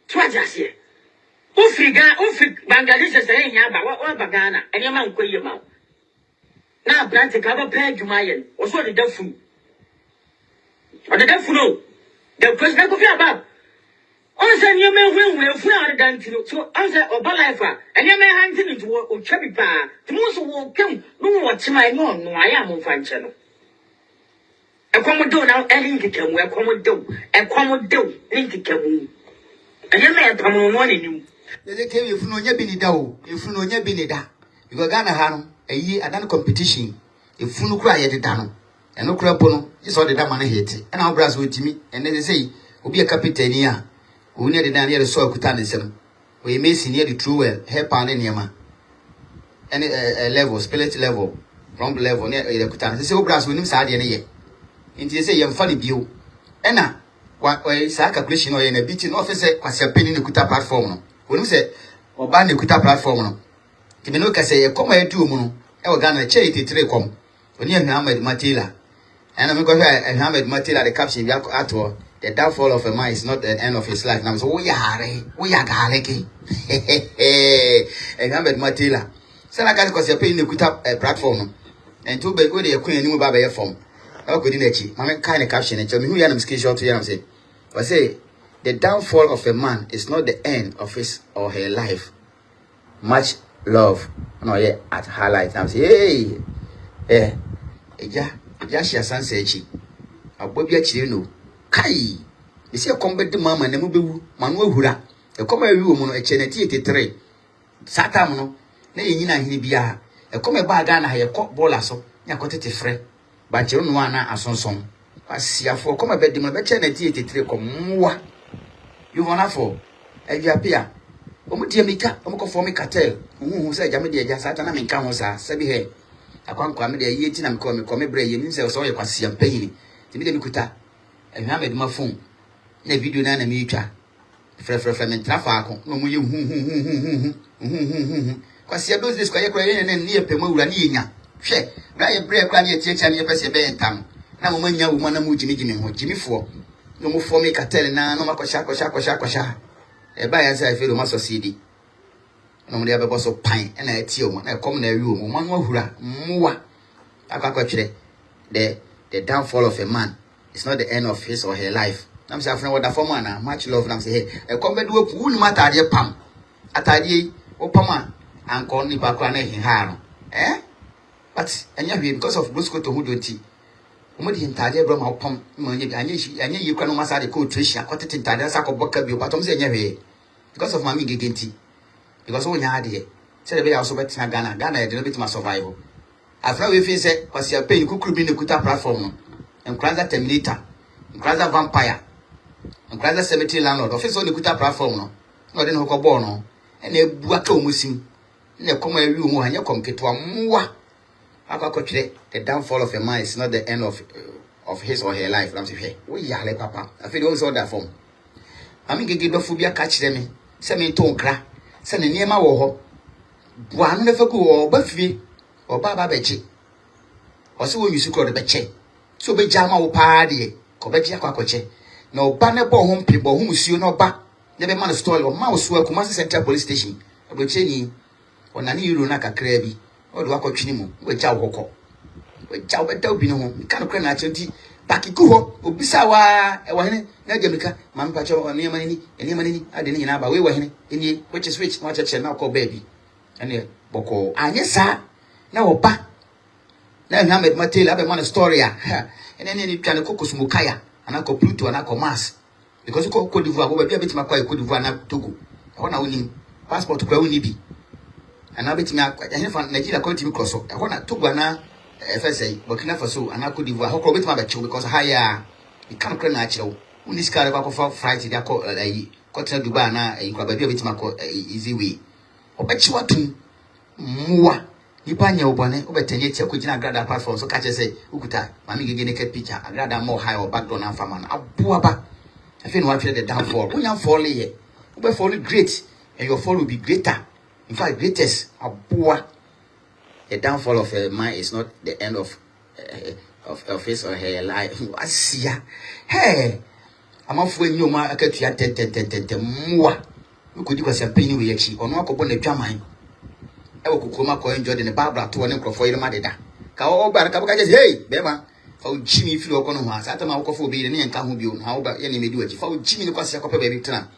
Speaker 5: Twice I say. Ufik Bangladesh is saying, what Bagana, and your man, quay your mouth. Now, plant a cover pair to Mayan, or so the Duffy. Or the Duffy, the president of your about. Also, your man will fly down to answer or Balifa, and your man hunting into or Chubby Pa. The most will come, no what's my own, no, I am on function. A commodore now, a link where commodore, link and your man come on one in you.
Speaker 3: They came if no Yabini, if no Yabinida. You got Ghana Hanum, a year at that competition. If you cry at the dano, and no crapono, you saw the damn hate, and our brass with me, and then they say, will be a captain here. We near the Daniel soil cutanism. We may see near the true well, help on any yama. And a level, spirit level, from the level near the cutan. They say, brass with him, Sadi and a year. And they say, you're funny view. Enna, what way, calculation or in a beating officer, was a penny in the Kuta platform. When we say, or ban the Kuta platform, Kiminoka say, a comma 2 moon, I was gonna charity 3 com. When you hammered Matila, and I'm going to hammered Matila, the caption Yako the downfall of a man is not the end of his life. Now, so we are Galeki. And hammered Matila. So I got because you're paying the Kuta platform, and 2 big with a queen new Baba form. How could you my kind of caption and tell me who you am screenshot to you? Say, but say, the downfall of a man is not the end of his or her life. Much love. No, yeah, at highlight. I'm saying, hey, just your son said she. A baby at you know. Kai, you see a combat the mamma and the movie, Manuel Hura. A combat woman, a chenety 3. Satamno, nay, Nina Hibia. e come ba ga na ye ko bola so nya ko tete frɛ ba che no ana asonson asiafo come be di mo be che na tie tetire ko mwa you wanna for ejiapia omo die mika omo ko form cartel hu say jame de eja sata na me nka ho sa sabi he akwankwa me de ye ti na me ko me bre ye mi say so ye kwasiam panyini ti me de mikuta ehwa me de ma phone na video na me twa frɛ me trafa ako no mo ye hu kwasiam those days kwa ye kra ye ne ye pema wura ne ye nya hwɛ na ye bre kra ne ye tie ne ye pese be entam na mo manya wo na mo jimi ho jimifo no mo form cartel na no makosha eba ya say felo maso cd no mo de abebo so pan na atie o na kom na awi o mo manu ahura mwa akakotwere the downfall of a man is not the end of his or her life. Nam say afna wada form na much love nam say hey kom be do ku unu matade pam atade o pam anko ni ba kwa na hin ha no but anya hwe because of Bosco to hudoti umudi ntade bro ma pam anya yi kwa no masade ko treasure akotete ntade sa ko boka bi o patom say anya hwe because of mami gegenti because we nya ade say be ya so betina Ghana e de no betima survival afra we fi say kwasia pay kukuru bi ne kuta platform no enkranza terminator enkranza vampire enkranza cemetery landlord office on kuta platform no de no ko bo no e na ebu aka omusim na koma awi omu anya komketo amwa akakotwere the downfall of a man is not the end of his or her life. I'm saying we yale papa I feel always order form ami gege do fobia ka kire me se me to nkra se ne niema wo ho bua no fa ku o ba fie o ba bechi o se wo yusu ko de beche so be jama wo pa de ko be jia kwa koche na o ba ne bo ho mpi bo ho musuo no ba ne be man story o ma wo so akuma Central Police Station oboche ni ona ni euro na kakra bi o do akotwini mu we ja wo hokọ we ja wo beta obi no ho ka no kra na achenti bakiku ho obisa wa e wa hene na jamika man pa cho oni manini ade ni nyina ba we wa hene eni which ma cheche na ko baby ene boko anye sa na wo ba na Ahmed Matela be man story a ene ni twa ne kokosumu kaya ana ko Pluto ana ko Mars because ko Cote d'Ivoire bo ba bia betima kwa Cote d'Ivoire na Togo ho na woni passport kwa woni bi ana betima akwa hene fa Nigeria ko timi cross ho na Togo na FSA Burkina Faso ana Cote d'Ivoire ho ko betima ba chew because haya you can cry na achew uni skare kwa ko flight dia ko ko tra Dubai na kwa ba bia betima ko easy way obachi watu muwa nipa nya obone obetanye tia ko gina agrada platform so ka che say ukuta mami gege ne ke picture agrada more high or back down and farmer abuwa ba afi no after the downfall when you fall here ube fall great and your fall will be greater in fact greatest abuwa. The downfall of a man is not the end of his or her life. Asia hey amafu enyo ma akatua tete mwa ukudi kwa champagne we yachi ono akobọ na twaman e wo kokoma ko enjoy the Barbara to ne krofo yire ma deda ka o ba ka just hey be ma fa o jimi firi okono ho asa atama akofo obi ne nka ho bio ha wo ba ye ne medi wachi fa o jimi ne kwase akopɛ ba bi tena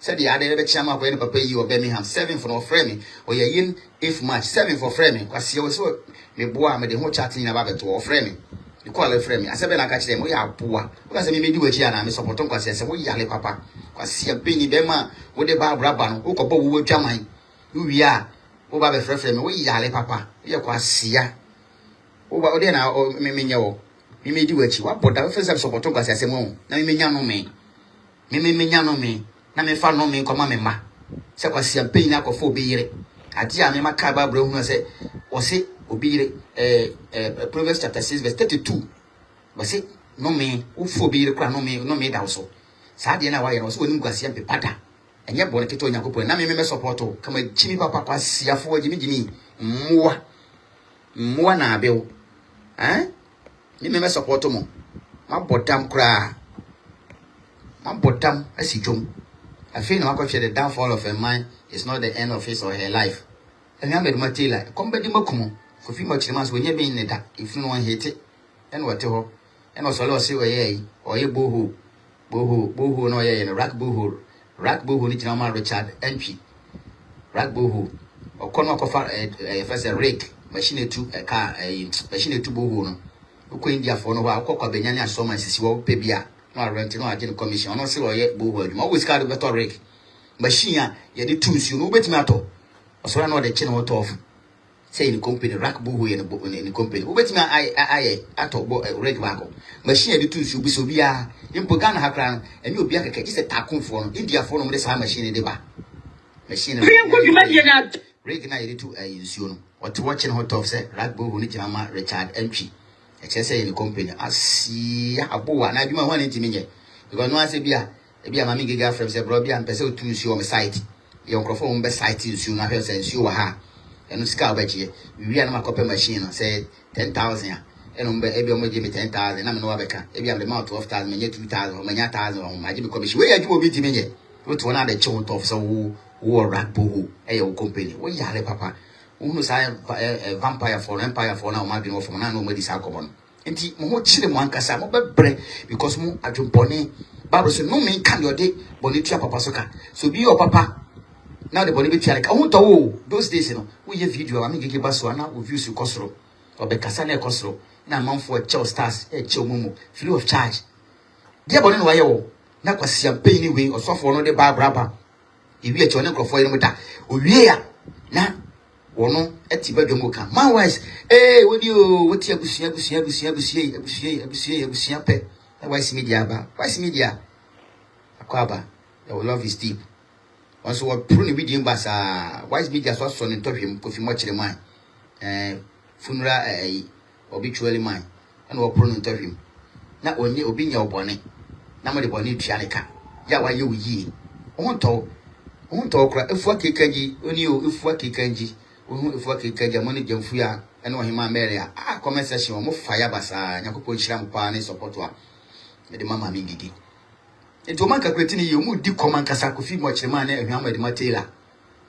Speaker 3: said the other be chama ko ne papa yi o Birmingham 7 for no frame o ye yin if match 7 for frame kwase o so me boa me de ho chat ni na ba beto o frame you call a frame asa be na ka kire mo ya boa o ka se me medi wachi ana me support kwase se wo yale papa kwase abeni be ma wo de Barbara ba no wo ko bo wo twaman wo wi a wo ba be frame wo yale papa ye kwase ya wo ba o de na me menye wo me medi wachi wa boda wo fese support kwase se mo na me menya no me menya no me na me fa no me nkoma me ma se kwase ampe na akofo obi yire ade a me maka Bible hu se o se obi yire Proverbs chapter 6 verse 32 o se no me ufo obi yire kra no me da so sa de na wa yire o se onim kwase ampe pada enye bo ne keto Onyankopon na me support o kama chimi papa kwase afo jimi mwa na abew me support mo ma bodam kra ma bodam asijom I feel no the downfall of a man is not the end of his or her life. And Ahmed Matela, come back to Makumo, for few much months when you're being in the if no one hate it, and what to and also say, or ye boohoo, no, ye, and rack boohoo, Nichama Richard, NP, rack boohoo, or Conway first a rake, machine to a car, a machine to boohoo, who couldn't India for no while, Coca Benyana, so my sister, Pebia. No renting no agent commission no say oye bo you always card better rake machine ya dey tools you no bet me ato osora no dey chin what off say in the company rack boo in the company wobetimi I atop rig back machine the tools you be so bia impogana hakran and you be akeke just takun for no India for no this machine de ba machine rig na you to use you what watching hot of say rack boo ni jama Richard entry e say in the company asi aboa na adwuma ho na ntimi nye because no ase bia e bia mama giga from say bro bia mpese o tools you on site your microphone be site use na he say you wa ha eno sika obachi we na makope machine say 10,000 eno mbe ebi omo give me 10,000 na me no wabeka ebi am the amount of 12,000 menye 2,000 menye 1,000 o ma give me commission we adwuma obi ti menye we to na the chont of so wo rack bo e your company we yare papa unu say vampire for empire for na o ma bi no for na no madi sa kobo no enti mo ho chire mo ankasa mo bebre because mo adwumpone Bible say no me can your day boni tua papa soka so be your papa. Now the body be like I want to those days, you know. We have video. I mean, give us one now. We views you costro or be kasane costro. Now man for chill stars, chill mumu, free of charge. Dear body no wayo. Na kwa champagne anyway or so for no the bar braba. If we are trying to for you with that, we are na wono eti ba dwomo ka. Man wise, what you what you abusia pe. Wise media ba. Wise media. Akwaba. Your love is deep. Also what prune be dim basa wise media so so in him kofi mo kire man funeral obituary man and what prune to him na onye obi nya obone na mo de bone tuane ka ya wa ye oyi won to kra efu akekanji oni o efu akekanji ohun efu akekanji mo ne jamfu ya ene ohima mere ya comment section mo fire basa nyakopo hira mpa ne support wa de mama mingidi enti o man calculate ni yemu di command kasa kofi mo chirema na ehwama de matela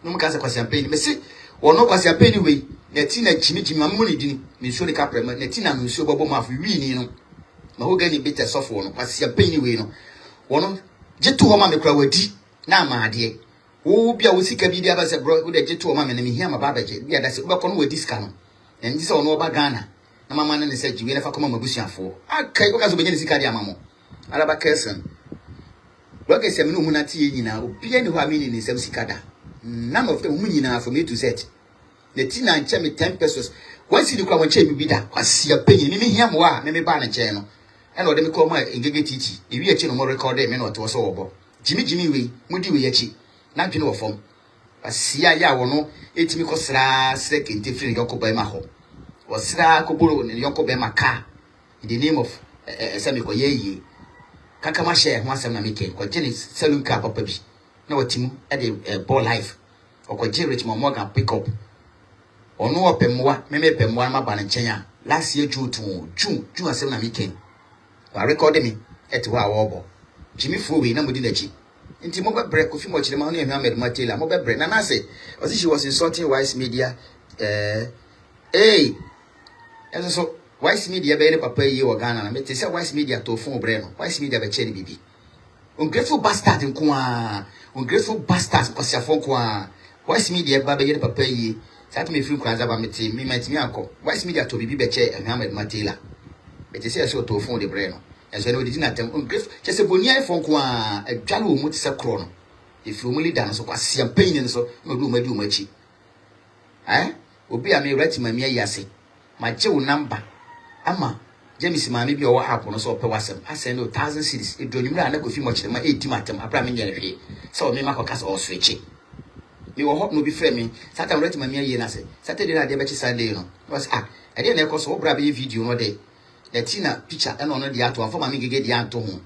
Speaker 3: no mka sa kwasi campaign me se wono kwasi campaign we na ti na chimijimi mamu ni dini me so ne kapre na ti na nso bobo mafu wi ni no ma ho gani beta sofo no kwasi campaign we no wono jetu ho ma me kra wadi na ma ade wo bia wo sika bi dia ba se bro wo de jetu ho ma me na me hia ma ba baje bia da se wo no wadi sika no na ndi se wono oba Ghana na mama na ne se jiwe na fa koma mabusuafo akai wo ka so benye sika dia mamo alaba person Look at some Munati now, Pian who I mean in some cicada. None of them women for me to set. The tina and chemi 10 pesos. Once you come and check me that, I see a penny, me him wa, me ban a channel. And what they call my engagement. If you are channel more recorded, men or to us over. Jimmy we, Mudi we yachi. Not you know form. I see a ya or no, 8 me cost second different Yoko by my home. Was Sra Koburo and Yoko by my car. In the name of Samiko Ye. Kaka ma share ho asem na make ko jeni saloon car papa bi na watimu e de ball life ko je rich Morgan pick up ono opemwa meme pemwa ma ba na nchen a last year June asem na make wa record me et wa wo Jimmy Fowe na modi na chi nti mo bebre ko fi mo chire ma no ehwa Ahmed Matela mo bebre na na say osi she was insulting Wise Media so Wise Media be papa yi wo Ghana na me te say Wise Media to phone bre no Wise Media be chere bibi ungrateful bastard nko a ungrateful bastards kwasiafo nko a Wise Media ba be ye papa yi sat me free kwanza ba meti me matimi akọ Wise Media to bibi be che Ahmed Matela be te say so to phone de bre no enso no di na tem ungrateful che se bonia ifo nko a adwale wo mu te se kro no if you only dan so kwasiam pain so no do madu machi obi a me rati mamia yase ma je wo number ama James mami bi o wa app no so pe wasem asend 1,000 cedis edonyumra na kofi mo chirema matem abra me nyere hwe so me makọ kasa o switch me wo hot no bi frame me Saturday rate mami ye na se Saturday na de be chi Sunday no was e dey na ekoso wo bra be video no de the tina picture e no no de ato afọ mami gege de anto ho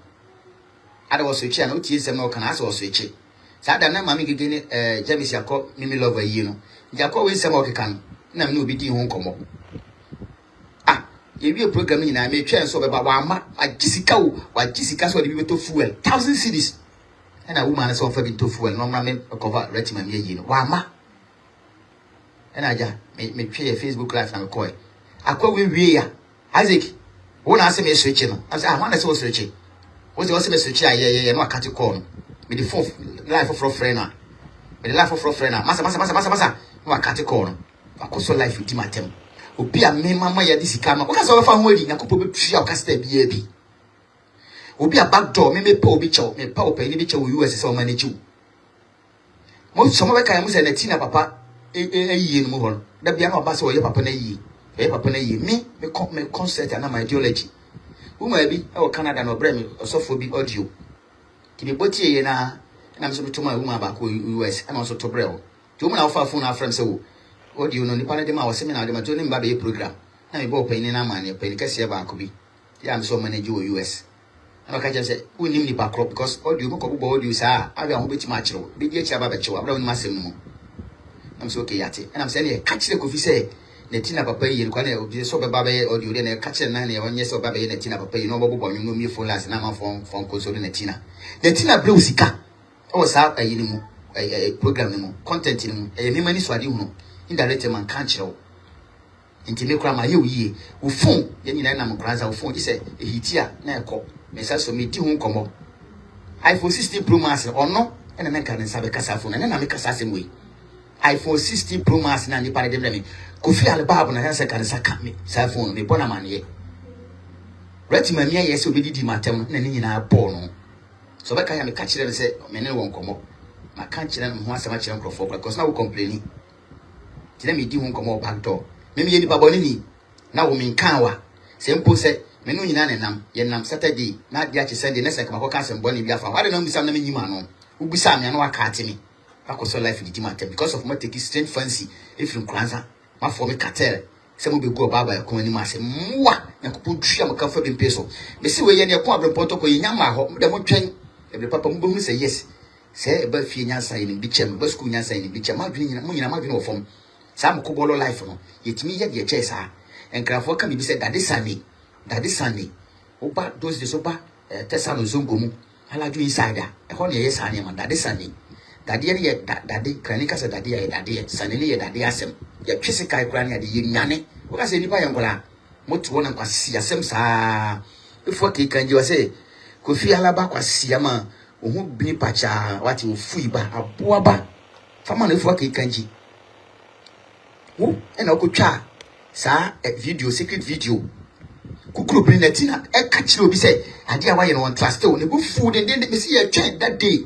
Speaker 3: ada wo switch na o tie sem na o kana asa o switch Saturday na mami gege ni James yakọ mimi lover yi no yakọ we sem o kekan na me no bi di ho nkomo yewie program ni na me twen so beba wa ama agisika so de bi to fuel 1,000 cedis na woman so fa bi to fuel no me cover rate ma me yi no wa ama na aja me twe Facebook live na me call akwa we ya Isaac wo na ase me switch no ase wa na se wo switch wo se me switch aye no akati call no me the fourth live for friend na me the live for friend na masa no akati call no akoso live di matem obi a me mama ya di sika ma okasa ofa ho adi yakopo be twa okasa bia bi obi a backdoor me pa obi chow me pa opa ni bi chow US se o manage mo so mo be kan mo se na tina papa yie no mo ho da bia na oba se oye papa na yi me concert and my ideology woman bi e wo Canada no bre me osofo bi audio ti me botie ye na me so to my woman ba ko US and also to bre o ti woman na ofa phone na friend se wo audio no nipa na de ma wo se me na de ma to ni mba be program na me bo pani na ma ne pani kase ba ko bi ya me so manage wo US and I just say we nim nipa crop because audio mo ko bo audio sa abia ho beti ma kire bi di echi aba be kire abra ni ma sem no I'm so okay yate and I'm saying catch the coffee say netina papa yi kwa na obi so be ba be audio de na catch na na onye so ba be netina papa yi no bo bo nwu mi phone last na ma phone console netina bre usika o sa ayi ni mu program ni mu content ni mu me mani so ade hu indirect man kan kire wo nti me kra ma ye oyi wo phone ye nyina na mo kra za wo phone ji say ehitia na ekọ me sa so me di hu komo iPhone 16 Pro Max ono ena na kan nsa be kasa phone na me kasa asem we iPhone 16 Pro Max na ni para de blame Kofi Albabu na se kan saka me sa phone me bona man ye reti ma mia ye se obedidi matem na ni nyina bo no so be kan ya me ka kire se me ne won komo ma kan kire no ho asema kire nkrofo because na wo complain ti na me di ho komo back door me ye ni baboni ni na wo min kan wa se mpo se me no nyina ne nam ye nam Saturday na dia che Sunday na se kan ko kan se mboni bia fa wa de no mi sam na me nyima no ubisa me na wa ka ate me akoso life di matter because of my take strange fancy if you kranza ma for me cartel se mo be go baba e ko ani ma se mwa yakopon twa maka fa be peso me se we ye ne ko abrepɔtɔ ko yenya ma ho de mo twen e papa mo be say yes se e ba fie nyansa ye ne bi chem ba school nyansa ye ne bi chem ma dwene nyina mo nyina ma dwene wo fom sa mo ko bolo life no yetimi ye de che sa enkrafo ka mi bi se dade sane oba those days oba tesano zongo mu ala ju inside e ho ne ye sa ne ma dade sane dade ye dade kranika se dade ye dade sane ne ye dade asem ya twese kai kra ne ade ye nyane wo ka se nipa ye ngola moto wona kwasi asem saa efo ke kanji wa se Kofi Alaba kwasi ama ohu bini pacha wati ofui ba aboa ba fama na efo ke kanji wo ena okotwa saa video secret video kukuru bini netina e ka kire obi se ade a wa ye no on trust o ne bu fu de me se ye twen that day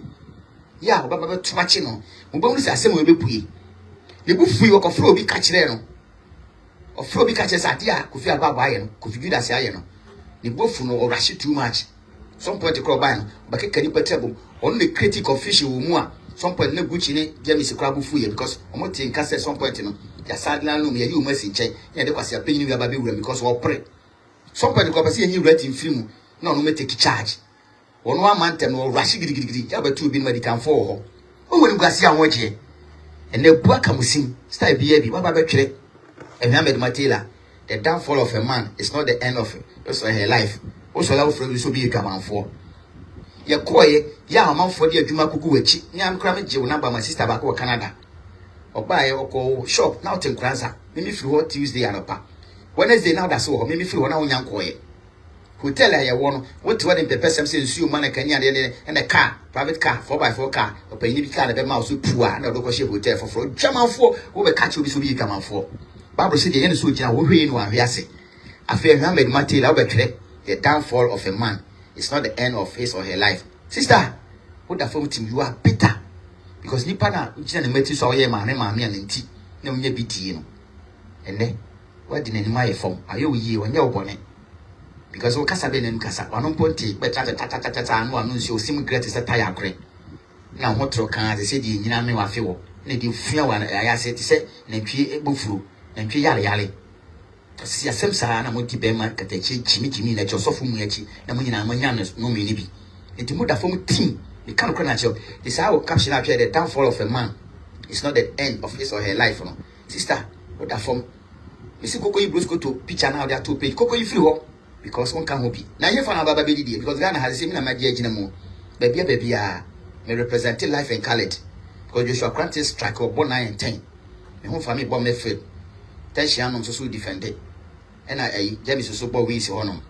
Speaker 3: ya baba tumachi no mo ba mu se asem we bepue ne bu fu wo ko fro obi ka kire no ofro obi ka kire sa ade a Kofi Alaba aye no Kofi Judas aye no ne bu fu no o rush too much some point ko ba no ba ke kani patebo on the critic official wo mu a some point na Gucci ne James Krabu fu ye because o mo tin ka say some point no ya sadla no me ye o masi nche ya de kwase apenyi wi aba be wura because wo pre some point ko ba se ye wura tin film na no me take charge wono amantem no rush gidigidi ya ba tu bi ma di kan fo ho o woni gwase a woje ene bu aka musim style bi bi baba be twere Muhammad Matila the downfall of a man is not the end of her life o so lawo fro so bi gamanfo ye koye ya amanfo de adwuma kuku wachi ni am kra me je wona ba my sister ba ko Canada oba ye ko shop na oten kranza me free ho Tuesday anopa Wednesday now that so me free ho na wonya nkoye hotel aye wono what dem pepper sem se nsuo man kan ya de na car private car 4x4 car opani bi car na be ma so pua na do ko she hotel for jamanfo wo be catch obi so bi gamanfo Bible say de ye so gina wo hwe no ahwe ase afa Muhammad Matila wo be twere the downfall of a man is not the end of his or her life sister what the form team you are bitter because nipa na gina na meti so ye ma an nti na onye bitie no ene what the name my form ayo yi onye obone because we kasa be nenu kasa wano ponti be ta anu nsi osim great se tire akre na hotro kan se di nyina me wafe wo na di fia wa ya se ti se na twi ebofuru na twi yale si asem sa na mo di be ma katachi chimi na chosofu mu achi na mo nyina amanya no me ni bi enti mo da fom team the kind of cranacho this how caption appear the downfall of a man is not the end of his or her life no sister what da fom me si koko ibros go to picture now there to page koko you free ho because one can be na here for na baba be di because Ghana has seen na magia gina mo baby me represent life and colored because Joshua Krantis strike or 9 and 10 me ho family bomb me fail tension no so defend it and I James so bo win si hono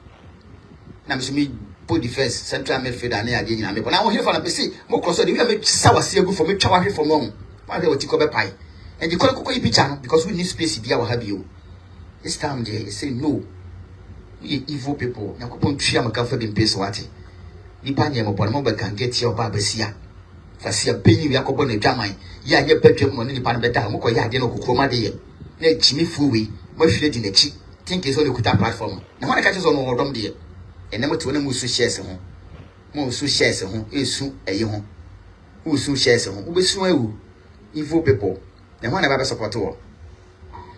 Speaker 3: na me so me po defense central midfielder na ade nyina me but na wo here for na pese mo cross the we me sawase egu for me twa hwe for mo ma de woti ko be pai and the koko yi picture no because we need space bia wa ha bio this time there you say no we evil people yakopon twa maka fa bin pese wate nipa nye mo bon mo be kan get your baba sia fa sia penyi wi akobon na dwaman ya nye petwem mo nipa no beta mo ko ya ade no kokoro ma de ye na Jimmy Fuwe mo hwere di nachi think is only kuta platform na ho na ka chezo no wodom de ene mo to na mo su shares ho mo su shares ho esu eye ho wo su shares ho wo besu awu evil people na ho na ba support wo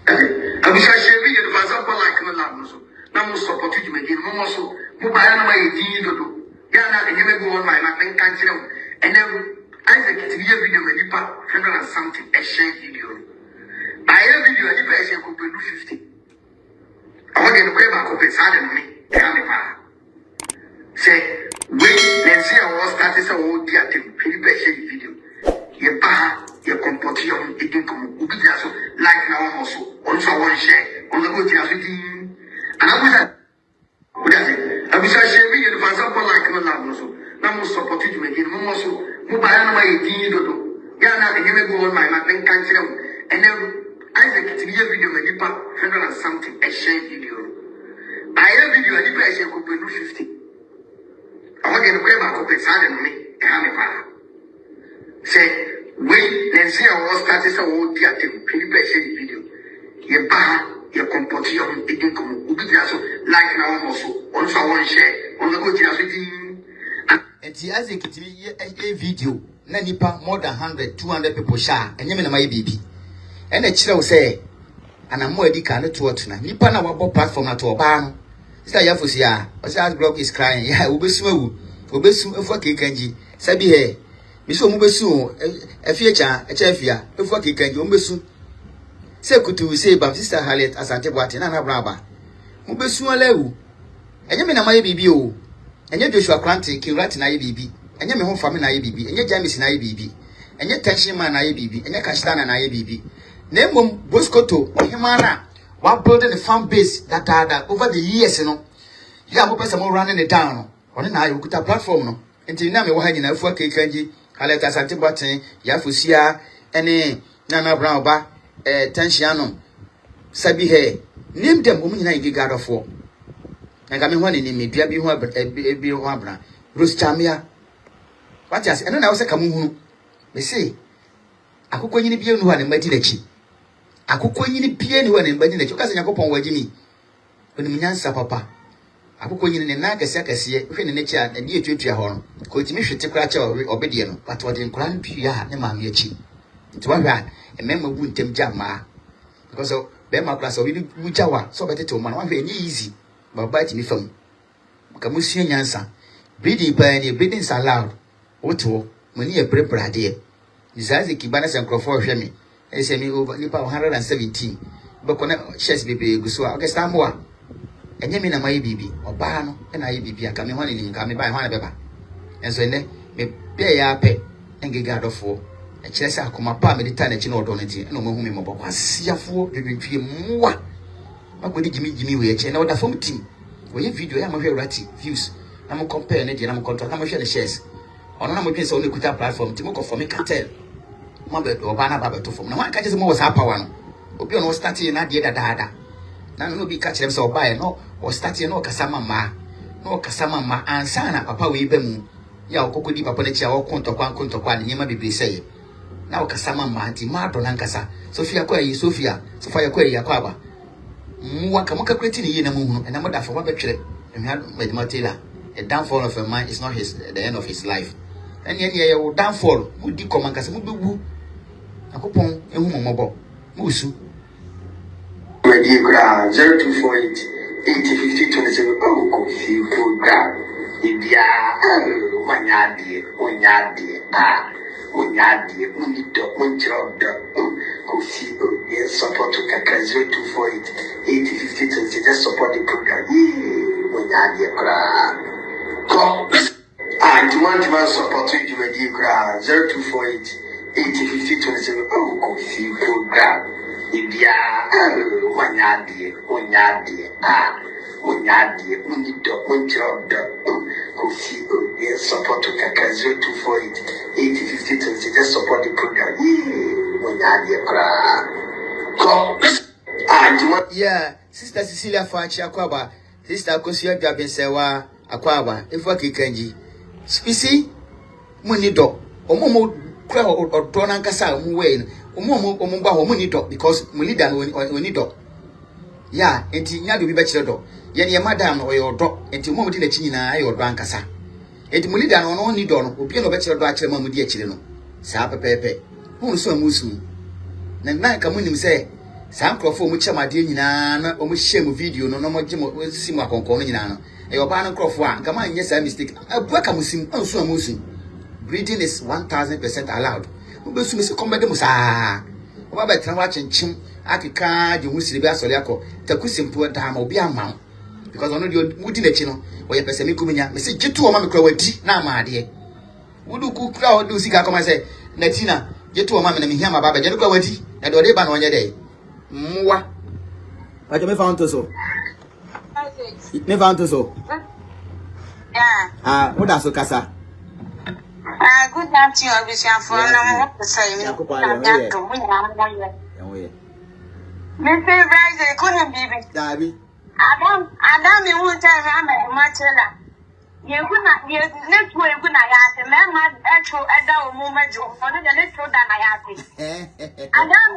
Speaker 2: abisa share video for example like no lab no so na mo support you me mo mo so mo ba ya na ma yedi dodo ya na de me go on my na kan kire mo and then Isaac video me di pa 100 and something a share video by a video di pa share ko 50 I want to go back up inside of me tell me pa say wait let's see how started so all the attempt pe share video ye pa ye comport you again come ubi so like now also on so one share on the go to the and I was share video for example like no lab so now mo support you again mo so mo ba na ma yedi dodo ya na de me go on my na kan kire mo and then Isaac video me di pa 100 and something a share video by a video di pa share ko 50 I want to go back up inside of me tell me pa say wait let's see how started so all the attempt pe share video ye pa ye comport you again come ubi so like now also on so one share on the go to the
Speaker 3: enti Isaac TV a video na nipa more than 100 200 people share enye me na my baby ena kire wo say anamo adika no to otuna nipa na wabo platform na to oba no sister yafosi a o say as block is crying ya obesu awu obesu efu akekanji sabi he mi so mu besu afie cha afia efu akekanji o besu say kutu say bam sister Harriet Asante Boate na na braba mu besu alawu enye me na my baby o enye Joshua Kranti Kinrati na yibibi enye me ho fami na yibibi enye James na yibibi enye Tension Man na yibibi enye Kashitana na yibibi na emom Boscoto ohimana wa building the fan base that over the years no ya mo pesa mo running it down no one na ayo kuta platform no enti na me wo ha nyina afu akekanji Harriet Asante Boate ya fosia ene Nana Brown ba Tension no sabi he name them mo nyina igi God of war nanga me ho ne ni medua bi ho ebi ho abra Rose Chamia what you say eno na wo se kamu hunu me say akokọ nyini bie nu ha ne madi nachi akokọ nyini bie nu ha ne madi nachi okasa Yakopon wagimi onim nyansa papa akokọ nyini ne na akase hwe ne nachi a ne etuatua ho no ko timi hwete kra cha obedie no but wode nkora no bia ne maame achi nti wa hwa emema bu ntem jama because be ma kra so bi bujawa so betete o ma no wa hwa enye easy baba ti mi fam kamusia nyansa breeding pa ni breeding is allowed oto mani e preparade izazi kibana se nkrofo hwe me ese mi over nipa 117 beko na shares bebe guso agesta moa enye mi na mai bibi oba no na ayi bibi aka me hwane ni nka me ba hwane beba enso ene me be ya pe engega adofo e kire se akoma pa me dita na chi na odo no ti na mo hu me mo bokwa siafo bebetwie moa magodi jimi we eche na oda form team we video ya mahwe rati views na mo compare ne dia na mo control na mo hwe ne shares ono na mo dwen se ono kuta platform team ko form cartel mo be oba na ba be to form na wan ka je mo wo sa power no obi ono start na dia dadaada na no bi ka kire se oba e no o start no kasama ma ansa na papa we ba mu ya okokodi papa na chi a wo kontokwa ne nyema bibiri sey na o kasama ma ti ma do na nkasa Sofia kwa yi akwa aba muwa kamuka creating ye na muhunu and amada for betwere with Matela a downfall of a man is not the end of his life and ye will downfall mudi komanka se mudu akopon ehu momobo musu
Speaker 2: ready gra 0248 805027 oh ko fi ko gra ibia wanyadie unyadie unito unchirodo Kofi, yes, support to Kaka 0248 805027 just support the program. And support to you 0248 805027 oh Kofi program. Ibia unyadie unito unchirodo Kofi, yes, support to Kaka 0248 805027 just support the program.
Speaker 3: Yeah, Sister Cecilia Fachi Akwaba, Sister Kosia Biabensewa Akwaba, Ifwa Kikanji. Spisi Munido, Omomo Crow or Tonankasa, Muwain, omo ba ho mo ni do because mo leader no oni do ya enti nya do bi be kire do ye ne madam no oyo do enti mo di na chi nyina ayo do ankasa enti mo leader no no ni do no obi no be kire do a kire ma mo di a kire no saa pepepe hu so amusu na ka mo nim se saa nkrofo mo chamade nyina na o mo hye mo video no no mo gye mo si mo akonkon no nyina no e oba na nkrofo a nka ma nye saa mistake abu ka mo sim anso amusu breeding is 1000% allowed mo be su me se komede mo saa oba be tran wa chenchim akika je musiri bi asole akọ takusimpo da ma obi ama because ono di mudi na chi no o ye pese me kumenya me se gitu o ma me kura wadi na ama ade wudu ku kura o du sika koma se na ti na gitu o ma me na me hia ma baba je kura wadi na de o de ba na onye de mwa pa je me found to so me found to so
Speaker 6: yeah
Speaker 3: o da so kasa
Speaker 6: good afternoon obisha for na mo say me Mr. Bryce, couldn't be.
Speaker 3: Dabi.
Speaker 6: Adam, you won't tell me much. You could not be next way. Good night. A man had actual adult movement on the next road than I have. Adam,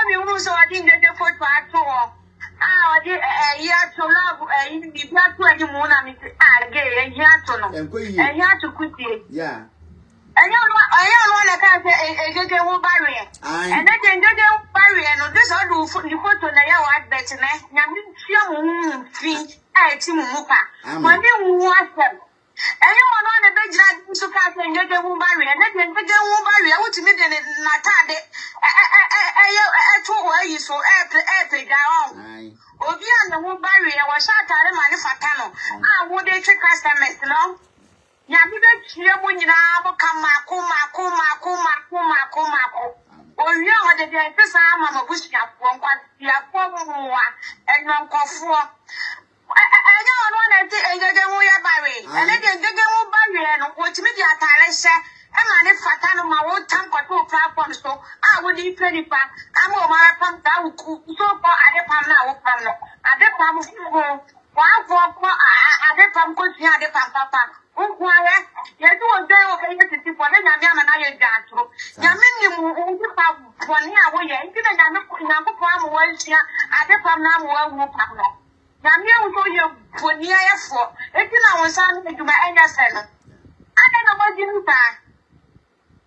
Speaker 6: you won't so I think that the foot part to all. You have to love you be back to any moon. I gay, and you have to know. And you have to quit it.
Speaker 3: Yeah.
Speaker 6: I don't want to catch a good barrier. And I can get a barrier. No, this all do for the photo. They are what better. Yamin fee, Timuka. When they want them. Anyone on the bed to catch and get a barrier. And then get a barrier. What to meet in Natade? I told her you so epic down. Obi and the wood barrier was shot at a manufacturer. I would they trick customers, no? Ya bibe chie mo nyina kama owie o de de pesa ama mabusia po nkwa ya po mo wa enyo nkofo enyo no na ti engege wo ya bare ene de engege wo bare no wo timi di atare hye e ma ne fata no ma wo tam kwato platform so a wo di penipa ama o mara pam ta wo ku so ko ade pam na wo pam no ade pam ko wa ko ade pam ko ti ade pam papa Unquire, yet was there okay to for the Yamia and I got Yamin, you have 1 year away, and didn't Yamako Pam was here at the Pam now, won't Pam. Yamia will go you 1 year for it. I was something to my Anderson. I don't know what you are.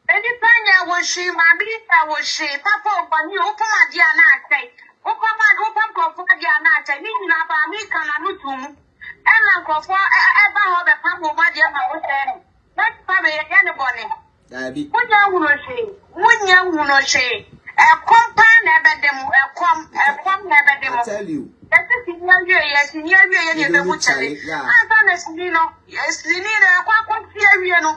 Speaker 6: Anytime I was she, my beast, was she, Papa, when you open my dear night, say, open my dear night, I mean, I can and Uncle for ever the pambo, my dear, my own saying. Let's probably again a bonnet. One young woman say, a compound never demo, a com never demo.
Speaker 3: Tell you.
Speaker 6: That's a senior, the butchery. Honestly, you know, yes, you need a quack theory, and I'm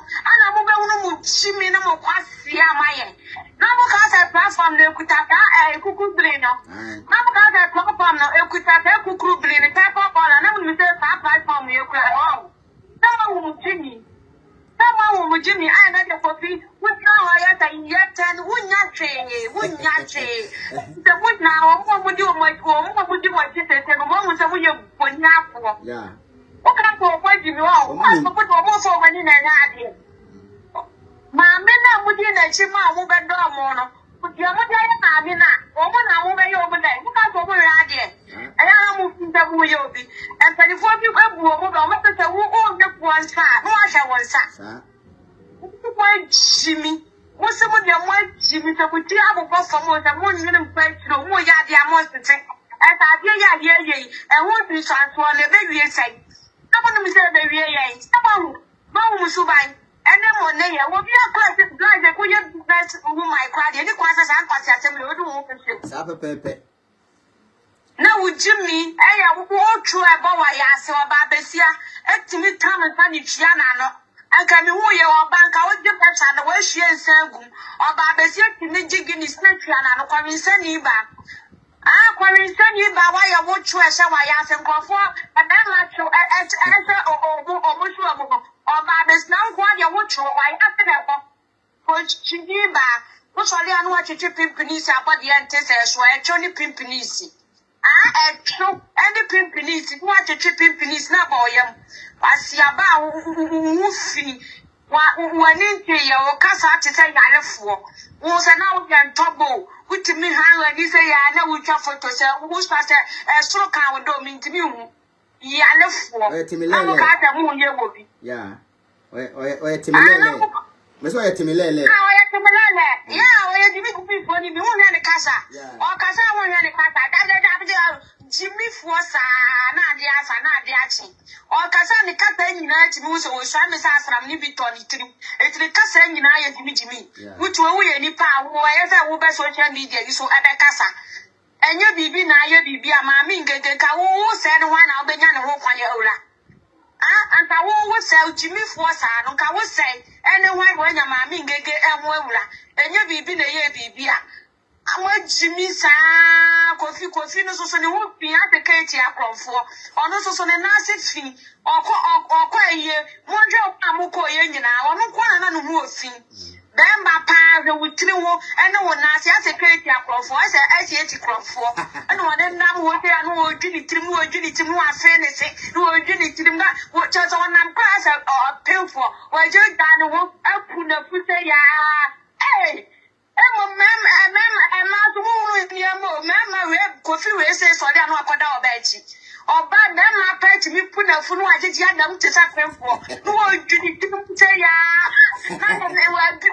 Speaker 6: going to see me no more quasi my. No because I platform the Kutaka, a cuckoo brain. No because I platform no Kutaka, cuckoo brain, a type of all, and I'm going to say platform you cry. Someone will Jimmy. Someone will Jimmy, I let the coffee with no higher yet, and wouldn't not say. The wood now, what would you my home? What would you want to say? The moment of you would not for.
Speaker 3: Yeah.
Speaker 6: What can I go? What do you know? What's the put more for money than I did? Mamma, would you let your mom move and draw more? Put your mother in Amina, woman, I will be over there. Look out over idea. And I am moving the Wuyobi. And 24 people who will go up to all the one side. No, I shall one side. Why, Jimmy? What's some of your white Jimmy? So we have a boss from one minute break to the more yard, the amount to take. As I hear, and won't be transformed, the baby say. I want to say, baby, someone, no, Musubai. And then one day, I will be a classic blind. I couldn't best whom I cried. Any classes and passes and we would open ship.
Speaker 3: Sapa Pepe.
Speaker 6: Now, Jimmy, I will walk through a boy. I saw about Bessia, and to me, Tom and Fanny Chiana. And can you wear your bank? I would give that and the way she and Sangum or Babessia to me jigging his Metriana or Quarinson Iba. Quarinson Iba, why I would choose a shower, I ask and go for a man like you at answer or Mushroom. Or Babes now, why you would show why after that. For Chiba, what's all I know what you pimpinisi about the antithesis, where Johnny Pimpinisi. A true and the Pimpinisi, what a trip Pimpinisi, not boy. I see about Woofy. wani nke ya o kasa ate say yarefo wo se na wo yan tobo witimi han ani say ya na wo twa photo say wo sta say soro kan wo do mi ntimi hu yarefo amu ka ta mu ye wo bi
Speaker 3: yeah o timilele meso o timilele
Speaker 6: ya o ye dimi ku bi foni mi wo ya ne kasa o kasa wo ya ne kasa da Jimmy Fosa na ade asa na ade achi o kasa ni kata nyina timi wo so wo sha me sa asram ni bi to ni tiri etiri kasa nyina ye Jimmy wutu wo ye nipa wo ye sa wo be social media yi so ebe kasa enye bibi na ye bibi ama mi ngege ka wo se no wa na obenya ne ho kwan ye owura anta wo se Jimmy Fosa no ka wo se ene ho wo nya ma mi ngege enho owura enye bibi na ye bibi a awa Jimmy sa kofi no so ne ho pia teketi akrofo ono so ne nase fi okọ eye monje amukọ ye nyina ono kwa na no mu ofin bemba pa de wutiri wo ene wo nase aseketi akrofo ase eti krofo ene wo ne nam wo te anu wo dwini tirim wo afe ne se wo dwini tirim na wo chezo wonam class pelfo wo je dan wo apu na fute ya Kofi we say so dey no akoda obachi oba na ma pet mi puna funu ajeji adam te sa pemfo no wo dwini timu say ya na me wa bi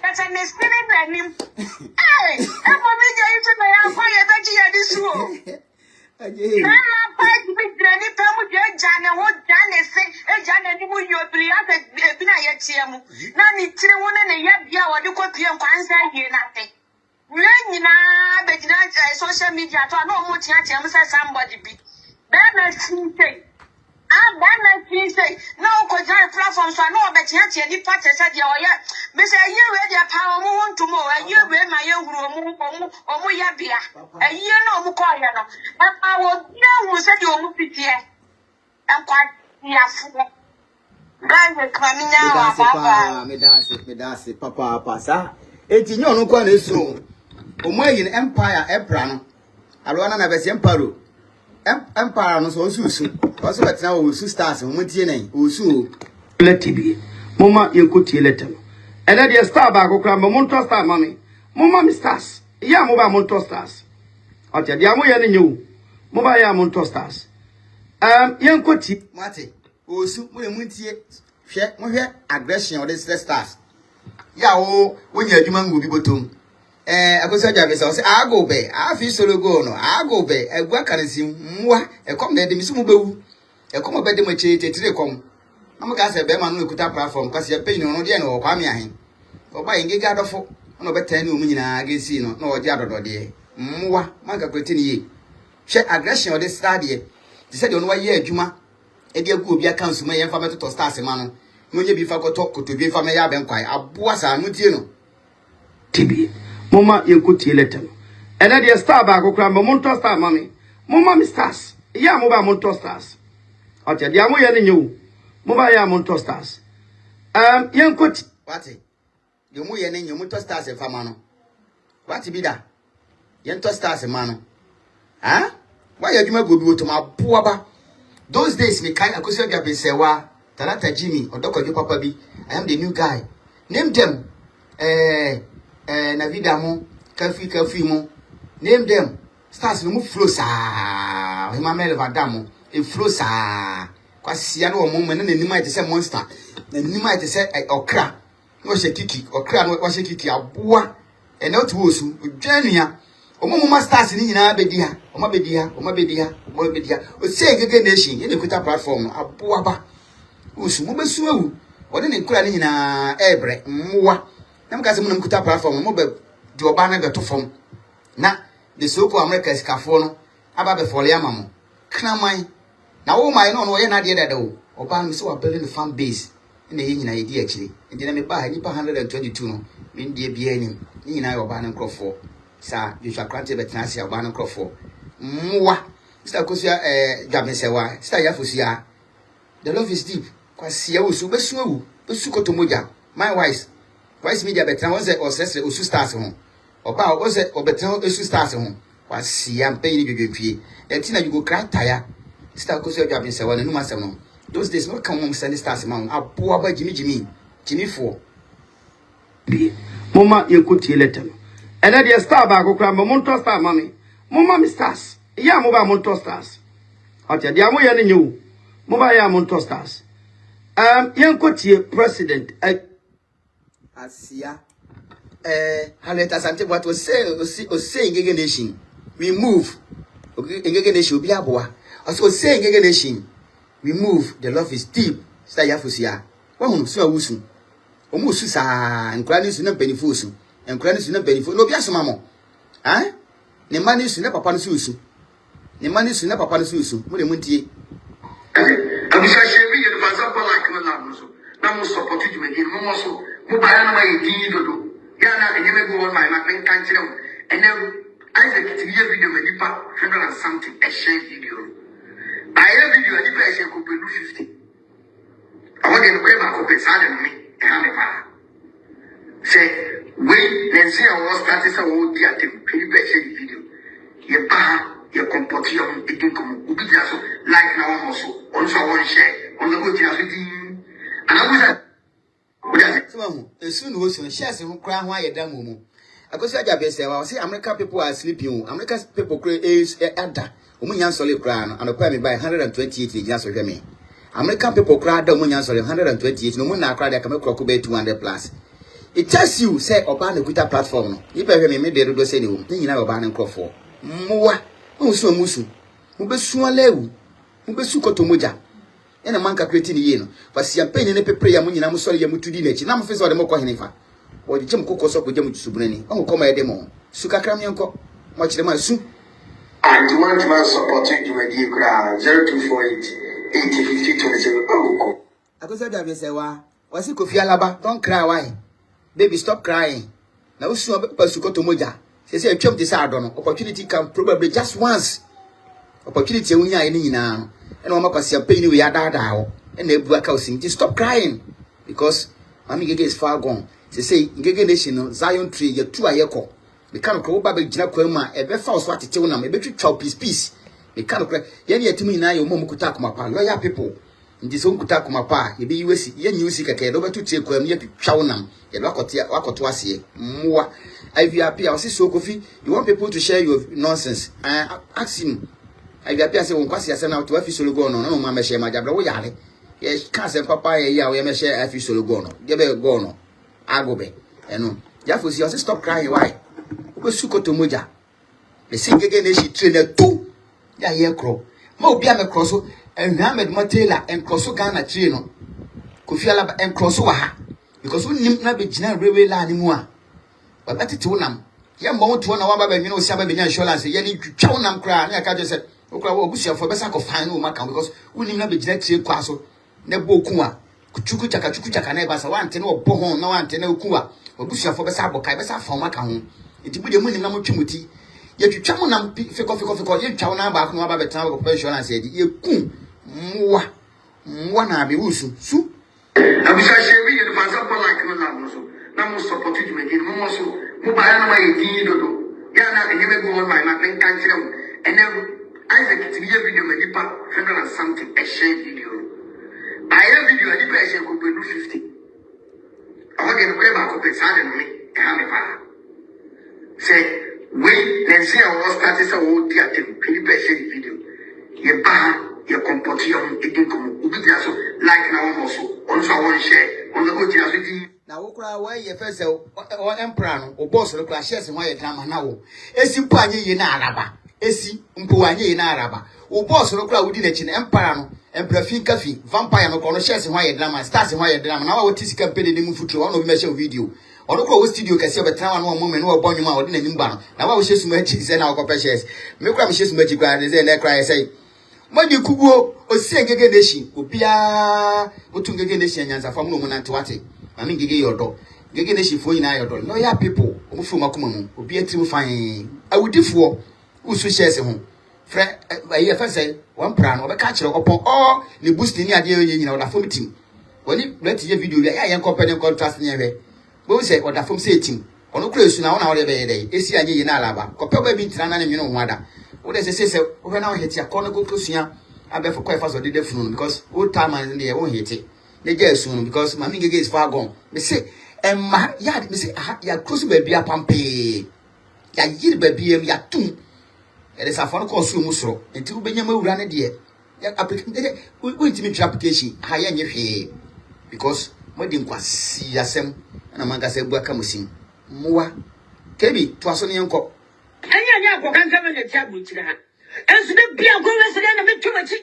Speaker 6: kata ne spinning anim mi je yitu na ya kwa ye beji ya disu na ma pet mi grani pemu je jane wo jane se jane ni mu yobri aka bi na ye tiemu na ni tire wo na ye bia wo de kopie nkwansa hie na te nyina begina social media to na omo tia say somebody be na say no ko join platform so na obetia tia ni part say dia oya me say ye we dia pa omo wonto mo ye we ma ye huru omo ya bia ye na omo ko ya no na wo bia hu say dia omo pitie enkwa ya fu Brand kwaminya wa baba
Speaker 3: me dance papa sa enti nyo no kwa na esu Omoyin empire epra no alwana na bese empire no so osusu oso betina wo osu stars mo tie nan osu
Speaker 2: TV mama yenkotie letter ene de star ba kokra mo monto star mami mama mi stars ya mo ba monto stars otia dia mo ye ne nyewu mo ba ya monto stars yenkoti
Speaker 3: mate osu mo tie hwe mo hwe aggression of the stars ya wo nya adwuma ngobi botom akoso jabe say ago be afi solo go no ago be egwa kansim mwa ekom de mi sumu bewu ekom be de ma chete tire kom am ga say be ma no ekuta platform kwase pe ni no de na okwa me ahen oba yenge adofo no be tan ni omu nyina ga si no na oje adodo de mwa manga kwete ni ye hwe aggression de stade ti say de no wa ye adwuma e de agu obi aka nsuma ye mfa metoto stars ma no no nye bi fa koto bi fa me ya be nkwai aboa sa no tie no
Speaker 2: tibi mama yenkotie letter ene de star ba kokra mo monto star mami mama mi stars ya mo ba monto stars otia dia mo ye ne nyewu mo ba ya monto stars yenkoti
Speaker 3: wati de mo ye ne nyewu monto stars e fa ma no wati bi da yento stars ma no wa ya dwuma gobi woto ma boa ba those days me kai akoso ga be sewa Talata Jimmy odoko papa bi I am the new guy name them na vida mo kafi mo name them stars no mu flow sa hima mele vadamo e flow sa kwasia no mo na nima ite se monster na nima ite se okra no she kiki okra no wa she kiki aboa e na otu osu dwanua omo stars ni nyina bedi ha omo bedi ha o se gege nation e kuta platform aboa ba osu mo besu awu wode ne nkura ni nyina ebre mwa na mka se mo kuta platform mo be di oba na be to fom na de soko America skafo no aba be fole amamo kraman na wo mai no ye na de dada wo oba no se wa build the fan base na ye nyina ye di akire ndi na me ba nipa 122 no me ndie bia ni nyina oba na nkrofo sa Joshua Krante betena se oba na nkrofo mwa sta kosia dwamesewa sta yafosia the love is deep kwasia wo so besu awu besu kotomoja my wise media betena wose osese osu stars ho oba wose obetena osu stars ho kwasia mpe ni dwedwetwie etina you go cry tire sta kosia dwamesewa na numa sem no those days no come home send stars ma aboa ba jimi Chinifo.
Speaker 2: Mama, you could tell it. And then the star bag of Cram, Monto Star, mommy. Mama, stars. Ya, Moba Monto Stars. Hot, the Amoya and you. Moba Monto Stars. Young Cotier, President.
Speaker 3: Asia. Haleta Sante, what was saying again nation. We move. Again nation, be a boy. As was saying again nation. We move. The love is deep. Stay Yafusia. One so wusu. Omusu sa nkrani su na benifusu. Nkrani su na benifu. No bia so mamo. Eh? Ne mani su na papa no susu. Ne mani su na papa no susu. Mo de muntie.
Speaker 2: Abisa shebi ye for example like no na so. Na mo support you me again. Mo so. Mo ba na ma ye din dodo. Ya na enye me go on my ma pen kan kire mo. Ene Isaac TV video me nipa 100 and something a share video. Aye video nipa a share ko pelu 50. I want to pay back up inside me. Say, wait, let's see our status of all the attempt. Can you pay video? Your pa, your comportation, it can come. Ubi also like now also. Also, one share on the good thing. And I was
Speaker 3: so soon was on shares who cry why a damn mumu. I go say, I say, American people are sleeping. American people is ada. Umunyan solid crown and acquire me by 128 just with me. American people cry the money answer 128. No one cry they can make 200 plus. It tells you, say, Oban the Twitter platform. You better me made the road say, you know, Oban and Crawford. Mua, Musu Musu, Mubesua Lew, Mubesuko to Muja. And a man creating yen. But see a pain in a prayer when I'm sorry, you to dinner. Now, face or the Moko Henifa. Or the Jim Coco Sop with Jim Subreni. Oh, come a demo. Suka Kramianko, much the man soon.
Speaker 2: And you want to support you with you, 0248. 80-50-27. Oh,
Speaker 3: I go say that we say, was it Kofi Alaba? Don't cry, why? Baby, stop crying. Now, soon Pasuko to Moja. She said, chop this out on opportunity come probably just once. Opportunity when you're in now. And one of us are paying we are down. And they work out saying, stop crying. Because Mammy Gege is far gone. She say, Gege Nation, Zion tree, you're 2 a year call. The kind of crow baby Jinakwema, a very false what to tell them, a better chop peace. The kind of crack, Yanny to me now, your mom could talk my pa, lawyer people. In this own could talk my pa, you be US, yen music, a kid over to take them near to Chownam, a lock to us here. More. If you appear, I'll see so coffee. You want people to share your nonsense. Ask him. If you appear, say, one quasi send out to Effie Sologono, no, Mamma share my jabber, yale. Yes, can't say papa, ya, we may share Effie Sologono. Give gono. Agobe. And no, Jaffo, you stop crying. Why? Go suko to Moja. The sing again, she trained 2. Ya ye crow. Mo be am cross and Ahmed Matela and cross Ghana trino. Kofi Alaba and cross ha. Because we nim na be gina railway line mu a. But that it wonam. Ya mo to na wa ba you know say be insurance ye ni twa nam kra na ka je say okra wo busia for besa ko fine no maka because we nim na be gina tree kwa so na boku a. Chuku chaka na ba sa wa ante na obo ho na wa ante na oku a. Obusia for besa bokai besa fa maka ho. Enti bu de mu nim na mo twumuti. Ye twitwa mo nam fiko ye twa na ba ko na ba betan ko insurance ye ye ku mwa na be wusu su
Speaker 2: abisa shebi ye for example like no na so na mo support you me again mo so mo ba na ma ye din dodo ya na enye me go on my ma pen kan kire mo and then Isaac TV video me nipa 100 and something a share video aye video ani pe share ko pelu 50 awa ge no ba ko pe sa de me ka me pa say wait, let's see our status of all the attempt. Can you share the video? Your pa, your comportation, it can come. Ubi also like now also. Also one share. On the good thing.
Speaker 3: Now, okra why ye first or emperor or boss or class shares in why drama now. Esi panye na araba. Esi mpuanye na araba. O boss or okra within a chin emperor. Emperor Finkafi, vampire no kono shares in why drama, starts in why drama. Now what is campaign in the move one of measure video. Onoko wo studio kase betra no mo me no obonyu ma ode nanim ba no na wa wo hyesu machi se na wo shares me kura me hyesu machi kura ne se na kura say madi kuguo osi ngege nation obia otu ngege nation nyanza fam no mu na ntwate ma me ngege yodo ngege nation fo nyina yodo no ya people omo fu makoma mu obia trim fan awudifo usu shares ho fre ayi fa say one plan obeka kire opon all ne boost ni ade nyina oda fom team woni let ye video ya yen company contrast ni hwe bo say oda fom say team ono kura esu na wona wo de be dey esi anye yi na alaba kope ba bi ntina na ne nwene ho ada wo de say wo na wo heti akọ no go sua abefo kwa fa so de funu because old time and dey wo heti ne gya soon because mami ngege is far gone me say emma ya me say ya close baby apampe ya yiri baby ya tum e dey safon ko so mu soro enti wo benya mawura ne de ya application we ntimi twa application ha ya nye hwe because modi nkwasi asem na manga se bu aka musim muwa kebi to aso ne enko
Speaker 5: anya ko kan kan ne tia bu tira ha ensu de bia ko we se na me twachi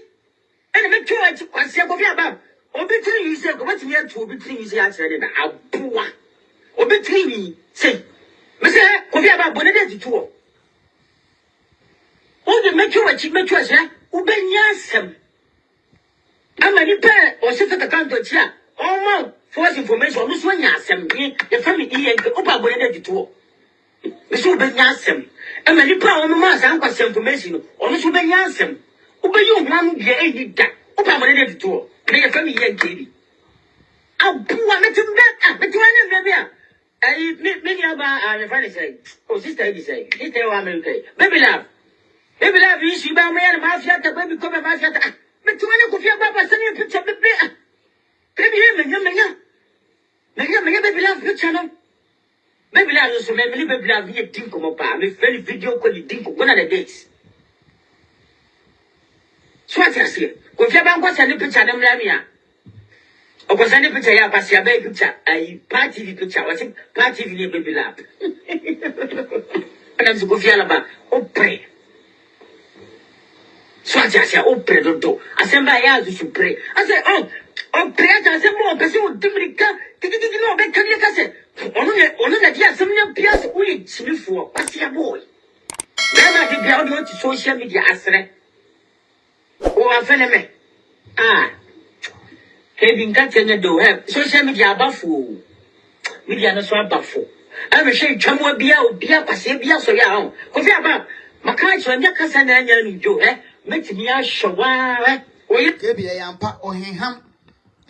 Speaker 5: ena me twachi kwasi ko bia ba obi tiri yi se ko batimi atu obi tiri yi se ya tire na abuwa obi tiri yi se me se ko bia ba bone de tituo o de me twachi ubenya asem amani pe o se feta kanto tia omo false information no so nya asem ni e fa mi iye o ba bone de tituo me so ubenya asem amani pa o ma san kwa information o no so ubenya asem ubeyi ohwan de eyi da o ba bone de tituo me e fa mi iye nkebi abuwa metimbe metimane mbia ai me ni aba me fa ni say o sister yi say sister wa America baby love yi shi ba me ma afia ta baby ko me ma afia ta metimane ko fia baba sani picture baby baby menya baby love picture no baby love so me baby love yi dinko mo pa me very video ko li dinko gonna the days so ati asie ko fia ba ngwa sani picture dem la mia o ko sani picture ya pass ya baby picture ai party di picture wa party di baby love ana zo ko fia la ba o pray so ati asie o pray do asemba ya zo pray ase on pray ta se mo pese o dimrika tiki no be kan ka se onu na dia sem nya pias o ye chimifo pasia boy na di bia o ti social media asre o afene me Kevin Katanya do have social media abafo. Media no so abafo. I be say twamo bia kwase bia so ya ho. Ko fi aba maka cho nya kasa na anya ni jo metimi a hwowa oye
Speaker 3: kebi ya yampa ohenham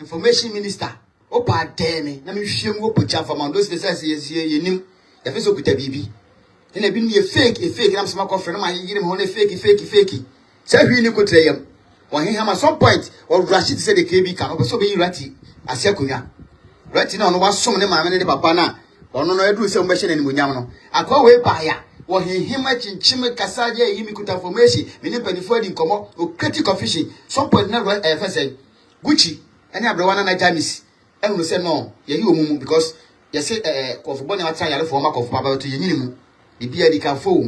Speaker 3: information minister opa demi na me hwem wo pocha fama ndo se yenim ya feso kuta bibi ina bi ni fake na msema ko frɛ no ma yiri me ho na fake sa hwi ni ko treyam ohenham at some point or Rashid said the KB can obo so be rati asiakonya rati na ono wasom ne maame ne papa na ono no edu se mo behye na nimonyam no akwa we ba ya ohenham achinchime kasaje yimi kuta information me ne panifo adi nkomo o critical fishing some point na say Gucci any abrewana na Jamis ehunu say no ye yi omumu because ye say kofo ne watan yare for ma kofo papa to ye nyinimu bibia di kan fo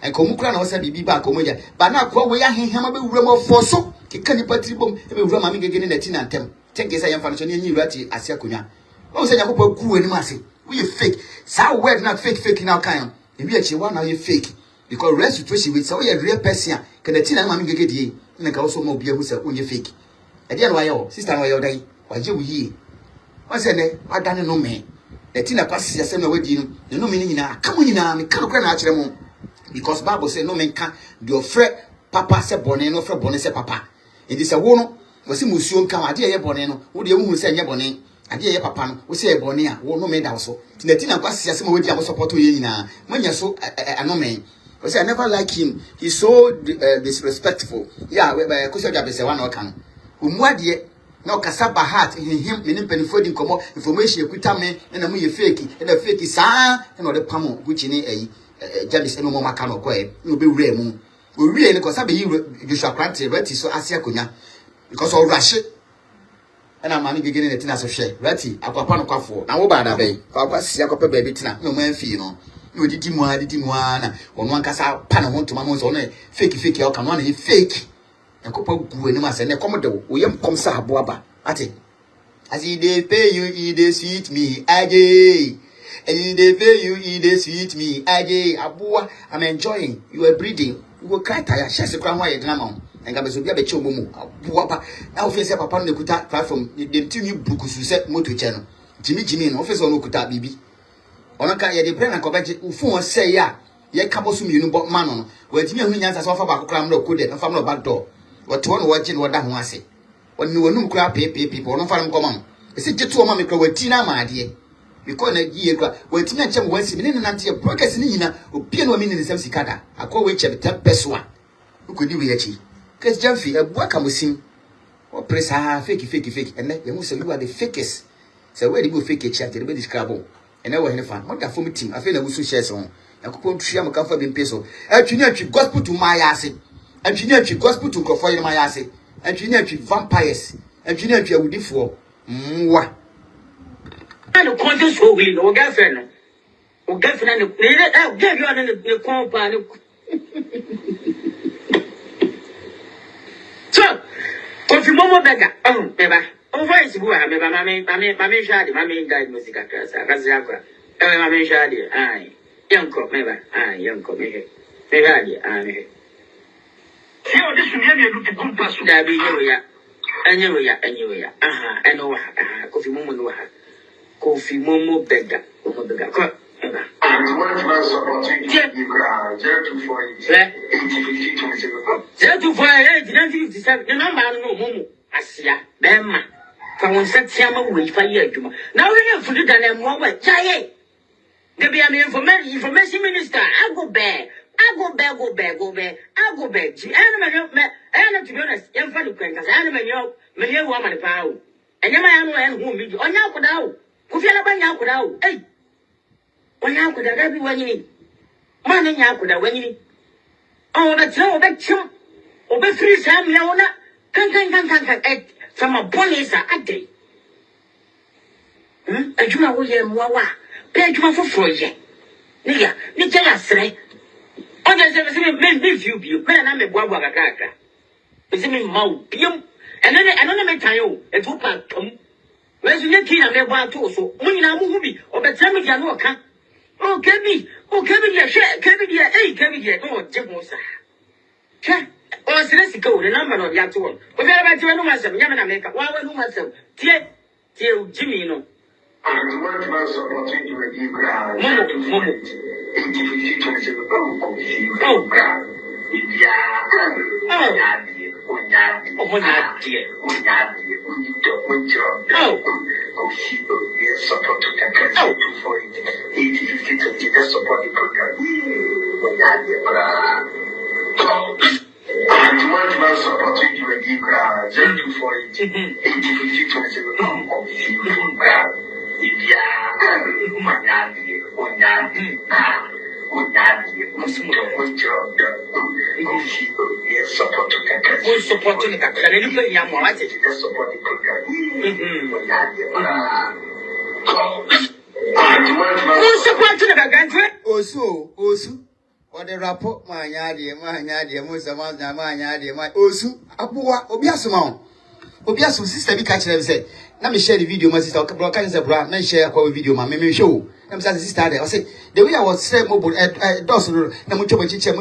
Speaker 3: enkomu kura na wo say bibi ba komoja ba na akwa we ahenham abewura mo fo so kika ni patri bom ebewura ma migege ne ati na ntem tenke say yemfa no so ne nyi rati ase akonya wo say yakopɔ ku ani ma se we fake sa word na fake na kan ebi achi wa na ye fake because real situation with say we real person can ati na ma migege die na ka wo so ma obi ahu say onye fake e dia no wa yo sister no wa yo dai wa je wo yie wa say ne adane no me ati na kwase asem na wadi no ne no me ni nyina aka mo nyina me kan kra na akere mo because Bible say no men can do ofre papa se bone no ofre bone se papa it is a wono wasi musuo nka ade ye bone no wo de hu se nye bone ade ye papa no wo se bone a wo no me da so tinati na kwase asem wadi am support ye nyina manya so anome we say I never like him. He's so disrespectful. Yeah, kuso jabe se wana okan omu ade na okasa ba heart him me penifo di komo information ekuta me na mu ye fake saa na ode pamo Gucci ni eyi James eno mo maka no ko e no be wura mu o wie ni ko sabe yi Joshua Krante rati so ase akonya because o rush na ma ni gege ni tina so hwe rati akwapa no kwafo na wo ba da be kwa sia kope ba bi tina no man fi no no didi mu na ono ankasa pa na ho ntoma mo so no fake ya o kan no na fake yakopa gu ani ma se ne kom de wo yem kom sa abo aba ate as he dey pay you he dey sweet me aje. And they pay you, they sweet me. Aje, Abua, I'm enjoying. You are breathing. You will cry tired. She's a crown white drama. And I was a bit of Momo. Abuapa. Now, face up upon the Kuta platform. The two new Bukusu set motor channel. Jimmy, office on Okuta, baby. Onaka, ya the brand and Covet, who say, ya, ye cabosum, you know, but man, where Jimmy Hunyans offer back cram no good and from no back door. What one watching what that one say. When you were no crap, pay people, no farm common. Is it just 2 mommy with Tina, my dear? Because na ye kra wetimi anchem wansi me ne nante broadcast ni nyina opie no mi ne nsem sikada akwa we che 10 peso a ukodi we achi kes jamfi abua kamosim o press fake and then you say you are the fakest. So where do you fake it chat the be describe and now we fan what the form team I feel na wusu share so yakopon tria mo kan fa be peso atwini atwi gospel to my ase atwini atwi gospel to crofo in my ase atwini atwi vampires atwini atwi awudifo mwa
Speaker 5: no content so we no girlfriend no o girlfriend no get you on the compa no so Kofi Momo Bega beba o voice bu a beba mame shade mame guide music akasa akasa mame shade ai yanko meba yanko mehe adi me se o de sumia me lu kumpa su da bi anyewe ya eno wa Kofi Momo no wa Kofi Momo Bega ko eba the number no Momo asia bema fa won setia ma we fa ye adwuma na we na fudu da na mo wa jaye de be am information minister go be ji ana to be honest yam fa ni kwenka sa ana me wo amane pa o enya ma ya no en hu mi ji onya akoda o ku fi ala ba nya akoda o onya akoda da bi wanyini ma na nya akoda wanyini o da tro be chum o be free sam ya ona kan from a police ade adwuma wo ye mwa pe adwuma foforo ye niga ni kya sere o de se me view me na me boagwa kakaka se me mau piam eno me tayo e tu pa tom we so ye kina me boa to so mo nyina mo hu bi o be tram dia no ka o kebi ye she kebi ye no je mo sa che o sire sika o number no ya to o bi ara ba ti no masem nyame na meka wa no masem tie Jimmy no Momo
Speaker 3: Osu or the rapport my yadi Musaman Yadi my Osu Abuwa Obiasu sister be catching them say let me share the video my sister broadcast the brand then share a video my me show them say sister there I say the way I was say mobile dos na mucho bachiche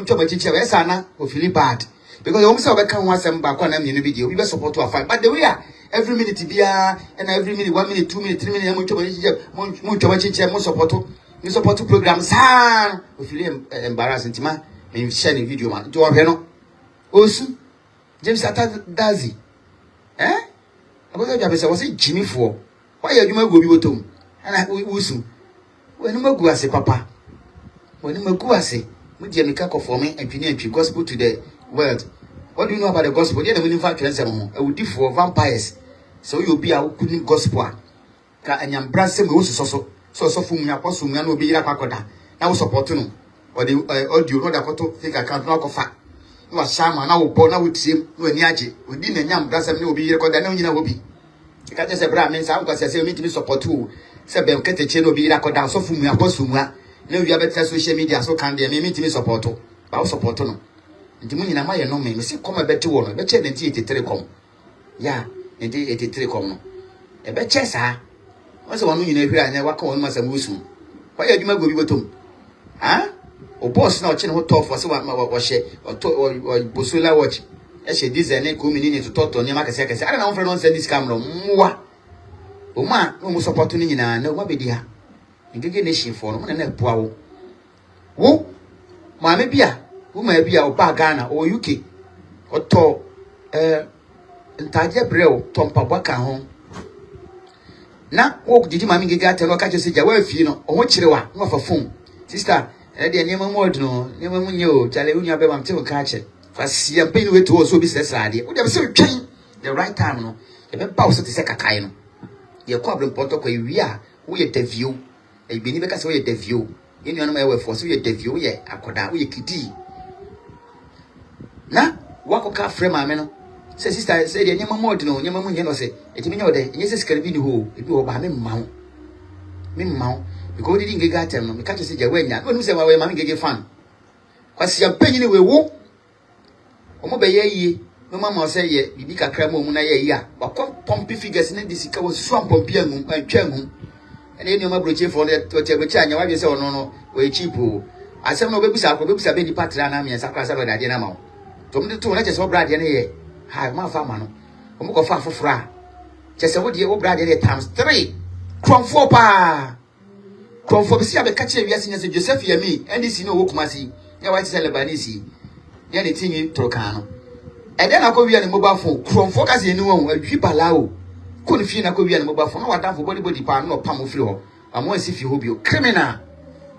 Speaker 3: esana o feel bad because you say obeka ho asem ba kwa na me no video we be support to a fight but the way every minute bia and every minute 1 minute 2 minute 3 minute mucho bachiche mo support program san o feel embarrassing tima me share the video man to ohwe no Osu James Atadazi Agogo Jabesa was a Jimmy for. Why are you my go bibotum? And I Usu. When you go as a papa. When you go as a Mudianica for me and Pinay gospel to the world. What do you know about the gospel? Yet the winning factor and I would do for vampires. So you'll be our good gospel. And yam brassem also so from your apostle will be a pacoda. Now support no. Or the audio not a photo think I can't knock off. No sama na wo na wutim no ani age odi na nyam brasam na obi record na nyina wo bi ka je se bra men sa nkwase se mi timi support wo se be nkete che no obi record so fu mu aposu mu a na wi abeta social media so kan de mi timi support ba wo support no ndi mu nyina ma ye no me se koma beti wo no be che de 83 kom ya ndi 83 kom no e be che sa wo se wonu nyina hwira anya waka wonu masam wusu kwa ye adwuma go bi botom o boss na o chine ho to for se wa she o bosula watch e she design ko mi ni to toto ni makase kase ara na won friend on send this camera mwa o ma no mo support ni nyina na o be dia ngege nation for no na boa wo ma me bia wo ma bia o ba Ghana o UK o to ntaje breo to mpabwa ka ho na wo didi ma me ngege atelo ka che ja wa fi no o ho chirewa no fa phone sister de niam mod no niam mu nye o chale unya be mam te o ka che fa sia pe ni wetu o so bi sesade o de be se twen the right time no e be ba so te se kakai no ye kwa bre poto kwa wi a wo ye davio e bi ni be ka se wo ye davio ye nuanu ma ye wefo so ye davio ye akoda wo ye kidi na wako ka frame ame no say sister say de nyama mod no nyama mu nye no say etimi nya ode nye se skare bi ni ho ebi ho ba me mma because didn't get atem no me ka se je wanya no se wa we ma me gege fan kwasi apanyi ni we wo omo be ye yie no mama say ye bibi kakra mo mu na ye yi a wakọ pompi figures na disika wo susu pompi anum antwa anum ene ni o ma broche for the to be cha anya wa be say ono no we cheap o asem no obebusa be di patra na me sakra sa be dade na ma to me to na che so brade na ye ha ma fa ma no omo ko fa afofra che se wo de wo brade na times 3 kromfo pa kromfo be si abeka che wiase nya se Joseph Yami NDC no wo kumasi ya wa che Lebanese ya ne tinyi troka no e den akọwia ne mobile phone kromfo ka se ni won adwi balao ko ne fi na akọwia ne mobile phone na wadanfo body pa no pam ofiri ho amo asi fi ho bio criminal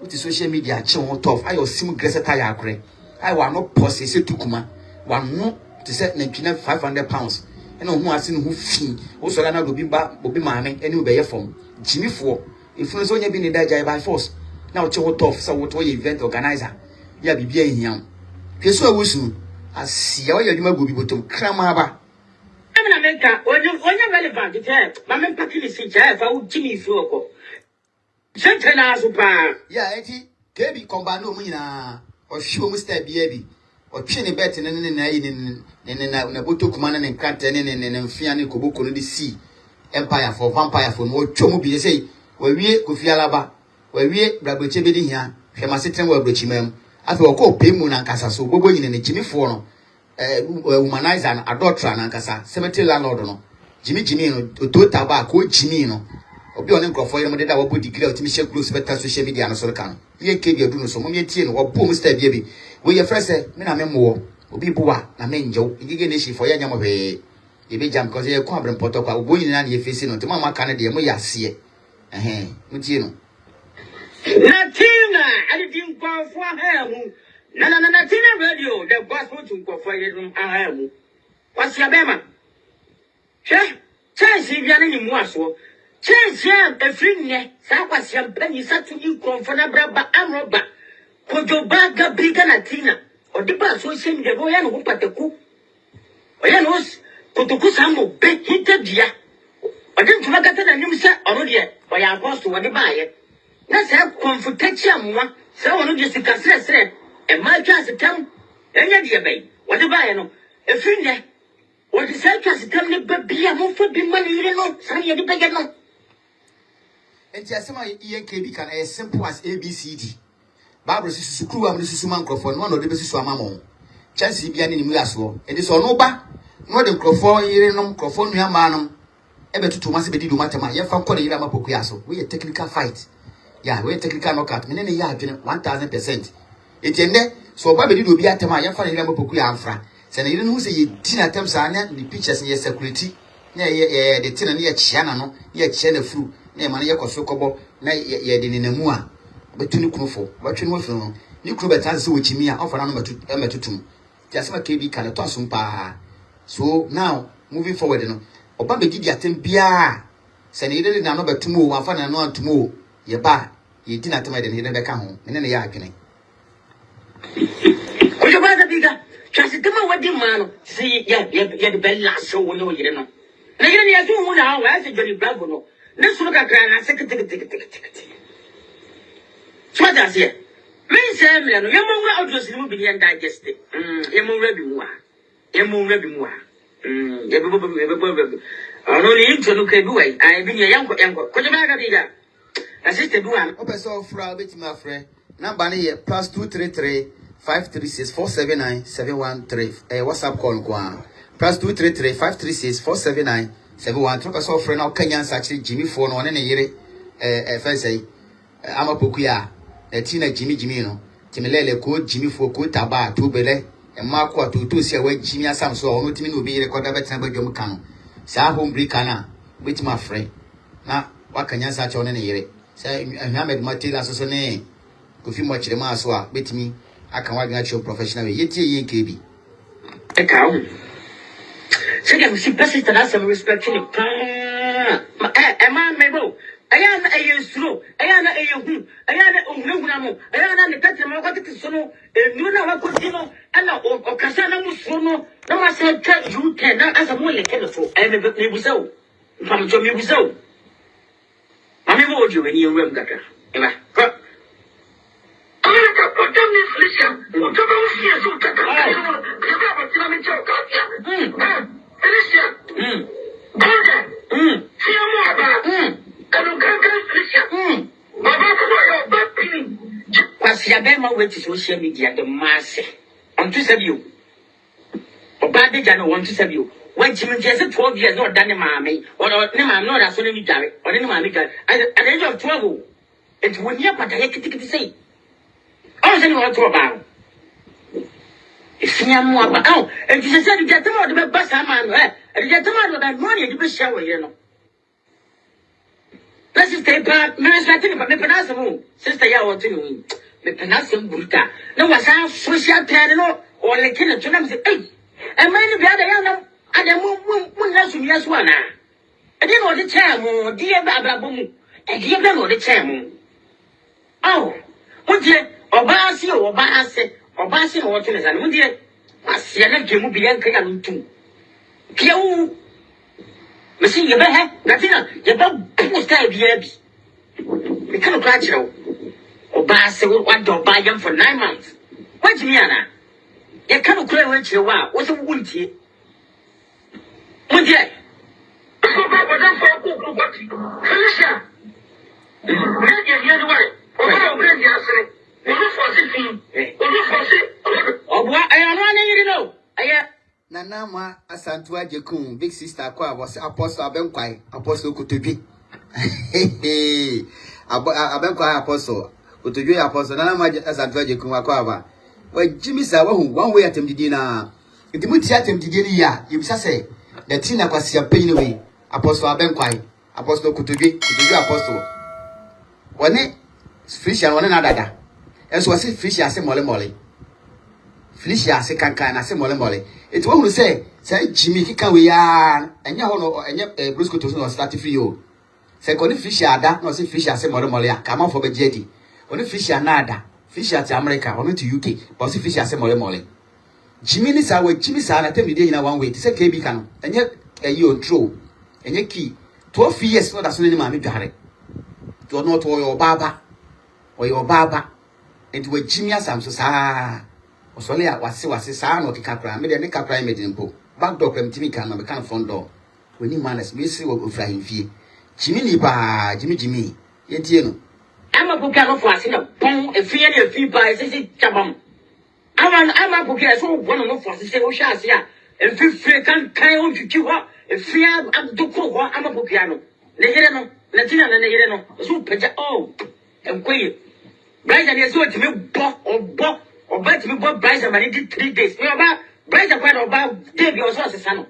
Speaker 3: with social media che won tough ayo sim greseta ya akre ai wa no post se tukuma wa no te se na twina 500 pounds ena ho ase no ho fi wo so na obi maame ene obeye fom jimifo influence onya bi ne da jai by force na o che ho tough so wo event organizer ya bibia hiam hweso awusu asia wo yaduma go bi botom krama ba
Speaker 5: amna meka onye relevant te mama pakili si ja fa wo jimifo oko sente na azupa
Speaker 3: ya enti kebi kombano mu nyina o hwe mu star bia bi o twe ne bet ne na yi ne na botokuma ne nkante ne mfia ne koboko no de si empire for vampire for no twa mu bi sei wawie Kofi Alaba wawie Braboche bedi hia hwe masetrem wa brochimam afi wako pemu na nkasa so gbogbo nyine ne jimifo no humanizer na adulterer na nkasa cemetery landlord no jimi no total ba ko jimi no obi one nkrofo yere mo de da wo degree otimi share close better social media no so kan ye kebi adu no so mo tie no wo bom star bia bi we ye frese me na me mo obi buwa na me njew igige ne shi for ya nyamo be ye be jam because ye ko abrem poto kwa obo nyina na ye face no te mama kan de mo yase mo tie no
Speaker 5: Natina, I didn't go for him. Natina radio, the gospel to go for him. I am. What's your bema? Chance if you're any more so. Chance here, a free neck, Sawas young penny, such you come for a braba amroba. Could your baga bigger Natina? Or the bus will send the boy and whoop at the cook. Or you know, Kutukusamo, big hinted ya. Or didn't you get a new set already? Or your boss to what they buy it. Na se comfortation mo se wono je sika sere e ma twa setam enya de bai wode bae no e finne wode se twa setam ne babia mo fa bi mane yire no san ye de bege no
Speaker 3: enti asema ENKB kan as simple as ABCD Bible susu kru am susu man krofo no de be susu amamo chance bia ne nimu aso e de so no ba no de krofo yire no krofo nua ma no e betutu ma se be di do matema ye fa ko de yire ma poku aso we technical fight. Yeah, we technical knockout. Me ne ya adwene 1000%. Etiende so oba be di do bi atema ya fa ne ram poku ya amfra. Se na yire no se ye ti na tem sa anya the pictures ye security. Na ye de ti na ye chia na no, ye chia na fru. Na ye ma na ye koso kobo na ye de ne namu a betu ni kunfo. Ba twe no fru no. Ni kru betan se wo chimi a ofa na no metutum. Ti asema KB kan to asum pa. So now moving forward no. Oba be di atem bia. Se na yire na no betumu wo afa na no antumu ye ba ye dina tema de ne be ka ho ne ya adwene
Speaker 5: ko je ba da biga chase tema wadi mano si ya de bella so wo no yire no na yire ne ya so hu na wa se jori bravo no ne suru ka kra na se kiti so da se me se me no ye mo wura audio sinimu bi ne digest ye mo wura bi mu a ye be ano ni into no ka bi wai ai bi ne yanko ko je ba ga biga assisted one.
Speaker 3: Opeso fra betima afre. Number ne +233 536 479 713. WhatsApp call kwa. +233 536 479 713. Opeso fra na Kenyan sachi Jimmy phone no ne yire say amapokuya tina Jimmy no. Timelele ko Jimmy fo ko taba to bele e mako atoto si wa Jimmy asam so ono timi no bi record betina badwom kan. Sa home break na betima afre. Na wakanya sachi one ne yire. Say Ahmed Matila so ne Kofi mo chire ma so a betimi aka wa gna cho professional we yetie yen kebi
Speaker 5: e ka hu Say I'm see person that has some respect in it. Man, maybe. Ayana ayo slow. Ayana ayo who. Ayana umlunamo. Ayana the cat and what it is so. Nuna wakotino. And o Casana Musono. No one said you can as a more like it. I never knew so. From Jomi so. I never would you in your room, Gata. Emma. Kwasiabema wetu social media the mass. I'm to save you. Obade jano want to save you. When Jimmy just 12 years not done mammy or no man not as soon as or any mammy at the age of 12. It's 1 year but I can say. I was anyone to about. It's near more about and you said you get them out of the bus man, and you get them out of that money you be shower, you know. Let's stay back, Minister, but me penasimo, sister Yaw to me. Me penasim bruta. No was our social piano or like in a tuna say, hey, and many the other young and the moon has yes one. I didn't know the chair, dear Baba Boom, and give them all the chair. Oh, would you, or Bassi or Bassi, or Bassi or Tinas, and would you? I see a little Bianca and two. Pio. Machine, you better, Natina, you're about to stay here. We can't catch you. Or Bass will want to buy them for 9 months. What's Miana? You can't clear what you are. What's a wound here? Would you? Felicia,
Speaker 3: Nana ma asantua jekun big sister kwa was apostle abenkwai apostle kutobi abenkwai apostle kutobi apostle nana ma asantua jekun akwa ba wa jimi sa wa hu one way atem didi na ntimuti atem didi ni ya yibisa say the tina kwasi ampeni we apostle abenkwai apostle kutobi apostle woni Felicia woni na dada enso wasi Felicia ase mole Felicia ase kankan na ase mole it won't say Jimmy kika we ya enya ho no enya Brusco to no start free o say koni Felicia ada no say Felicia ase mole ya kama for be jedi oni Felicia na ada Felicia to America oni to UK but say Felicia ase mole Jimmy ni sa we Jimmy sa na temi dey na one way say KB kan enya eyi o tro enya key 12 years no da so ni ma me dware to no to your baba and we Jimmy asam so sa osole ya wase saa no kikakra me de ne kakra me de mpo back door kwam timi kan no be kan front door we ni manes we si wo ofra himfie Jimmy ni ba Jimmy yentie no
Speaker 5: ama buka no for ase na pon efie ne efie ba sisi chabam ama buka so wono no for ase wo hwa ase a efie kan on twitwi ho efie abdoko ho ama buka no ne yere no na tina na ne yere no so peja enkoye Bryce and so timi bo or bet me bought Bryce and 3 days. You know Bryce and about David or so son.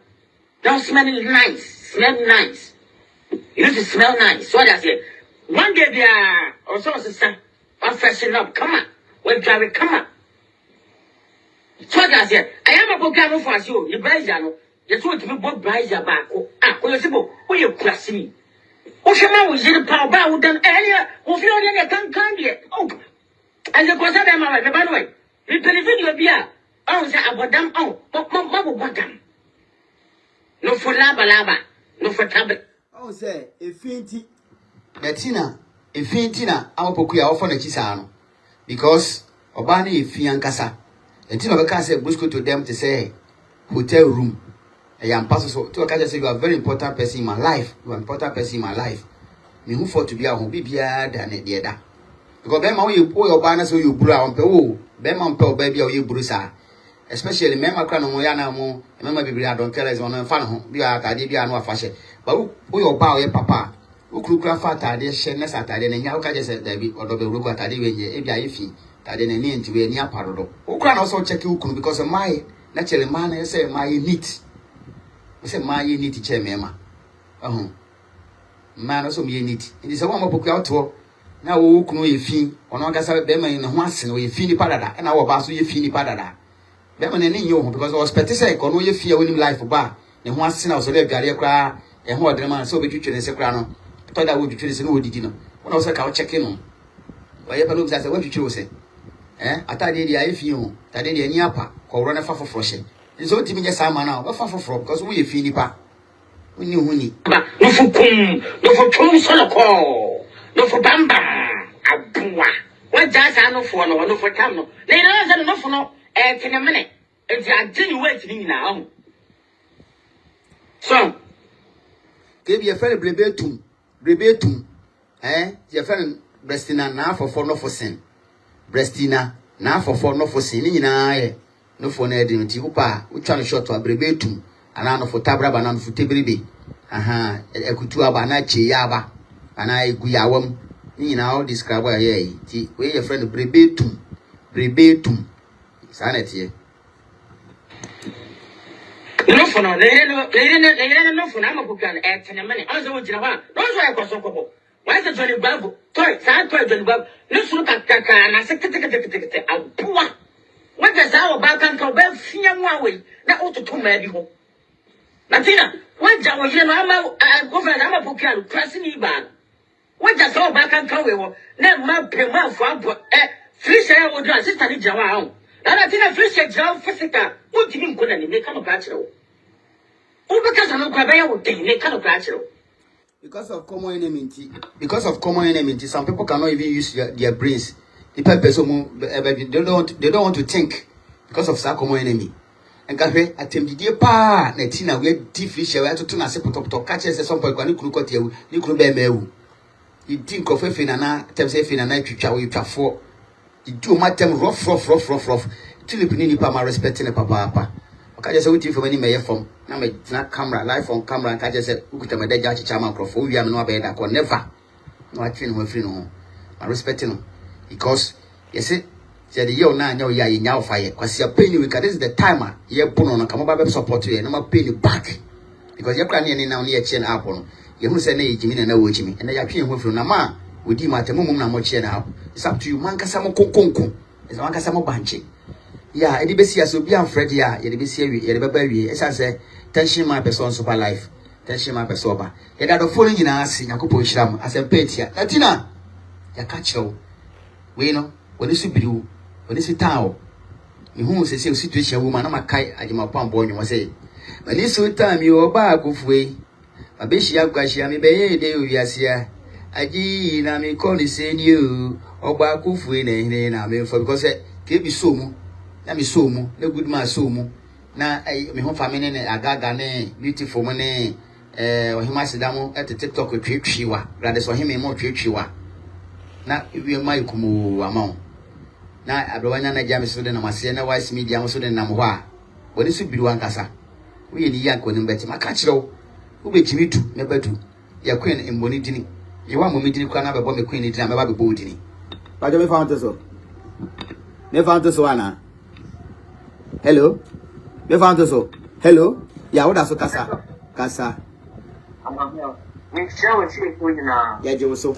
Speaker 5: Don't smell nice. Smell nice. You need to smell nice. So that's it. One day they are or so son. I'm freshen up. Come on. When drive it, come on. So that's it. I am a book for you. You Bryce, you told me bought Bryce back. Who you class me? Oshama was in the power bow done earlier. Who feel like I can't yet. Oh, and the cosa them by the way. We benefit your beer. Oh, say about them. Oh, what them? No for laba. No for trouble.
Speaker 3: Oh, say, if Finty, Latina, if Fintina, our Pokuya offer a chisano. Because Obani, if Fiancasa, and Tina Baka said, Busco to them to say, hotel room. I am pastor to a say you are a very important person in my life. You are an important person in my life. Me who for to be a home be than the other. Because Bema you pull your banners so you brew on Peru. Bema Pel baby or you bruisa. Especially Memma Crown Moyana Mo, Memma Biblia don't tell us on a fan. Be a Tadibia no fashion. But who your bow your papa? Who could craft at this shenless at Tadin and Yaka just said David or the Ruga Tadiwi, Ebia Ifi, Tadin and Nin to be near Parado. Who can also check you because of my naturally man, I say my neat. I say my need to chair Memma. Man also me neat. It is a woman book out to now who can we fee or not as a Bema in a once and we fee parada and our bass we fee parada. Bema and you because I was petty say, or no you fear winning life for bar. ne ho asena o so le aduare kra e ho odre man so obetwetwe ne se kra no to da wo twetwe ne se no odidi no wona wo se ka wo check no wa ye pa no bisa se wo twetwe wo se atade dia efi ho atade dia ni apa ko woro ne fa foforo hye nso timi je sama na wo fa foforo because wo ye fi nipa woni huni
Speaker 5: no for tum solo ko no for bamba abua wa jasa no for no for tam no le na za no for no tene mene enti agye we tini nyina ho so
Speaker 3: ke bi e fere brebetum ye fere Brestina na for no for sin Brestina na for no for sin nyina ye no for na edi nti upa utwa no short abrebetum ana no for tabra bana no for tebribe ekutu aba na che ya aba ana egu ya wam nyina all describe ye ti we your friend brebetum sanete
Speaker 5: no for no le no for na mapokan tene mene anzo wo jira ba no so ya kwaso kobo why the Johnny Babu toy Johnny Babu no suru kaka na sekete abua what does our back and go ben fia mu awe na ototo ma bi ho Latina what jawo yire no ama governor ama pokialu press ni ba what does our back and go we wo na ma pema fo abo free share wo do sister ni jawa ha na Latina free share jawa physical wo timi nkona ni me kama ba kire wo wo be kasa no kwa ba ya wo den ne kama ba kire wo.
Speaker 3: Because of common enmity, some people cannot even use their brains. The people they don't want to think because of that common enemy. And cafe attempt the pa netina we different share to tuna se potop catch us some point kwani kuru kote ewu ni kuru be mewu. You think of a finana temse finana twitwa we twafo. You do matem rough. Tulip ni pa ma respecting the papa. Okay, just waiting for many may from now my camera live on camera and I just said ukuta my deja chama crofo we am no be that never no I train we free no I respect him because you see said the year na nya ya nya fire because you pay you this is the timer you put on come back support you no pay you back because you plan any now near chain up on you who say na ejimi na wo ejimi and ya twen ho free na ma odi matemum na mo chain up it's up to you man kasa mo konkonko it's man kasa mo banche. Yeah, edi besi aso bi amfred ya ye de besi awie ye de baba awie esa se tension my person super life tension my person ba ye da do follow nyina ase yakopon hyiram asempetia latina ya ka chew we no woni su biriwo woni su tawo ihu se situation wo ma na makai agema pambo onwo se mani su tam yo ba agufue abeshi agwashia me beye de owiase agi na me call se ni o ogba agufue na hine na me for because ke bi so mu na mi so mu na good man so mu na me ho family ne agaga ne beautiful mu ne ohima sidamu et TikTok twetwiwa rade so hime mo twetwiwa na wi mai kumu amao na abrowanya na jam so de na mase na wise media mo so de na mo ho a woni so biru ankasa we ni yanko ni beti maka kirewo wo betimi tu me badu ya queen emboni dini ye wa mo me dini kwa na bebo me queen dini na me ba bebo dini ba jo me found so ana. Hello. Me found so. Hello. Yeah, what so kasa.
Speaker 6: Me share with you na.
Speaker 3: Yeah, je so.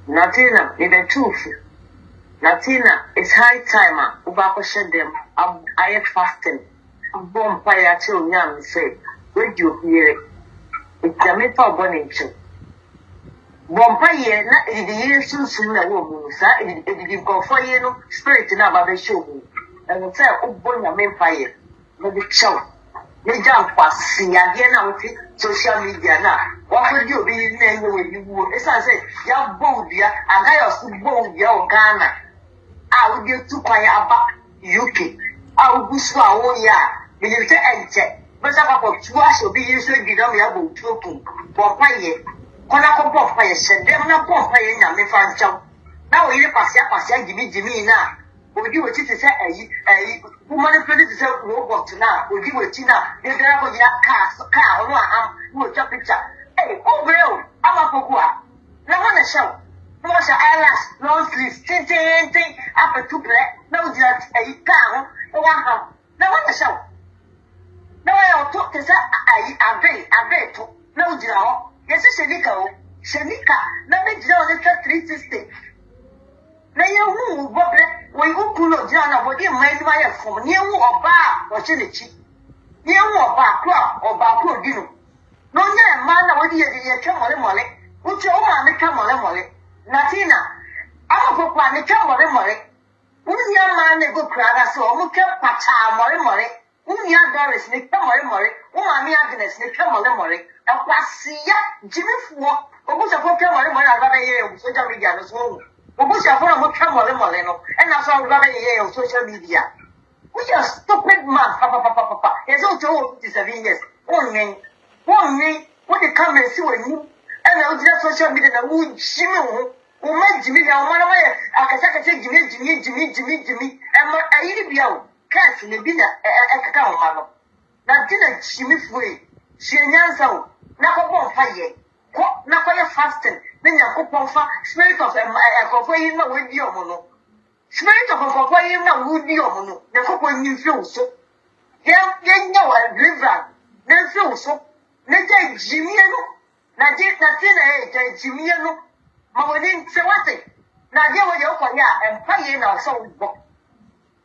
Speaker 6: Latina, in the truth. Latina, it's high time. Ubako shed them. I am fasting. Bomb fire till nyam say. Where you hear? It's a metal burning show. Bomb fire, not the year soon na woman, sir. It go for you no spirit na ba show. And say, oh, boy, I mean fire. But the show. They jump past see again out social media now. What would you be in when you would? As I said, you're bold, yeah, and I also bold, you're Ghana. I would get to pay about UK. I would be swallow, yeah. You say, and check. But I'm about to wash or be used to get on your boat to open. For fire. When I come off fire, said, them not off fire, and me found job. Now you pass, Jimmy now. Would you to say a woman to say robot now? Would you wait now? You're going to car, who jump picture. Hey, oh, well, I'm a Pogua. No one a show. No one's eyelash, long sleeves, thing, after 2 play. No, just a car, no one a show. No, I'll talk to say, I bet, no, Joe. Yes, Shanika, no, make Joe the 360. Na ye hu bobre we ukulu jana bodi mai mai from near or bar or chinichi Ye wo ba kwa o ba ko dinu. No nya man na wodi ye twa mole. Uche o ma me twa mole. Natina. Ama ko kwa me twa mole. Unya man ne go kraga so o mu ke pacha mole. Unya Doris ne twa mole. Uma mi Agnes ne twa mole. E kwasiya jimifuo. Obusa ko twa mole aba ye social media no so. Obusa for mo twa mole no. E na so aba ye social media. We are stupid man, papa. He's all told 57 years. One me, what they come and see when you and I'll just social media and would Jimmy, who made Jimmy, now one way. I can say Jimmy, and I eat be out. Cats in the dinner at Cacao, mother. Now, dinner Jimmy's way. She announced out. Now, one fire. Now, fire fasting. Then you go for spirit of a coffee in the window. Spirit of a coffee in the window. The cocoa you feel so. Yeah, know a river. Then feel so. Then Jimmy, nothing, Jimmy, but we didn't say what it. Now, there were your fire and paying our soul book.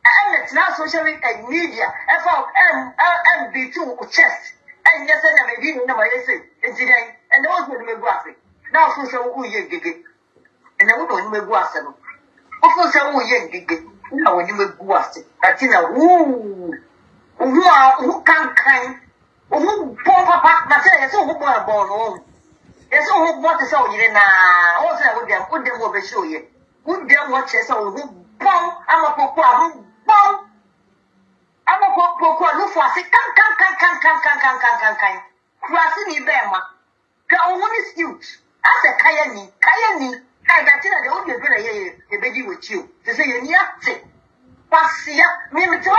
Speaker 6: And it's now social media, FMB2 chest. And yes, I may be in the way, and those with me graphic. Now, social Uye gig it. And I would only go after them. Of course, I will yen gig it. Now, when you make go after it. I think, who can't kind, who poor papa, but I saw who were born home. Yes, who want to show you now. Also, I would have put them over show you. Would them watch us all who bomb, I'm a papa, bomb. I'm a papa, look for a can. Crossing Ibema. Go one is huge. As a Kayani, I got in the only good a baby with you. To say you need Passia, me to say,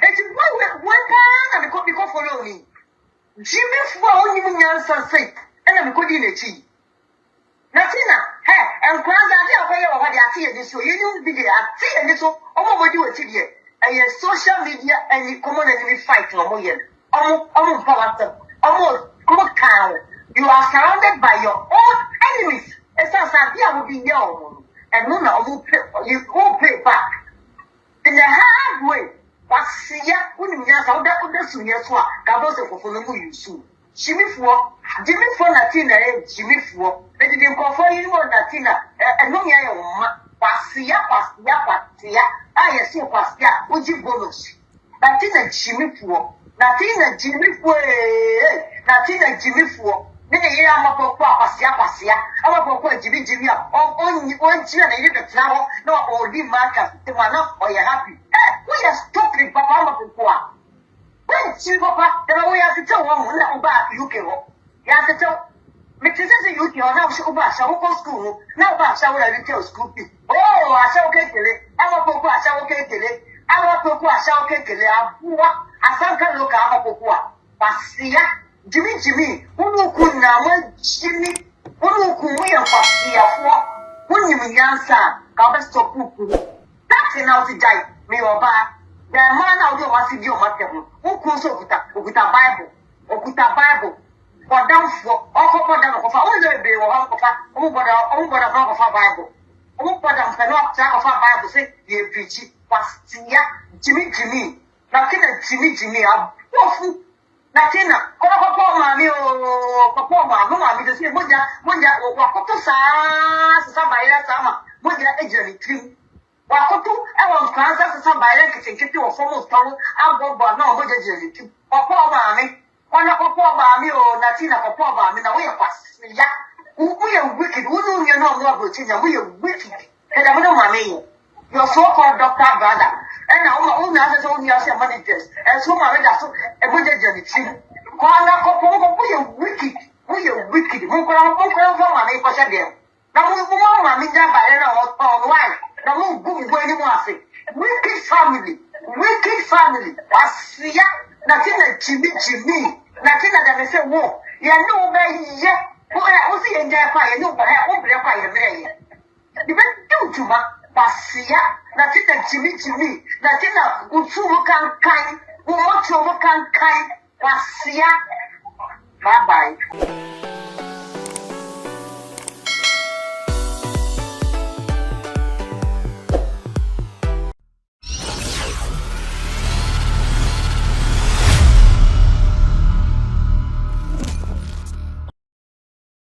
Speaker 6: it's one and the copy follow me. Jimmy for only answer sake, and I'm good in a tea. Natina, hey, and Kwanza, what I see this way, you be there, see a little, what you do it. And your social media and you common enemy fight no more. Almost power, almost cow. You are surrounded by your own enemies. And so Sabia will be young. And Luna will pay back. In the hard way. But see ya, when you have that under Sunyaswa, Gabosa for you soon. Jimmy for Natina, Jimmy for. They didn't call for you on Natina, and no ya, Passia. I see Passia, would you bonus? Natina Jimmy for. Natina Jimmy for. Then a year I'm a Passia. I'm a Jimmy, on one cheer and you get travel, no, or the marker, the one up, or you're happy. We are stupid, Papa. When you papa, then we have to tell one about UK. You have to tell Mrs. UK or now shall go school. Now, shall I tell school? Oh, I shall get it. I'm a papa, shall get it. I'm a papa, shall get it. I can't look at a papa. Passia, Jimmy, who could now, Jimmy, who could we have Passia? When you answer, I'll stop. That's enough to die, me or bad. The man out there was in your market. Who could so with a Bible? Or with a Bible? For down for all down of our own day or over a Bible. Oh, but I'm not track of our Bible. Say, you preach it. Pastia, Jimmy. Nothing Jimmy. I'm awful. Nothing. Papa, mammy, or Papa, mamma, because you would walk to somebody that summer. Would you agent? Wakotu ewa mkanza sasa baile kitikiti wa fomo stangu abo bwana omoja jeli papa maami wana papa maami o natina papa maami na we kwasiya uye wicked unu nye no no abotinya we wicked eda mo maami your so called doctor brother na una ase so uni ase managers so ma we da so omoja jeli ti kwana ko we wicked mo ko maami ko se dem na mo maami ja baile na o why. No good anymore. Wicked family. Asia, nothing like Jimmy. Nothing that they say, whoa. You know, baby, yeah. Who I see in their fire, no, but I hope they're fire. You don't do ma. Asia, nothing like Jimmy. Nothing like Utu can kind. Who want to can kind. Asia. Bye bye.